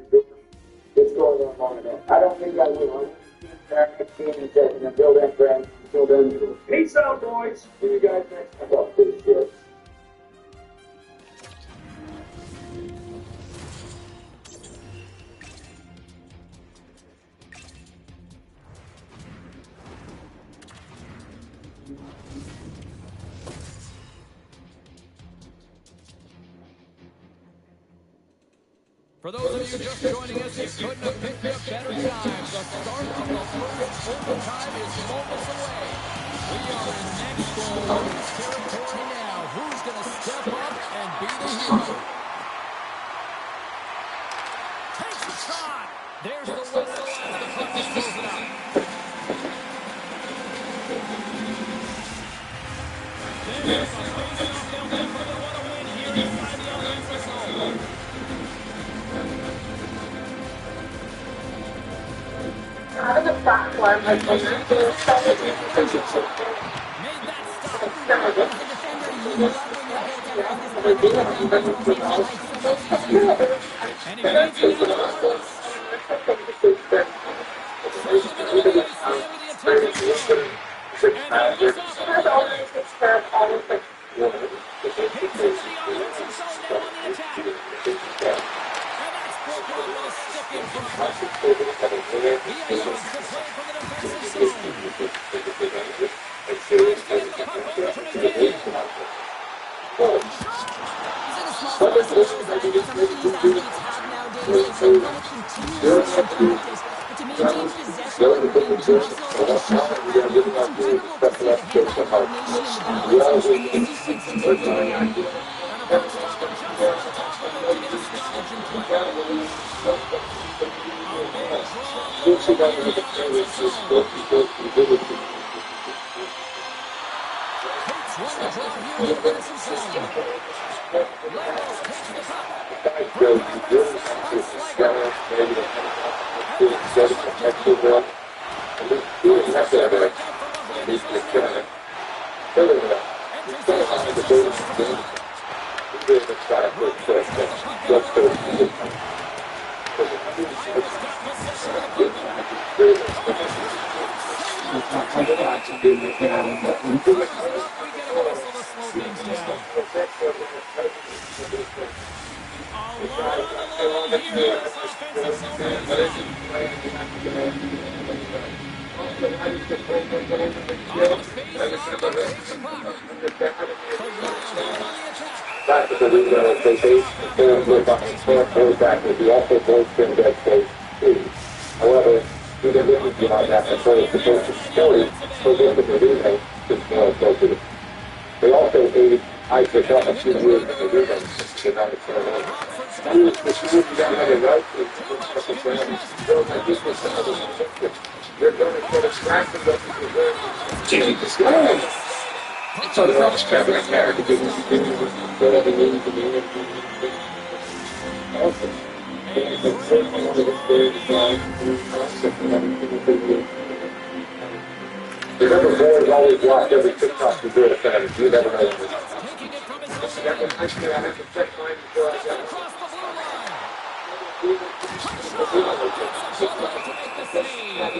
It's going on long enough. I don't think I will. Next team session. Until then, friends. Until then, Peace out, boys. see you guys next time. Fuck this shit. For those of you just joining us, you couldn't have picked a better time. The start of the first overtime is moments away. We are in next goal territory now. Who's going to step up and be the hero? Takes a shot. There's the whistle as the puck is moving up. This is a face-off they'll definitely want to win here inside the offensive zone. Having a platform like this is Made that stop. As a defender, you love when your goaltender has this ability to read the rotation like so easy. And he feeds it down to Marcus. Trying to get it on the ice at the end of the attempted zone. And he'll face off on the corner. Hits into the offensive zone now on the attack. And that's broke off with a stick in front. He wants to play from the defensive zone. Tries to get the puck over from his man. These are the small situations that I think some of these athletes have nowadays. It's like kind of continuously in practice. But to maintain possession and build muscle and show that it's incredible to see to have that coordination in the defense and consistency to do it. And a puck stopper just on top of him to get a stoppage in play. A big draw look coming into the offensive zone. Takes one to draw here in the defensive zone. Lemos takes the puck. Brings it up with a step on Sligo. And that's deflected. Enters the offensive zone. However, he didn't beyond that control the coach of Philly, so they could do that to more closely. They also aided I picked up a few years in the rhythm to not experiment. They're going to get attracted to the Jimmy Piscotty. So the Rock's traveling America didn't whatever they needed to do. Also, remember, boys always watch every TikTok you do at a fan. You never know. Taking it from his own end. Across the blue line. To make the save. I'd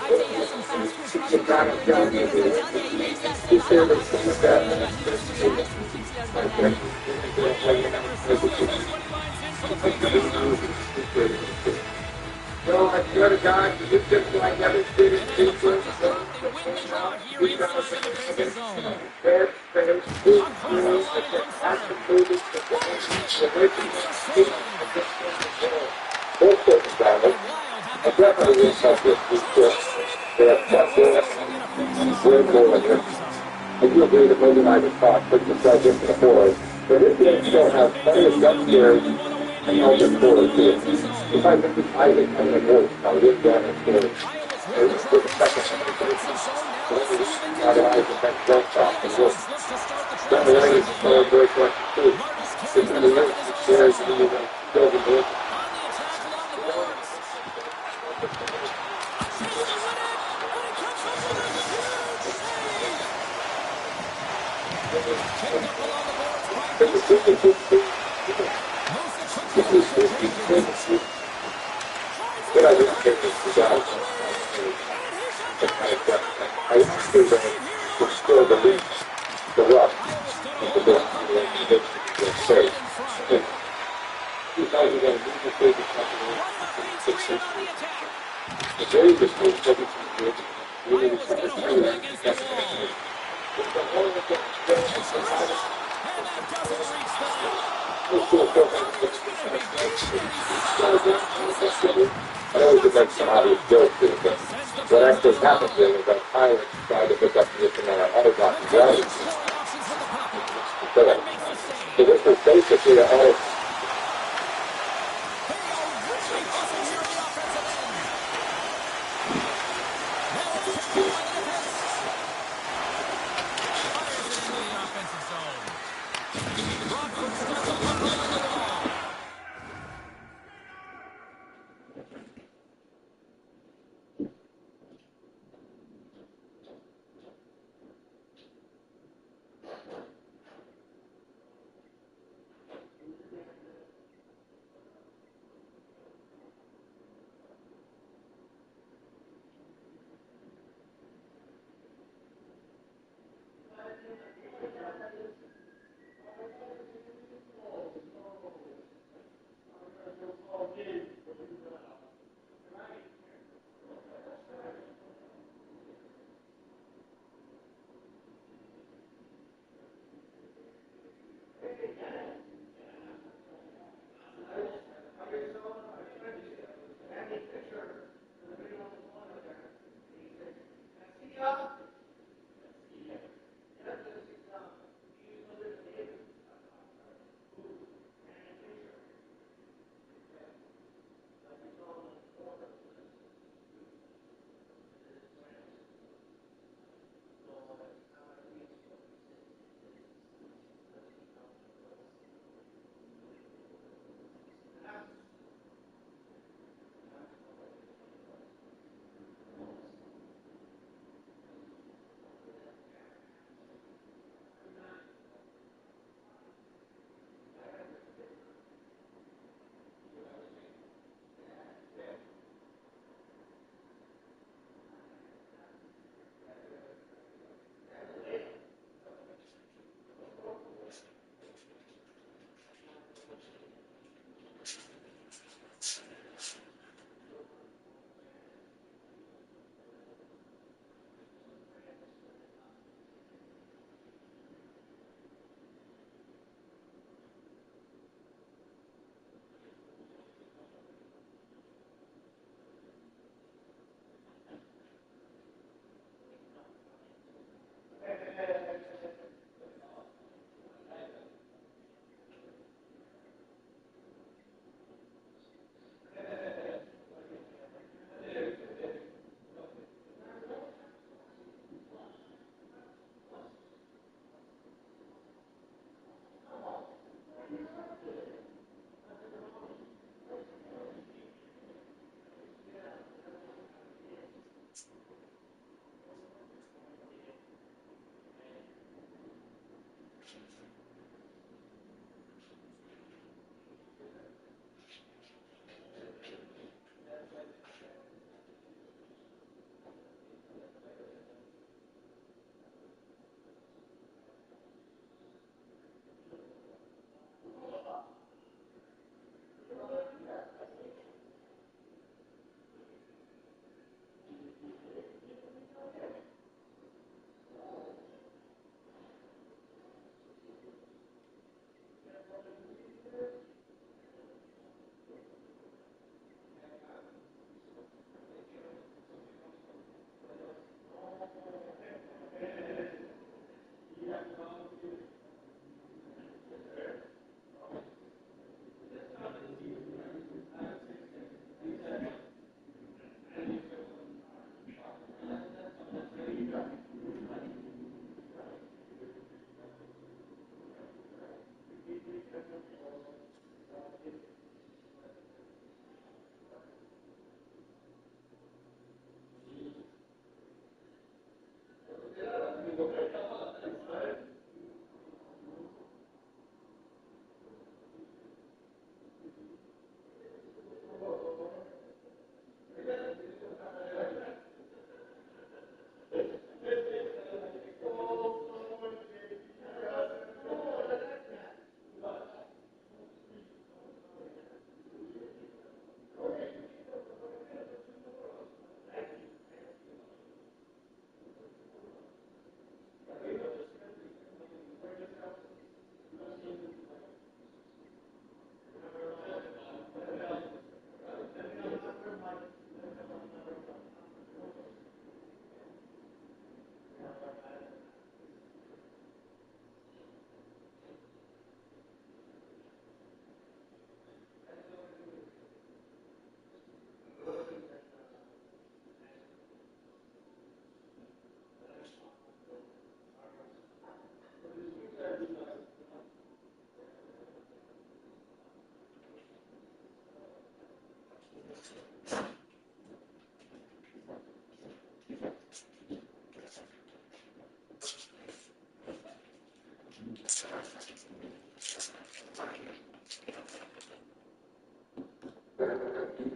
say he has some fast twitch running back in there because I'm telling you, he makes that save on the defense. He just reacts and keeps you out of the net. Number 61 lines in for the Penguins. Well, I swear to God, you just like every city. They win the draw here inside the defensive zone. Across the line from center. I definitely wish I could I do agree that maybe I just thought put the subject to the board, but this game still has plenty of jump scares and all the scores too. If I could just hide it under the voice, I would get it scared. It's the second one. Now the eyes of that jump shot and work. Then the line is very, very quick too. It's in the air, it scares you, you know, still the board. But I just take this out. I still the lead, the rock, the safe. The very good move, we need to I know we could make some obvious joke to it, but what actually happened there was that Pirates tried to pick up position on our auto block and ground. So this was basically a auto.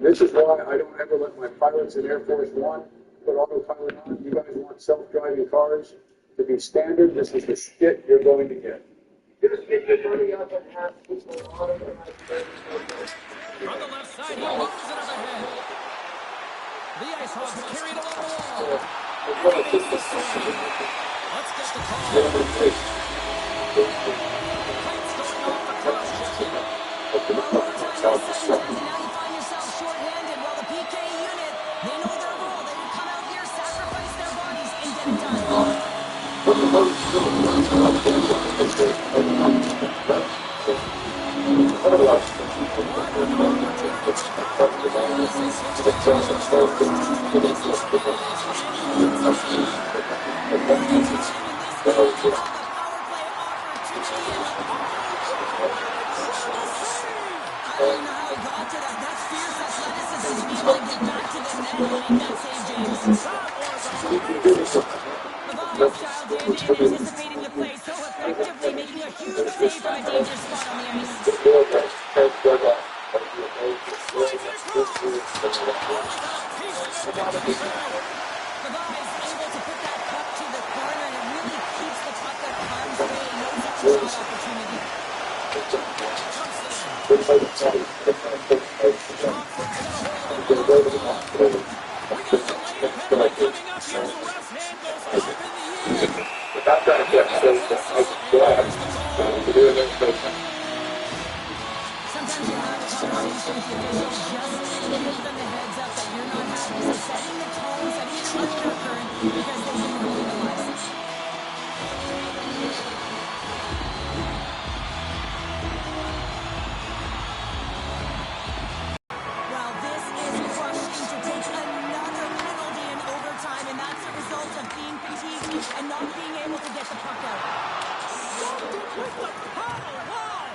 This is why I don't ever let my pilots in Air Force One put autopilot on. You guys want self-driving cars to be standard. This is the shit you're going to get. Just get your money up and have people on it. From the left side, he moves it up ahead. The Ice Hogs carried along the wall. And he makes the save. Let's get the call. Kite's going off the cross-check. Well, overtime is 7 times, and now you find yourself shorthanded. Well, the PK unit, they know their role. They would come out here, sacrifice their bodies, and get it done. Anticipating the play so effectively, making a huge save from a dangerous spot on the ice. Levi's able to put that puck to the corner, and it really keeps the puck out of harm's way. No shot opportunity. Sometimes you have a conversation with the officials just to give them the heads up that you're not happy. So setting the tone, setting your undercurrent, because they didn't really realize. Well, this is crushing to take another penalty in overtime, and that's a result of being fatigued and not being able to get the puck out. With the paddle, wow!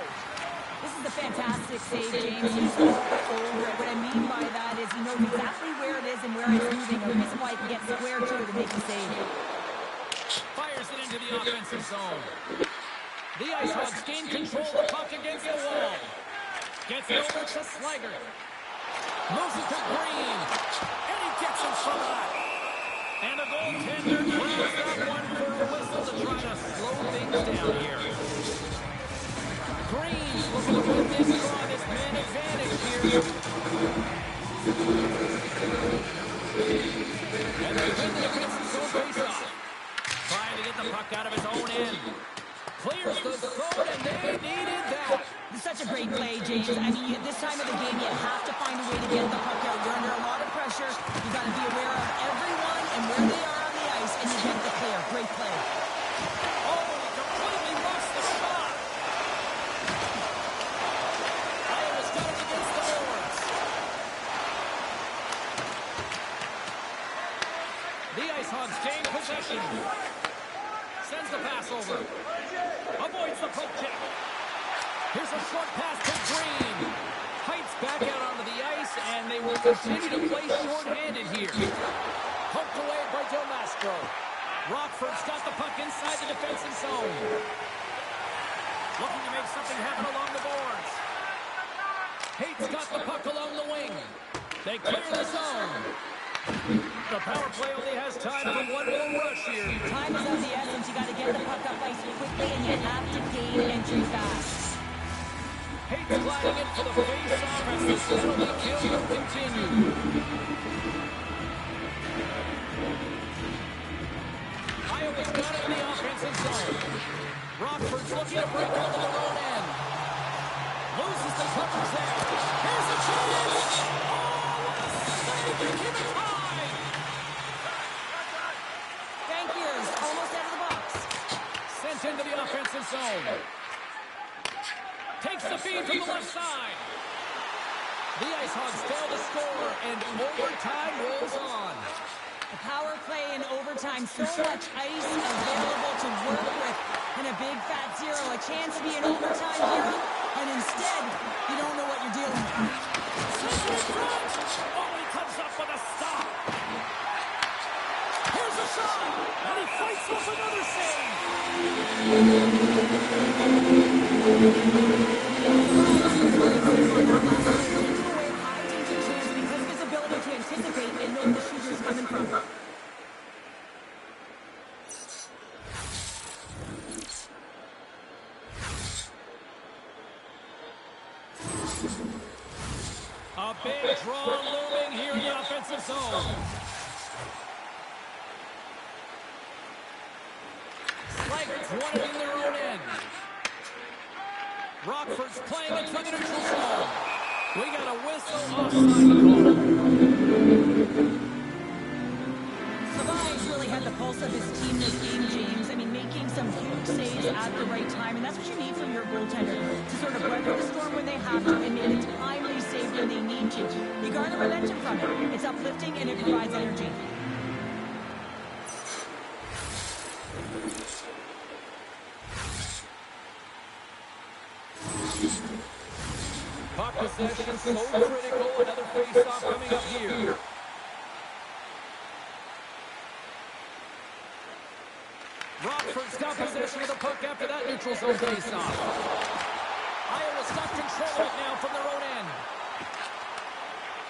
This is a fantastic save, James. He's over it. What I mean by that is he knows exactly where it is and where it's moving. The reason why he can get square to it and make the save. Fires it into the offensive zone. The Ice Hogs gain control of the puck against the wall. Gets it over to Slager. Moves it to Green. And he gets in front of that. And a goaltender grabs that one for a whistle to try to slow things down here. Green's looking to put this on his man advantage here. And they win the offensive zone face-off. Trying to get the puck out of his own end. Clears the zone, and they needed that. It's such a great play, James. I mean, this time of the game, you have to find a way to get the puck out. You're under a lot of pressure. You got to be aware of everyone and where they are on the ice, and you get the clear. Great play. Oh, he Here's a short pass to Green. Heights back out onto the ice, and they will continue to play shorthanded here. Poked away by Del Mastro. Rockford's got the puck inside the defensive zone. Looking to make something happen along the boards. Haight's got the puck along the wing. They clear the zone. The power play only has time for one more rush here. Time is of the essence. You got to get the puck up ice quickly, and you have to gain entry fast. Haight's gliding in for the face-off as this penalty kill will continue. Iowa's got it in the offensive zone. Rockford's looking to break onto their own end. Loses the coverage there. Here's a chance! Oh, what a save to keep it tied! Thank you. Almost out of the box. Sent into the offensive zone. Takes the feed from the left side. The Ice Hogs fail to score, and overtime rolls on. The power play in overtime, so much ice available to work with, and a big fat zero. A chance to be an overtime hero, and instead, you don't know what you're dealing with. Oh, he comes up with a stop. Here's a shot, and he fights off another save. Because of his ability to anticipate and know the shooter's coming from. A big draw looming here in the offensive zone. Slagers won it in their own end. Rockford's playing it from the neutral zone. We got a whistle offside call. Savai's really had the pulse of his team this game, James. I mean, making some huge saves at the right time, and that's what you need from your goaltender, to sort of weather the storm when they have to and make a timely save when they need to. You garner momentum from it. It's uplifting and it provides energy. Puck possession so critical. Another face-off coming up here. Rockford's got possession of the puck after that neutral zone face-off. Iowa's got control of it now from their own end.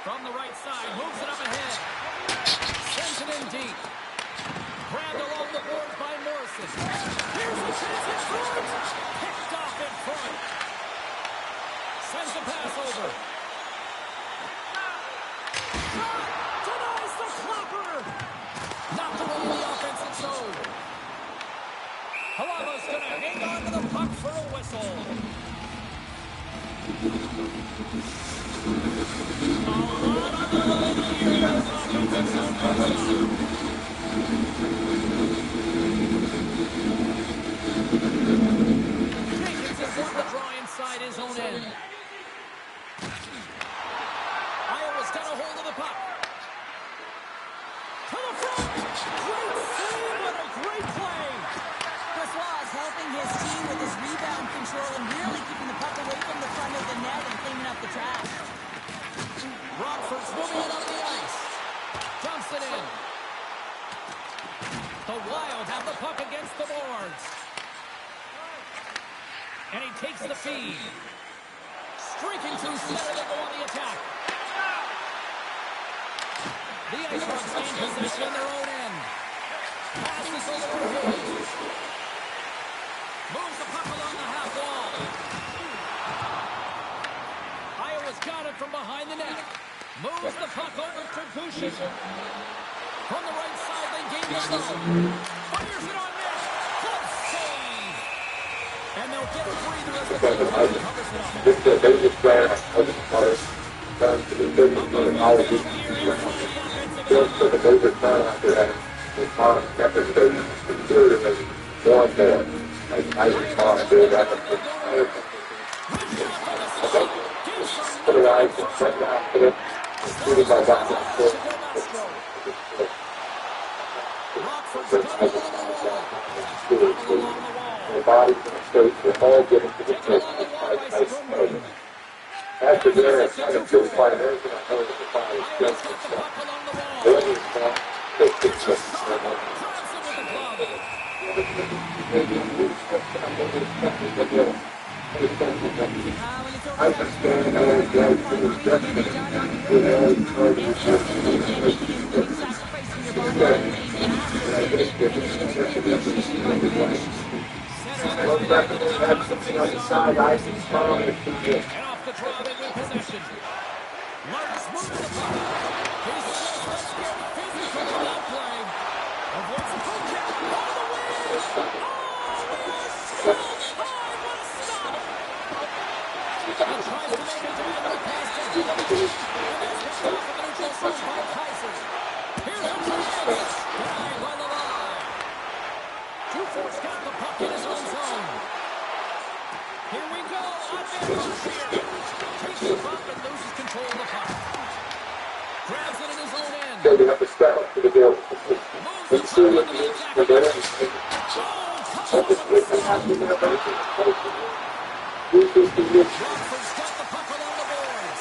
From the right side, moves it up ahead. Sends it in deep. Grabbed along the boards by Morrison. Here's a chance in front. Picked off in front. Sends the pass over. Shot! Denies the flopper! Knocked away in the offensive zone. Halava's going to hang on to the puck for a whistle. A lot on the line here in this offensive zone face-off. Jenkins has won the draw inside his own end. Iowa's got a hold of the puck. To the front! Great save and a great play! Brossoit is helping his team with his rebound control and really keeping the puck away from the front of the net and cleaning up the trash. Rockford's moving it up the ice. Dumps it in. The Wild have the puck against the boards. And he takes the feed. Streaking through center, they go on the attack. The Ice Hogs gain possession in their own end. Passes over to Hayes. Moves the puck along the half wall. Iowa's got it from behind the net. Moves the puck over to Gushik. From the right side, they gain the zone. Fires it on net. Good save. And they'll get a breather as the goaltender covers it up. Rockford's got it along the wall. bodies in the states were all given to the church by nice code. After their kind of purified American authority to find his judgment, there is not fixing justice ceremony. I understand our judge for his judgment with all authority to Well, definitely have something on the side. I see small and And off the draw, they win possession. Marks moves the puck. He still starts to get physical in that play. Avoids the poke check. Over the wing. Oh, so hard. What a stop. He tries to make a diagonal pass to Dillon. And that's picked off in the neutral zone by Kaiser. Here's a chance. Denied by the line. 2-4's got the puck in his own zone. Here we go. On Van Boschier. Takes the bump and loses control of the puck. Grabs it in his own end. So we have to step up to the bill. Moves the puck into the attack. Rockford's got the puck along the boards.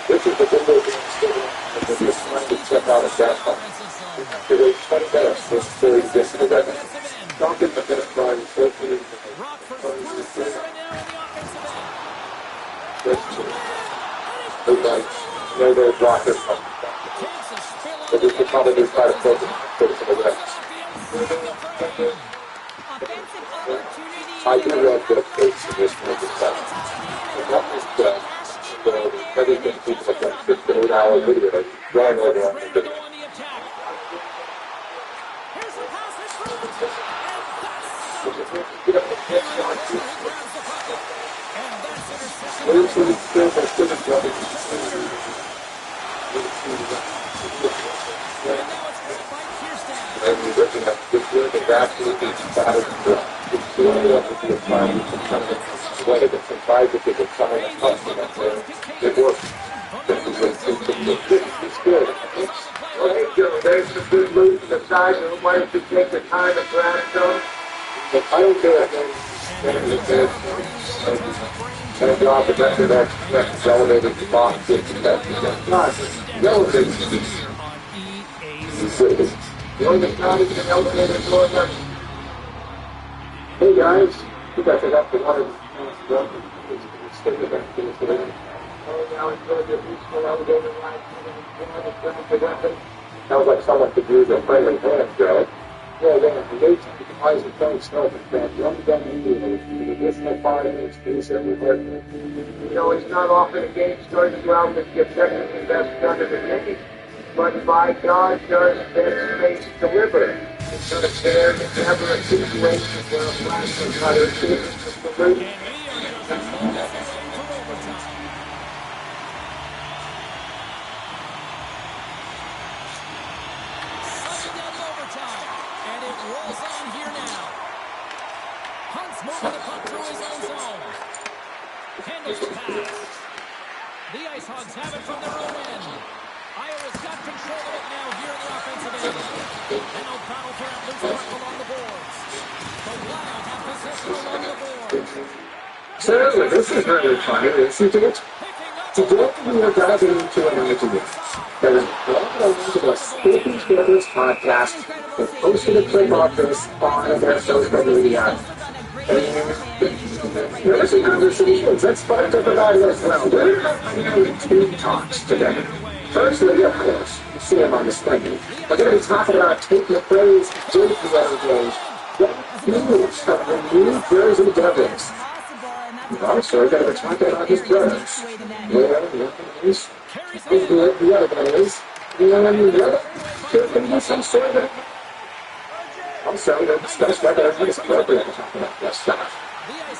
This is the window game stadium. This is trying to check out a gas pump. After they 20 minutes, this series gets to the record. Duncan, the finish line, 14. Rockford's through the center and now in the offensive end. Good night. No, they're blockers. Takes a spill on But the we could probably try to focus to the rest. Offensive opportunity. I do love the face in this movie. And that is everything people have done 15-hour video right over on the video. Go on the attack. Here's the pass. It's through the top. And that's stopped. He grabs the puck. And that's intercepted. Those who still are still in trouble. And now it's caught by Kierstead. And we're looking at this year, the absolutely battered drop. It's really up to be a time to come in. Whether it's a five, if it's a time, it's possible. It works. It's good. Well, hey, Joe, there's some good loot in the side room. Why don't you take the time to grab some? I don't care if and drop the rest of that elevated box. It's not relative. The only time you can elevator floor number. Hey guys, you guys are up to one of the Oh, now it's going to reach the elevator line. The weapon. sounds like someone could use a friendly hand, Joe. Yeah, the gates of the device are very self-defense. You only got immediately with additional 5 minutes to use every weapon. You know, it's not often a game starts well with your technically best gun of the day. But by God, does this space deliver? It's not fair to never a situation where a plasma cutter is the loot. Rolls on here now. Hunt's moving the puck through his own zone. Handles the pass. The Ice Hogs have it from their own end. Iowa's got control of it now here in the offensive end. And no battle for that loose puck along the boards. The Wild have possession along the boards. So this is really funny, isn't it? Today we are diving into an idea that is brought over to the Speaking Together's podcast that posted a clip of this on their social media. And there are some conversations that sparked up about it as well. We're having 2 talks today. Firstly, of course, you see him on the screen. We're going to be talking about Tate McRae's JPL game. What news of the New Jersey Devils? Also, we're going to be talking about his brothers. Well, he's good, the other guy is. And the other, there can be some sort of... Also, we'll discuss whether it is appropriate to talk about this stuff.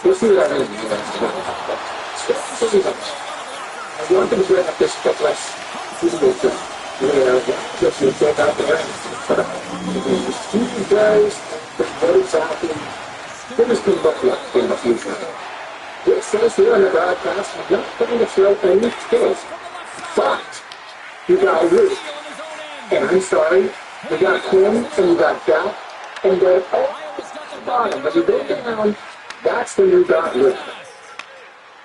We'll see what I mean. I want them to bring up this checklist. Just to check out the rest. The student guys, the votes out there, this can look like in the future. It says here on the broadcast, I'm not going to throw any skills. But you got Ruth, and I'm sorry, you got Kim, and you got Beth, and they're all bottom. When you go down, that's when you got Luke.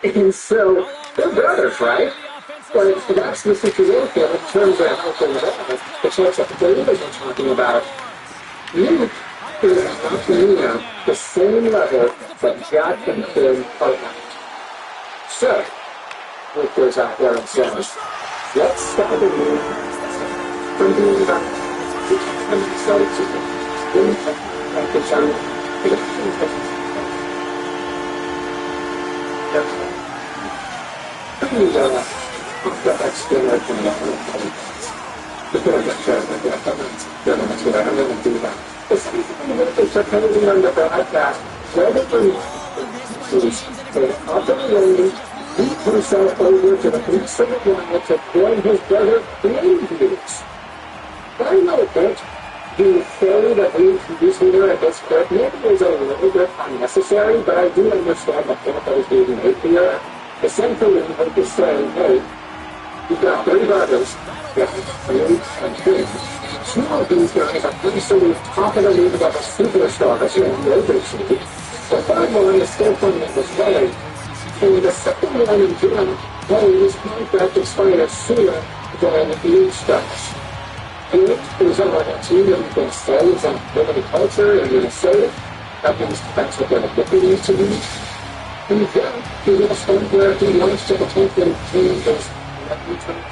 And so, they're brothers, right? But that's the situation in terms of how things are. The chance that the leaders are talking about. Luke is not near the same level that Jack and Quinn are at. So, Luke goes out there and says, let's start a new from being about and so to on the broadcast, whether beat himself over to the police of the line to join his brother Quinn Hughes. I know that the theory that we introduced here at this point maybe is a little bit unnecessary, but I do understand the point that is being made here. Essentially, Luke is saying, hey, you've got three brothers, Luke and Quinn. Two of these guys are absolutely top of the league of a superstars in the OKC. The third one is still playing at this way. And the second one in June, his contract expired sooner than Luke's does. Luke is on a team that can say is a living culture in Minnesota. At least that's what they're looking to be. And then he's at a point where he wants to potentially change his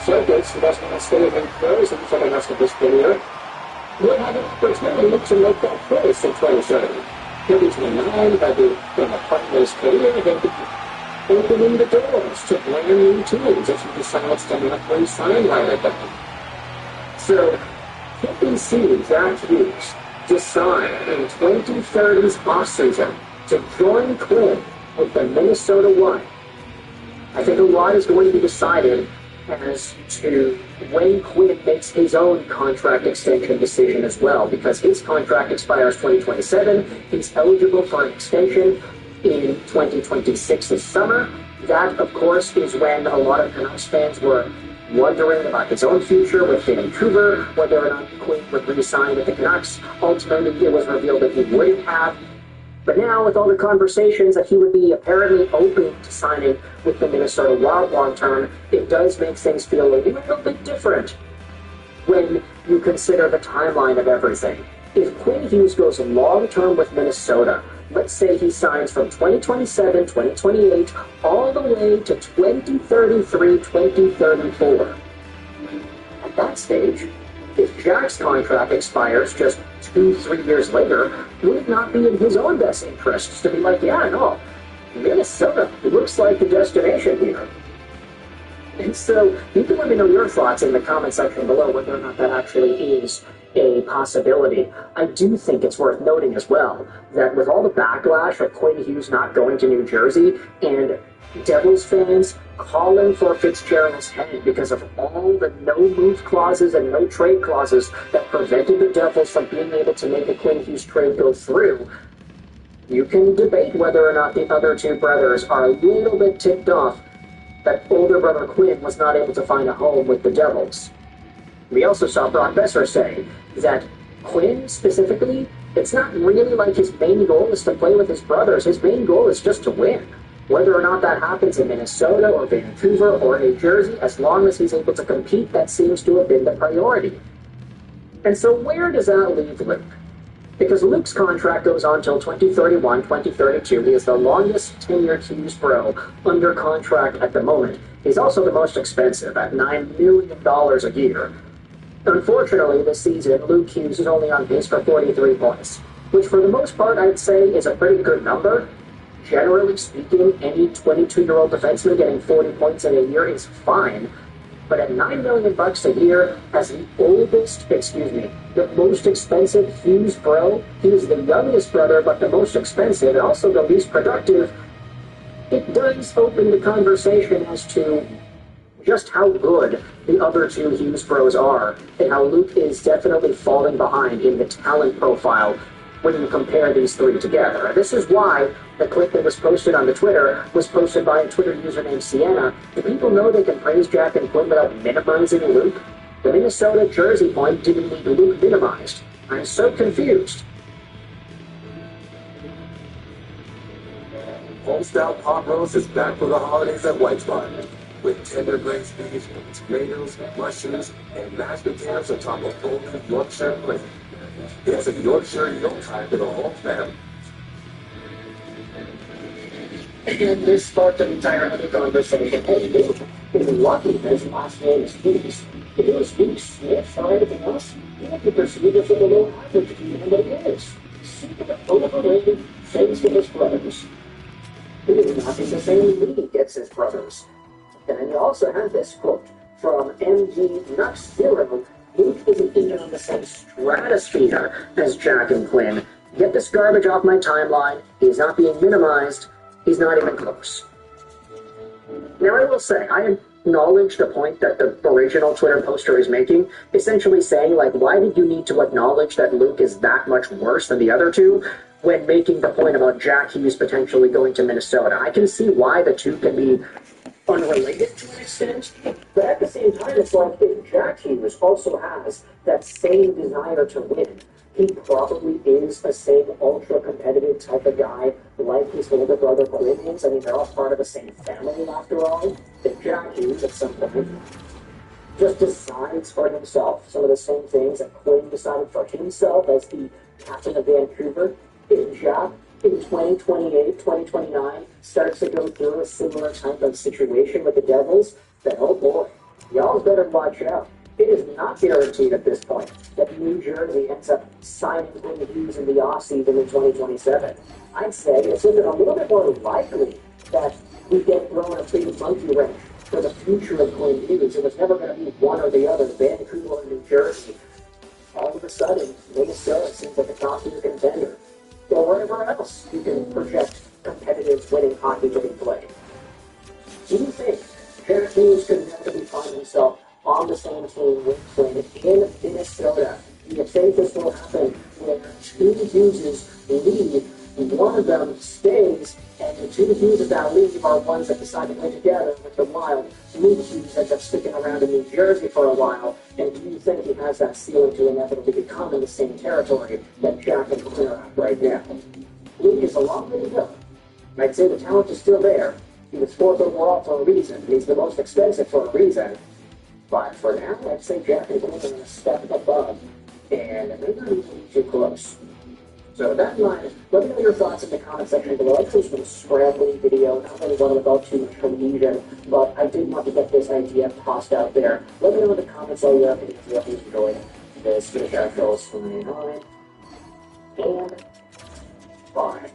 circuits. He doesn't want to stay in Frozen for the rest of his career. We'll have an opportunity to make that choice in 2030. He'll be 29, by the part of his career, he'll be opening the doors to brand new teams if he decides to not re-sign right at them. So, you can see Jack Hughes decide in 2030's offseason to join Quinn with the Minnesota Wild. I think a lot is going to be decided as to when Quinn makes his own contract extension decision as well, because his contract expires 2027. He's eligible for an extension in 2026 this summer. That, of course, is when a lot of Canucks fans were wondering about his own future with Vancouver, whether or not Quinn would re-sign with the Canucks. Ultimately, it was revealed that he wouldn't have. But now, with all the conversations that he would be apparently open to signing with the Minnesota Wild long-term, it does make things feel a little bit different when you consider the timeline of everything. If Quinn Hughes goes long-term with Minnesota, let's say he signs from 2027, 2028, all the way to 2033, 2034. At that stage, if Jack's contract expires just 2-3 years later, would it not be in his own best interests to be like, yeah, no, Minnesota looks like the destination here? And so, you can let me know your thoughts in the comment section below whether or not that actually is a possibility. I do think it's worth noting as well that with all the backlash of Quinn Hughes not going to New Jersey and Devils fans calling for Fitzgerald's head because of all the no-move clauses and no-trade clauses that prevented the Devils from being able to make a Quinn Hughes trade go through, you can debate whether or not the other two brothers are a little bit ticked off that older brother Quinn was not able to find a home with the Devils. We also saw Brock Besser say that Quinn, specifically, it's not really like his main goal is to play with his brothers. His main goal is just to win. Whether or not that happens in Minnesota or Vancouver or New Jersey, as long as he's able to compete, that seems to have been the priority. And so where does that leave Luke? Because Luke's contract goes on till 2031, 2032. He is the longest tenured Hughes bro under contract at the moment. He's also the most expensive at $9 million a year. Unfortunately, this season, Luke Hughes is only on pace for 43 points, which for the most part I'd say is a pretty good number. Generally speaking, any 22-year-old defenseman getting 40 points in a year is fine. But at $9 million a year, as the the most expensive Hughes bro, he's the youngest brother, but the most expensive, and also the least productive, it does open the conversation as to just how good the other two Hughes bros are, and how Luke is definitely falling behind in the talent profile when you compare these three together. And this is why the clip that was posted on the Twitter was posted by a Twitter user named Sienna. Do people know they can praise Jack and Quinn without minimizing Luke? The Minnesota Jersey point didn't need Luke minimized. I'm so confused. Homestyle pot roast is back for the holidays at White Spot with tender braised beef, tomatoes, mushrooms, and mashed potatoes on top of golden Yorkshire pudding. It's a Yorkshire meal time for the whole family. And this sparked an entire other conversation. Hey, Luke, is lucky that his last name is Hughes. If it was Luke Smith or anything else, you would be perceived as a below average team than what he is. Super overrated, thanks to his brothers. He is not in the same league as his brothers. And then you also have this quote from MD Nux Zero. Luke isn't even on the same stratosphere as Jack and Quinn. Get this garbage off my timeline. He's not being minimized. He's not even close. Now, I will say, I acknowledge the point that the original Twitter poster is making, essentially saying, like, why did you need to acknowledge that Luke is that much worse than the other two when making the point about Jack Hughes potentially going to Minnesota? I can see why the two can be unrelated to an extent, but at the same time, it's like if Jack Hughes also has that same desire to win, he probably is the same ultra-competitive type of guy like his older brother Quinn is. I mean, they're all part of the same family after all. If Jack Hughes at some point just decides for himself some of the same things that Quinn decided for himself as the captain of Vancouver, if Jack in 2028, 2029 starts to go through a similar type of situation with the Devils, then oh boy, y'all better watch out. It is not guaranteed at this point that New Jersey ends up signing Quinn Hughes in the offseason in 2027. I'd say it's even a little bit more likely that we get thrown a big monkey wrench for the future of Quinn Hughes. It was never going to be one or the other, Vancouver or New Jersey. All of a sudden, Minnesota seems like a top-tier contender. Or wherever else you can project competitive winning hockey to be played. Do you think Jack Hughes could inevitably find himself on the same team with Quinn in Minnesota? Do you think this will happen where two Hughes leave, one of them stays, and the two Hughes that leave are ones that decide to play together with the Wild? Luke Hughes ends up sticking around in New Jersey for a while, and do you think he has that ceiling to inevitably become in the same territory that Jack and Quinn are at right now? Luke is a long way to go. I'd say the talent is still there. He was fourth overall for a reason. He's the most expensive for a reason. But for now, I'd say Jack and Quinn are going to step above, and it may not even be too close. So with that in mind, let me know your thoughts in the comment section below. I've chosen a scrambling video, not really one without too much cohesion, but I did want to get this idea tossed out there. Let me know in the comments all your opinions if you enjoyed this. Finish out goals for me and bye.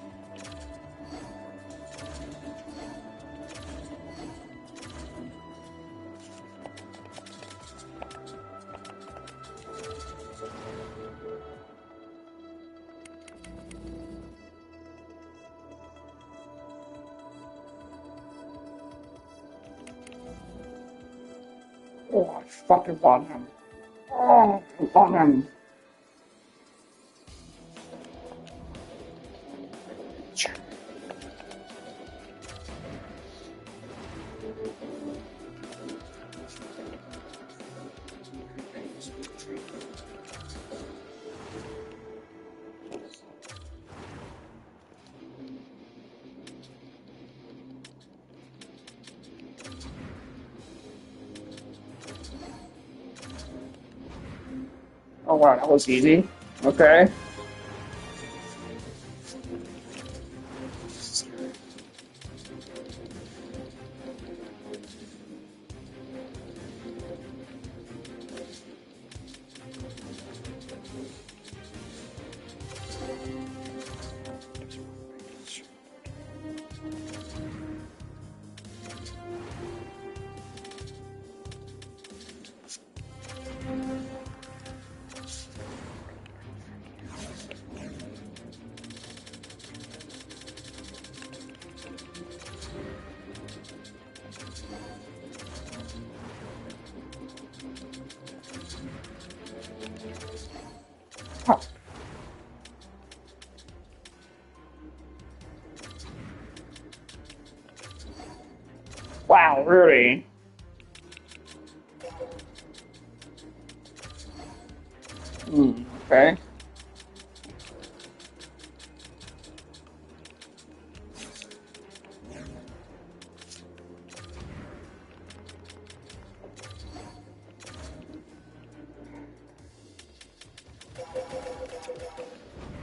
Oh, I fucking want him. Oh, I want him. Oh wow, that was easy. Okay. Huh. Wow, really? Okay.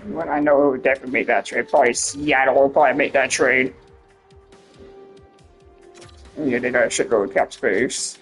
When I know who would definitely make that trade. Probably Seattle will probably make that trade. Yeah, they got shit go with cap space.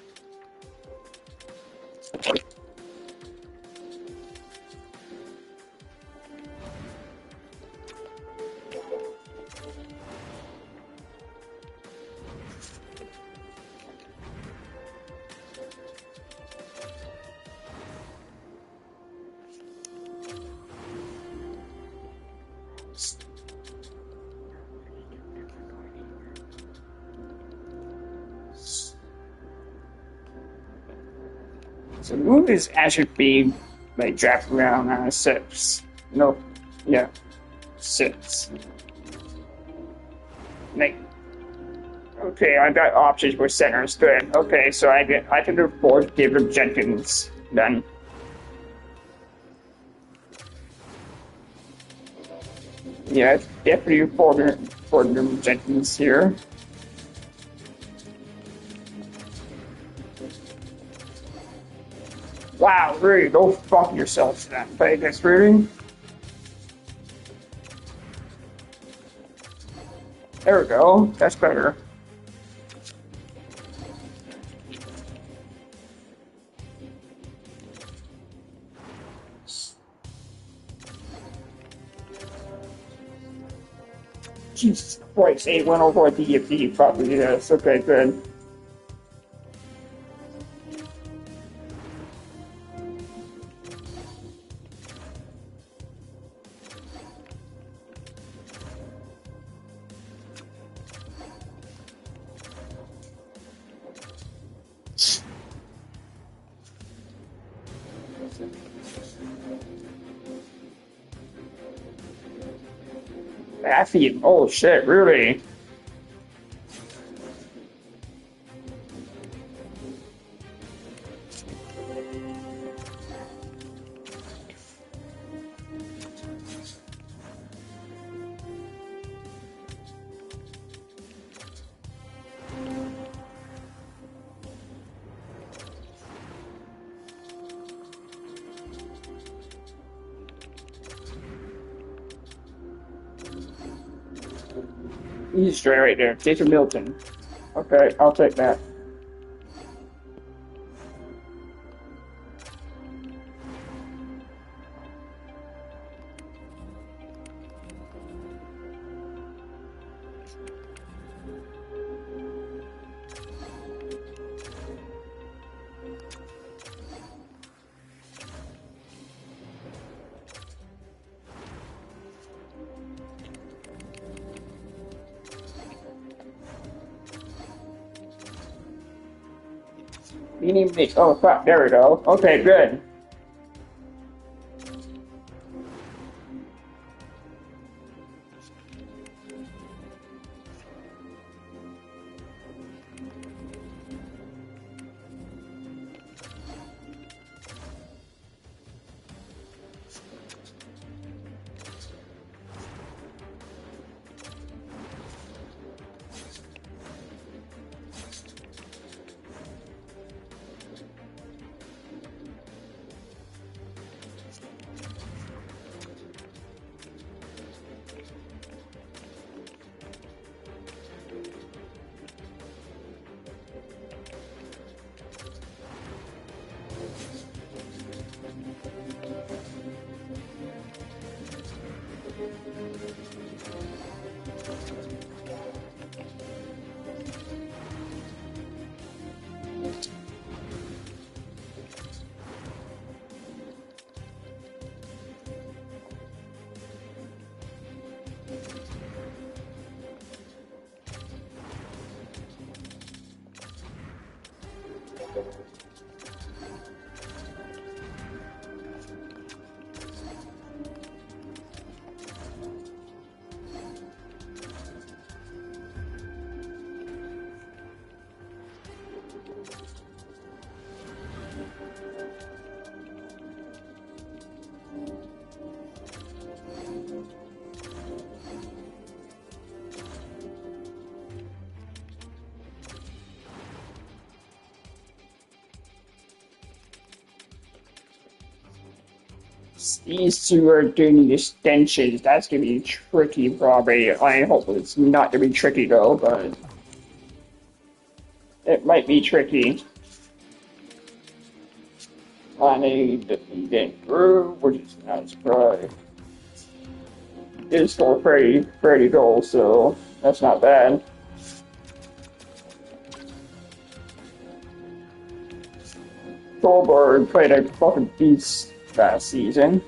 So movies actually be like draft around 6. No, yeah, 6. Like, okay, I got options for centers. Good. Okay, so I can afford David Jenkins then. Yeah, definitely afford Jenkins here. Wow, really, go fuck yourselves then. Vegas, really? There we go. That's better. Jesus Christ, 8 went over at DFD, probably, yes. Okay, good. Baffy, oh shit, really? He's straight right there. Jason Milton. Okay, I'll take that. You need me. Oh, fuck. There we go. Okay, good. these two are doing extensions. That's gonna be tricky, probably. I hope it's not gonna be tricky though, but it might be tricky. I need to get through, which is not a surprise. It scored 30 goals, so that's not bad. Goldberg played a fucking beast last season.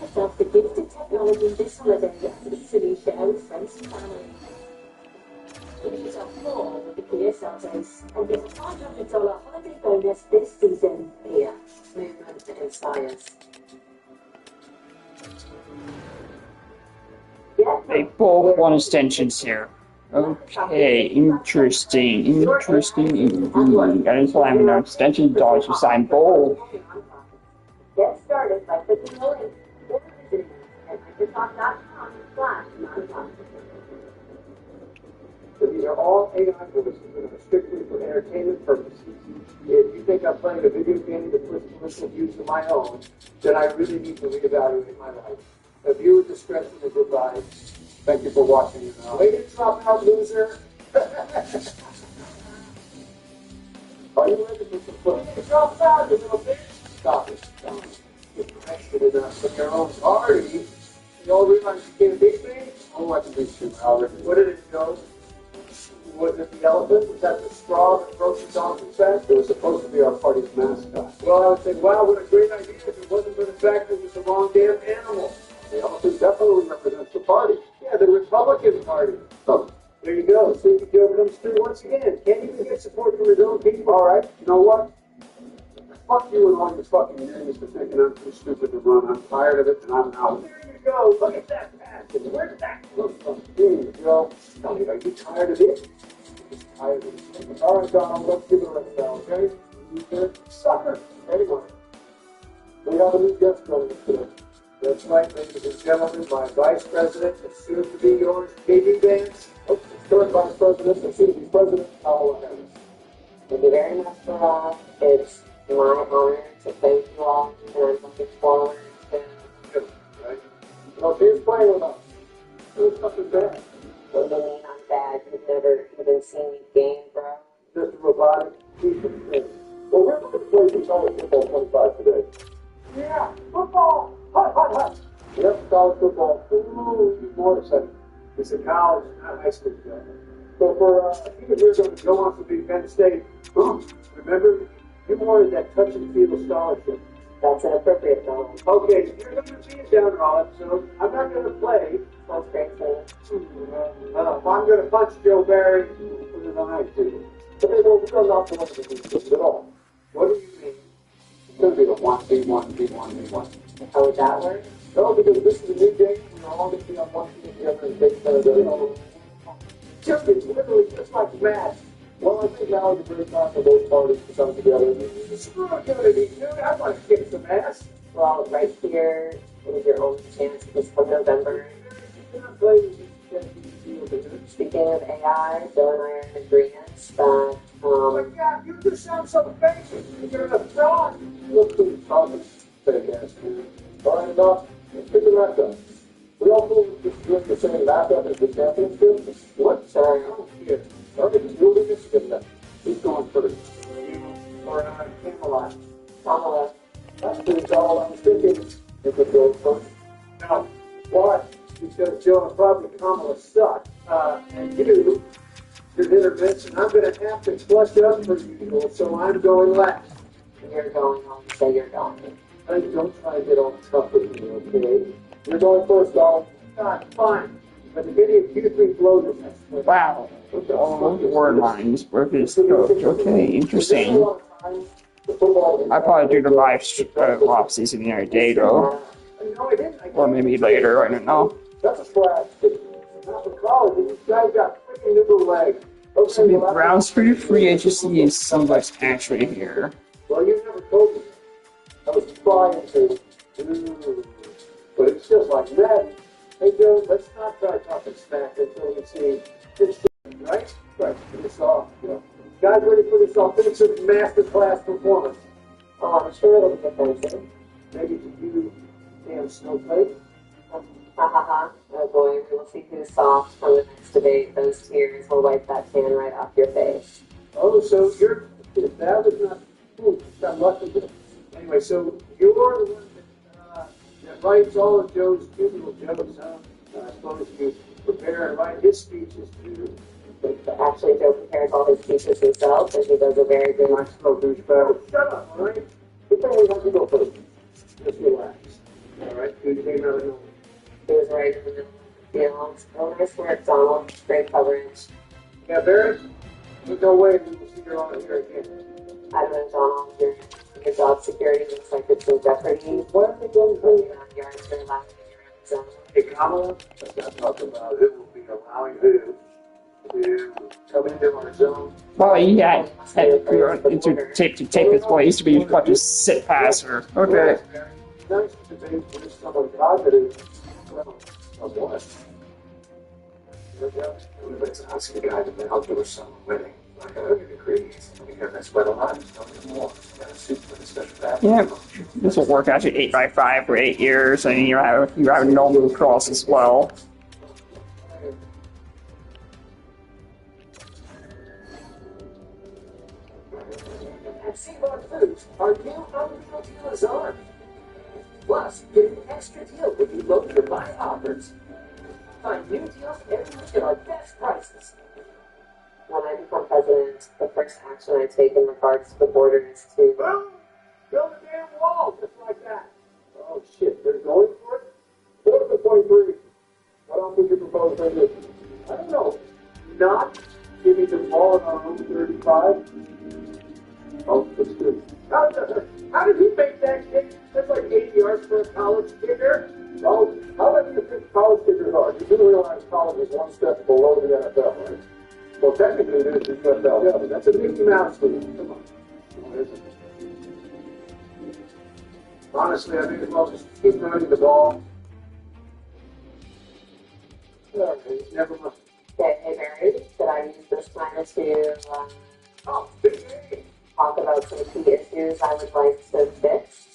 Yourself the gift of technology this holiday and easily share with friends and family. These are full with the Kia Seltos and get a $500 holiday bonus this season. Kia, movement that inspires. They both want extensions here. Okay, interesting indeed. I just have an extension dodge to sign both. Get started by clicking the link or visiting us at Microsoft.com/non-profit. These are all AI voices that are strictly for entertainment purposes. If you think I'm playing a video game with personal use of my own, then I really need to reevaluate my life. A viewer discretion is advised. Thank you for watching. Way to drop out, loser. Are you ready for some fun? Way to drop out, you little bitch. Stop it. Stop it. You're interested in your own party. You all realize you can't beat me? Oh, I can beat you, Albert. What did it go? Was it the elephant? Was that the straw that broke the donkey's back? It was supposed to be our party's mascot. Well, I would say, wow, what a great idea if it wasn't for the fact that it was the wrong damn animal. The elephant definitely represents the party. Yeah, the Republican Party. Oh, there you go. Sleepy Joe comes through once again. Can't even get support from his own people. All right, you know what? Fuck you and all your fucking names for thinking I'm too stupid to run. I'm tired of it and I'm out. There you go. Look at that passion. Where's that look from? There you go. Tell me, are you tired of it? Tired of it. All right, Donald, let's give it a rest now, okay? You good? Sucker. Anyway, we have a new guest joining us today. That's right, ladies and gentlemen, my vice president and soon to be yours, KD Vance. Current vice president and soon to be president, Kamala Harris. Thank you very much for it's my honor to thank you all, and I'm looking forward to. Right? You know, she's playing with us. There's nothing bad. What do you mean I'm bad? You've never even seen me game, bro. Just a robotic piece of shit. Well, we're going to play some college football 25 today. Yeah, football! Hot, hot, hot! Yep, college football. Ooh, more exciting. It's a college, not high school. So for you here going to go on to be Penn State, remember, you wanted that touch and feel scholarship. That's an appropriate one. Okay, so you're going to be a downer all episode. I'm not going to play. Sounds great to me. I'm going to punch Joe Barry for the night, too. But they will not the one of the at all. What do you mean? It's going to be the 1v1v1v1. How would that work? No, because this is a new game. We're all going to be on one team together and take care of it. Just it's literally just like math. Well, I think now is a great time for both parties to come together. Screw opportunity, dude. I want to kick some ass. Well, right here is your only chance this come November. Speaking of AI, Bill and I are in agreement that, oh my God, you just sound so basic. You're a fraud. Look who's talking. Fake ass dude. All right, enough. Let's pick the wrap-up. We also just the same wrap-up as the championship. What? Sorry, I don't care. All right, you'll be Michigan then. Who's going first? Or Camelot. Kamala. That's pretty all I was thinking. You could go first. No. Why? Because Joe and probably Kamala suck. And you should intervention. And I'm going to have to clutch up for you, so I'm going last. And you're going on, so you're going. Hey, don't try to get all tough with me, okay? You're going first, Donald. God, fine. But the video Q3 flows is Wow. All the word lines were his coach. Okay, interesting. I probably do the live season every day though. No, I didn't. Or maybe later, I don't know. That's a splash. Not for college. These guys got freaking new legs. So the Browns free agency is somewhat's actually here. Well, you never told me. I was trying to. But it's just like that. Hey, Joe, let's not try talking smack until we see this, right? Right. Finish off. You know. Guys ready for this offensive masterclass performance? Oh, I'm sure it'll be offensive. Maybe to you, damn snowflake. Ha ha ha. Oh boy, we will see who's soft from the next debate. Those tears will wipe that tan right off your face. Oh, so you're, that was not, got lucky. Anyway, so you're the one that writes all of Joe's funeral jokes, huh? I suppose you prepare and write his speeches too. Actually, Joe prepares all his speeches himself, and he does a very good one. Shut up, all right? Good thing we have to go first. Just relax. All right? You came out of nowhere. He was right in the middle of the field. Oh, nice work, Donald. Great coverage. Yeah, Barry? There's no way we will see you on here again. I don't know, Donald. Your job security looks like it's in jeopardy. Why are they going home? Yards for left in your own zone. Hey, Kamala, let's not talk about who will be allowing who to come into our zone. Well, yeah, to take his place to be able to sit passer. Okay. Nice to be with someone positive. Well, what? Everybody's asking the guy to help you with someone winning. Like I don't agree. Because I spent a lot of time more. Yeah, this will work out to 8x5 for 8 years, and you have no move cross as well. At Seaborn Foods, our new unreal deal is on. Plus, get an extra deal when you load your buy offers. Find new deals every week at our best prices. When I become president, the first action I take in regards to the border is to build a damn wall just like that. Oh shit, they're going for it? What was the 23? What else would you propose they do? I don't know. Not give me the ball at our own 35? Oh, that's good. How did he make that kick? That's like 80 yards for a college kicker. Well, how many of you think college kickers are? You do realize college is one step below the NFL, right? Well, technically, it is the NFL. Yeah, but that's a Mickey Mouse league. Come on. Honestly, I think as well just keep running the ball. Okay, never mind. Okay, hey Barry, should I use this time to talk about some key issues I would like to fix?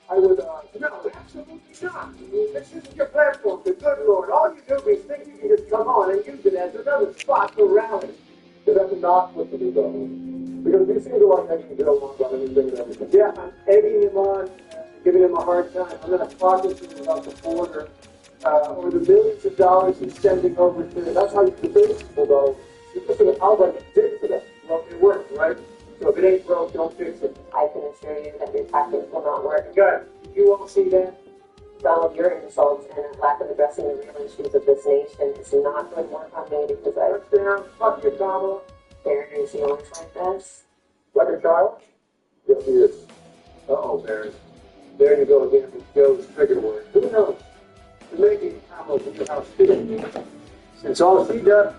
I would, no, absolutely not. I mean, this isn't your platform, the good Lord. All you do is think you can just come on and use it as another spot for rally. But that's not what to do, though. Because you seem to like egging Joe on about anything and everything. Yeah, I'm egging him on, giving him a hard time. I'm going to talk to him about the border, or the millions of dollars he's sending over to. That's how you do business, though. You're just going to outright dick to that. Well, it works, right? So if it ain't broke, don't fix it. I can assure you that your tactics will not work. Good. You won't see that? Donald, your insults and lack of addressing the real issues of this nation is not going to work on me because I... Down. Fuck you, Kamala. Barry, is he always like this? Like a child? Yes, he is. Uh-oh, Barry. There you go again with Joe's trigger word. Who knows? The making Kamala from your house too. It's all she does.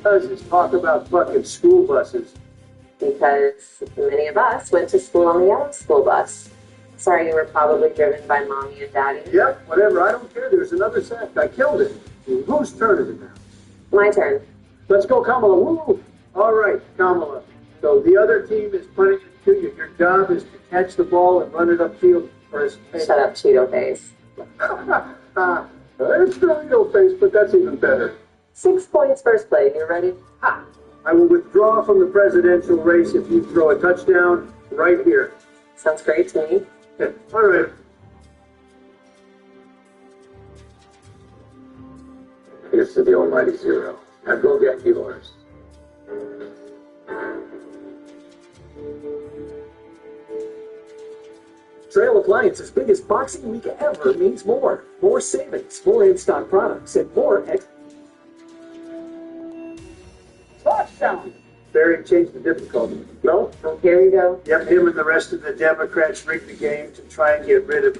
Does is talk about fucking school buses. Because many of us went to school on the yellow school bus. Sorry, you were probably driven by mommy and daddy. Yep, whatever, I don't care. There's another set. I killed it. Whose turn is it now? My turn. Let's go, Kamala. Woo! All right, Kamala. So the other team is punting it to you. Your job is to catch the ball and run it upfield for his face. Shut up, Cheeto face. There's Dorito face, but that's even better. 6 points first play. You ready? Ha! I will withdraw from the presidential race if you throw a touchdown right here. Sounds great to me. Yeah, all right. Here's to the almighty zero. Now go get yours. Trail Appliance's biggest boxing week ever means more. More savings, more in-stock products, and more Touchdown! Barry changed the difficulty. No? Oh, here we go. Yep, him and the rest of the Democrats rigged the game to try and get rid of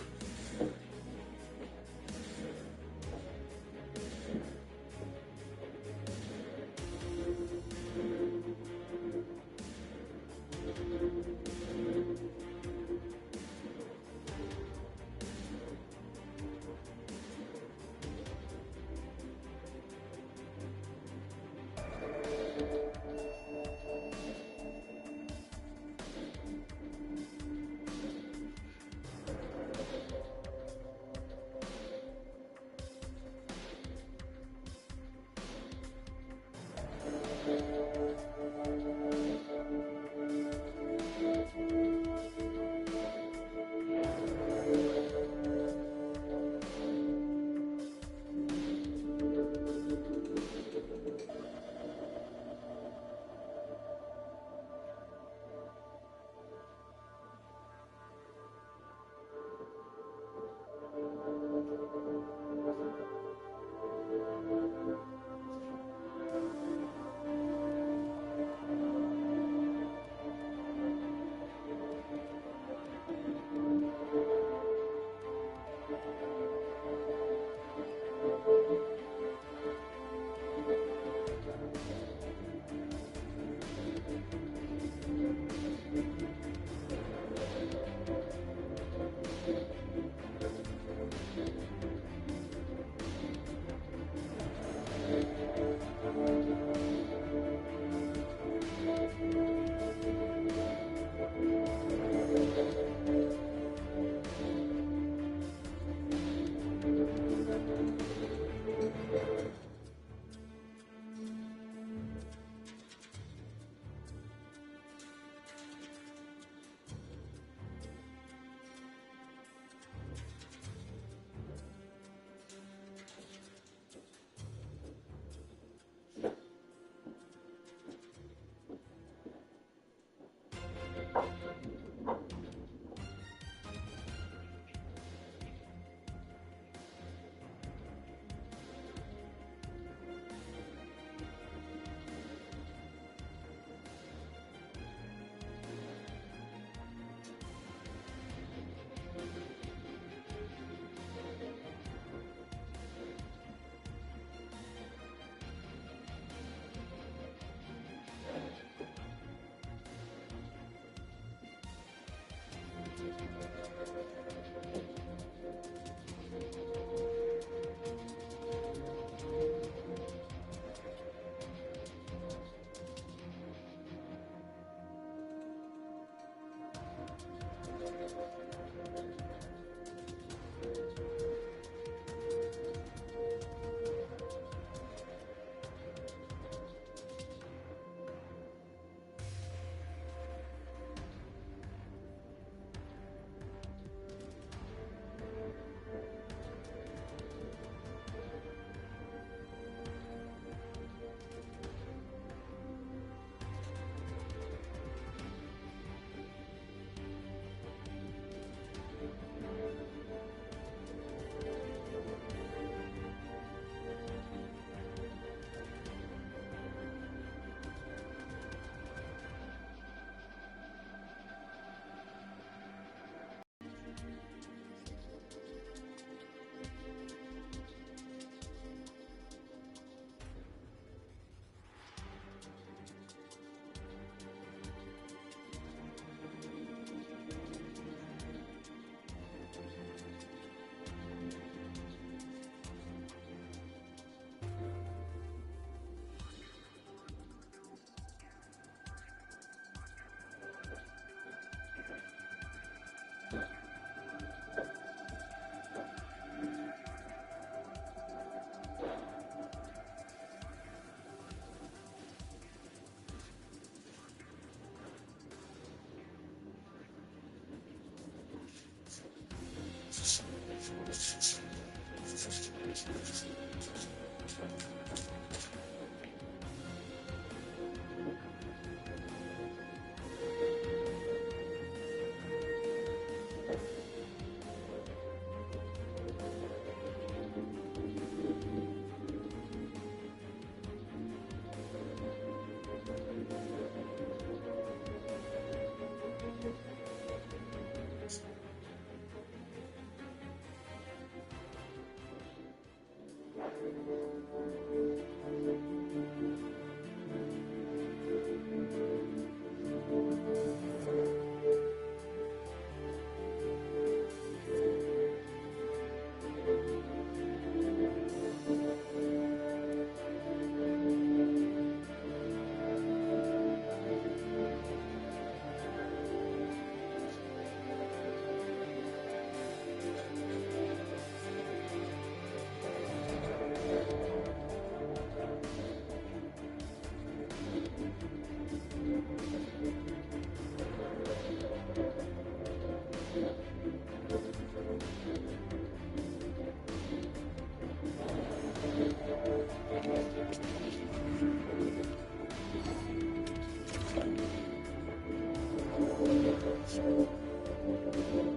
Thank you.